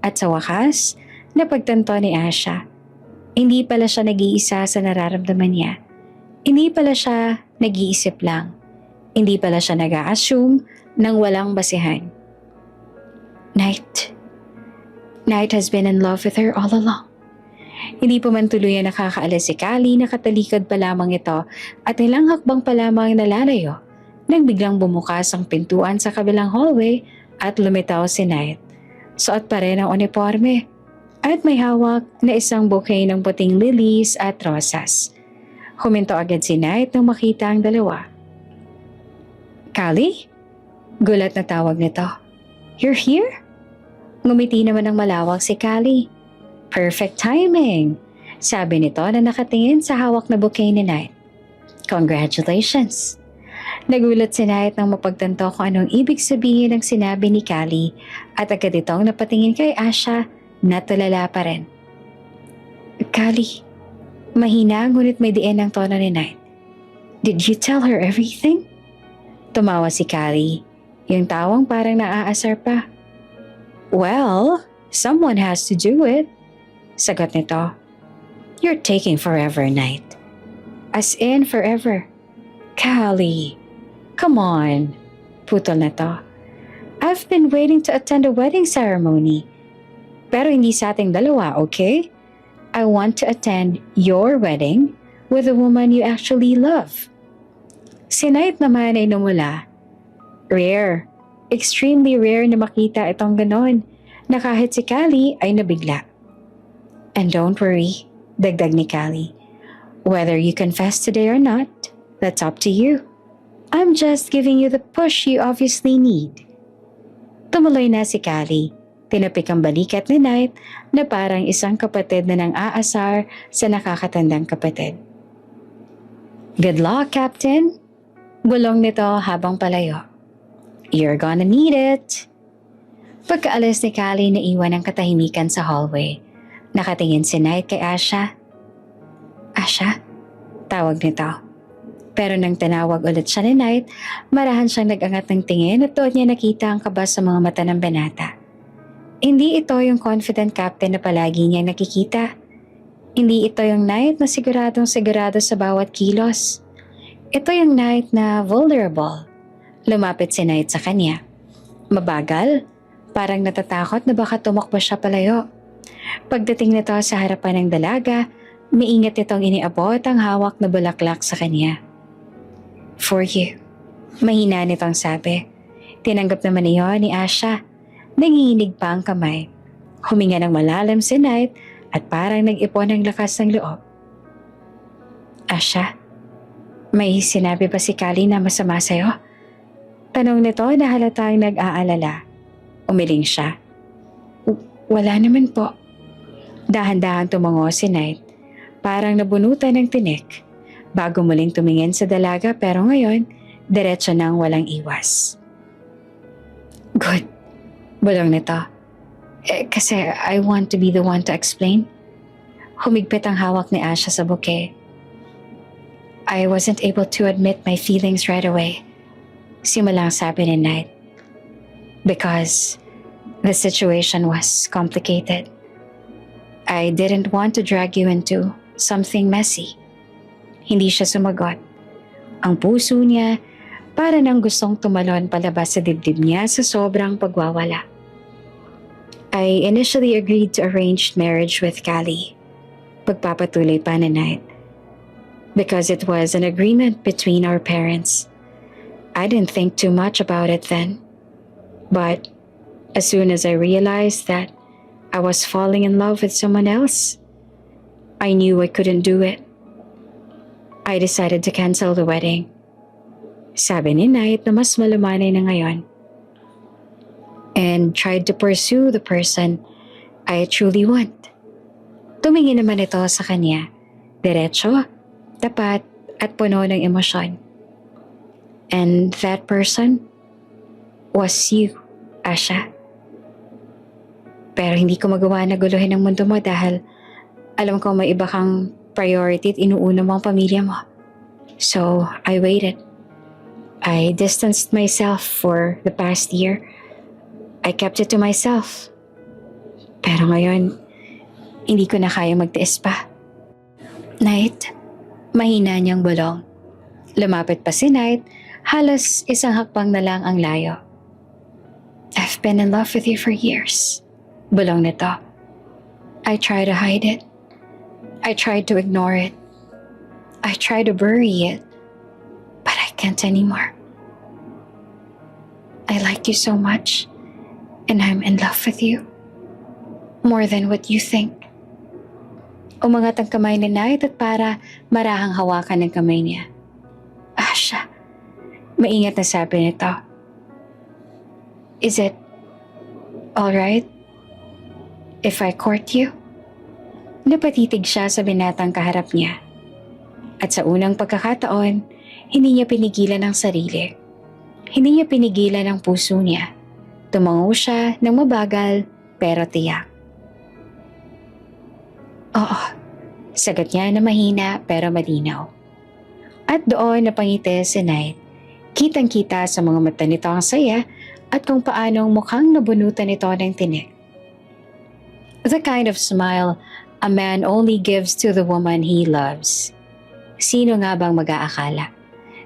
At sa wakas, napagtanto ni Asha. Hindi pala siya nag-iisa sa nararamdaman niya. Hindi pala siya nag-iisip lang. Hindi pala siya nag-a-assume ng walang basihan. Knight has been in love with her all along. Hindi pa man tuluyan nakakaalis si Callie, nakatalikod pa lamang ito at ilang hakbang pa lamang nalalayo nang biglang bumukas ang pintuan sa kabilang hallway at lumitaw si Knight. Suot pa rin ang uniforme at may hawak na isang bouquet ng puting lilies at rosas. Huminto agad si Knight nang makita ang dalawa. "Callie?" Gulat na tawag nito. "You're here?" Ngumiti naman ng malawak si Callie. "Perfect timing," sabi nito na nakatingin sa hawak na bouquet ni Knight. "Congratulations." Nagulat si Knight nang mapagtanto kung anong ibig sabihin ng sinabi ni Callie at agad itong napatingin kay Asha na tulala pa rin. "Callie," mahina ngunit may diin ang tono ni Knight. "Did you tell her everything?" Tumawa si Callie, yung tawang parang naaasar pa. "Well, someone has to do it," sagot nito. "You're taking forever, Knight." "As in forever." "Callie, come on," putol na to. "I've been waiting to attend a wedding ceremony. Pero hindi sa ating dalawa, okay? I want to attend your wedding with a woman you actually love." Si Knight naman ay numula. Rare, extremely rare na makita itong ganon, na kahit si Callie ay nabigla. "And don't worry," dagdag ni Callie. "Whether you confess today or not, that's up to you. I'm just giving you the push you obviously need." Tumuloy na si Callie. Tinapik ang balikat ni Knight na parang isang kapatid na nang aasar sa nakakatandang kapatid. "Good luck, Captain," bulong nito habang palayo. "You're gonna need it." Pagkaalis ni Callie, naiwan ang katahimikan sa hallway. Nakatingin si Knight kay Asha. "Asha?" tawag nito. Pero nang tinawag ulit siya ni Knight, marahan siyang nag-angat ng tingin at doon niya nakita ang kaba sa mga mata ng binata. Hindi ito yung confident captain na palagi niyang nakikita. Hindi ito yung Knight na siguradong sigurado sa bawat kilos. Ito yung Knight na vulnerable. Lumapit si Knight sa kanya. Mabagal, parang natatakot na baka tumakbo siya palayo. Pagdating nito sa harapan ng dalaga, maingat itong iniabot ang hawak na bulaklak sa kanya. "For you," mahina nitong sabi. Tinanggap naman iyon ni Asha. Nanginginig pa ang kamay. Huminga ng malalim si Knight at parang nag-ipon ng lakas ng loob. "Asha, may sinabi ba si Callie na masama sa'yo?" Tanong nito na halatang nag-aalala. Umiling siya. "Wala naman po." Dahan-dahan tumango si Knight. Parang nabunutan ng tinik. Bago muling tumingin sa dalaga pero ngayon, diretso nang walang iwas. "Good," bulong nito. Kasi I want to be the one to explain." Humigpit ang hawak ni Asha sa bouquet. "I wasn't able to admit my feelings right away," simulang sabi ni Knight. "Because the situation was complicated. I didn't want to drag you into something messy." Hindi siya sumagot. Ang puso niya para nang gustong tumalon palabas sa dibdib niya sa sobrang pagwawala. "I initially agreed to arranged marriage with Callie," pagpapatuloy pa ni Knight, "because it was an agreement between our parents. I didn't think too much about it then. But as soon as I realized that I was falling in love with someone else, I knew I couldn't do it. I decided to cancel the wedding." Sabi ni Knight na mas malumanay na ngayon. "And tried to pursue the person I truly want." Tumingin naman ito sa kanya. Diretso, tapat at puno ng emosyon. "And that person was you, Asha. Pero hindi ko magawa na guluhin ang mundo mo dahil alam ko may iba kang priority at inuuna mo ang pamilya mo. So, I waited. I distanced myself for the past year. I kept it to myself. Pero ngayon, hindi ko na kaya magtiis pa." "Knight," mahina niyang bulong. Lumapit pa si Knight, halos isang hakbang na lang ang layo. "I've been in love with you for years," bulong nito. "I try to hide it, I tried to ignore it. I tried to bury it. But I can't anymore. I like you so much. And I'm in love with you. More than what you think. Umangat ang kamay ni Knight at para marahang hawakan ng kamay niya. Asha, maingat na sabi nito. Is it alright if I court you? Napatitig siya sa binatang kaharap niya. At sa unang pagkakataon, hindi niya pinigilan ang sarili. Hindi niya pinigilan ang puso niya. Tumango siya ng mabagal pero tiyak. Oo, sagot niya na mahina pero malinaw. At doon napangiti si Knight. Kitang-kita sa mga mata nito ang saya at kung paanong mukhang nabunutan ito ng tinik. The kind of smile a man only gives to the woman he loves. Sino nga bang mag-aakala?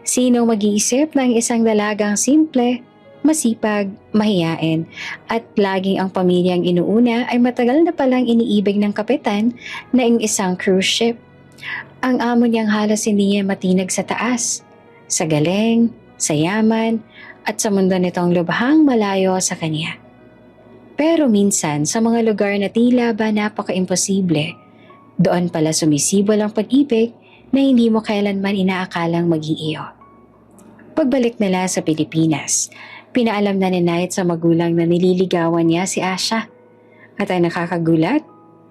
Sino mag-iisip ng isang dalagang simple, masipag, mahiyain at laging ang pamilyang inuuna ay matagal na palang iniibig ng kapitan na isang cruise ship. Ang amo niyang halos hindi niya matinag sa taas, sa galing, sa yaman at sa mundo nitong lubhang malayo sa kanya. Pero minsan sa mga lugar na tila ba napaka-imposible, doon pala sumisibol ang pag-ibig na hindi mo kailanman inaakalang mag-iiyo. Pagbalik nila sa Pilipinas, pinaalam na ni Knight sa magulang na nililigawan niya si Asha. At ang nakakagulat,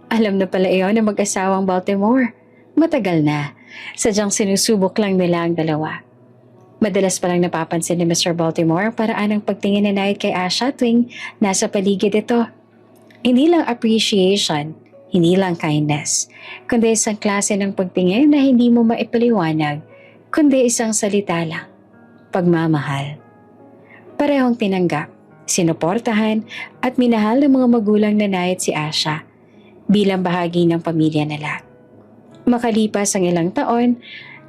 alam na pala iyon ng mag-asawang Baltimore. Matagal na, sadyang sinusubok lang nila ang dalawa. Madalas palang napapansin ni Mr. Baltimore ang paraan ng pagtingin ni Knight kay Asha tuwing nasa paligid ito. Hindi lang appreciation, hindi lang kindness, kundi isang klase ng pagtingin na hindi mo maipaliwanag, kundi isang salita lang, pagmamahal. Parehong tinanggap, sinuportahan at minahal ng mga magulang na Knight si Asha bilang bahagi ng pamilya nila. Makalipas ang ilang taon,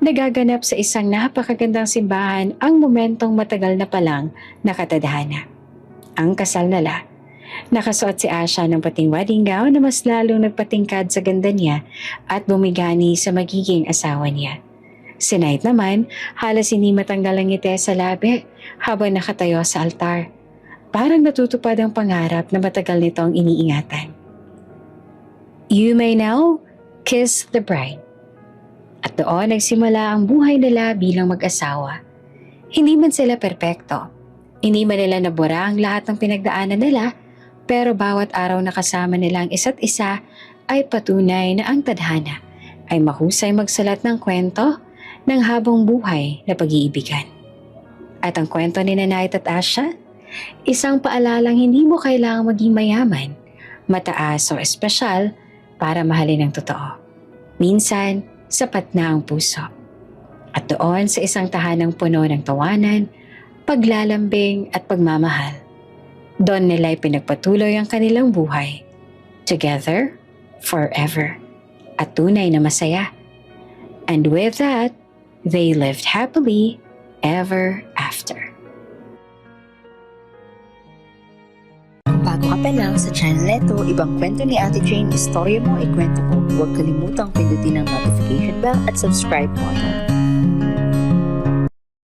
nagaganap sa isang napakagandang simbahan ang momentong matagal na palang nakatadhana. Ang kasal nila. Nakasuot si Asha ng pating wedding gown na mas lalong nagpatingkad sa ganda niya at bumigani sa magiging asawa niya. Si Knight naman, halos hindi matanggal ang ngiti sa labi habang nakatayo sa altar. Parang natutupad ang pangarap na matagal nitong iniingatan. You may now kiss the bride. At doon nagsimula ang buhay nila bilang mag-asawa. Hindi man sila perpekto. Hindi man nila nabura ang lahat ng pinagdaanan nila, pero bawat araw na kasama nila ang isa't isa ay patunay na ang tadhana ay mahusay magsulat ng kwento ng habang buhay na pag-iibigan. At ang kwento ni Knight at Asha, isang paalalang hindi mo kailangang maging mayaman, mataas o espesyal para mahalin ang totoo. Minsan, sapat na ang puso. At doon sa isang tahanang puno ng tawanan, paglalambing at pagmamahal, doon nila pinagpatuloy ang kanilang buhay. Together, forever. At tunay na masaya. And with that, they lived happily ever after. Bago ka pa lang sa channel neto, ibang kwento ni Ate Jane, istorya mo, ikwento ko. Huwag kalimutang pindutin ang notification bell at subscribe button.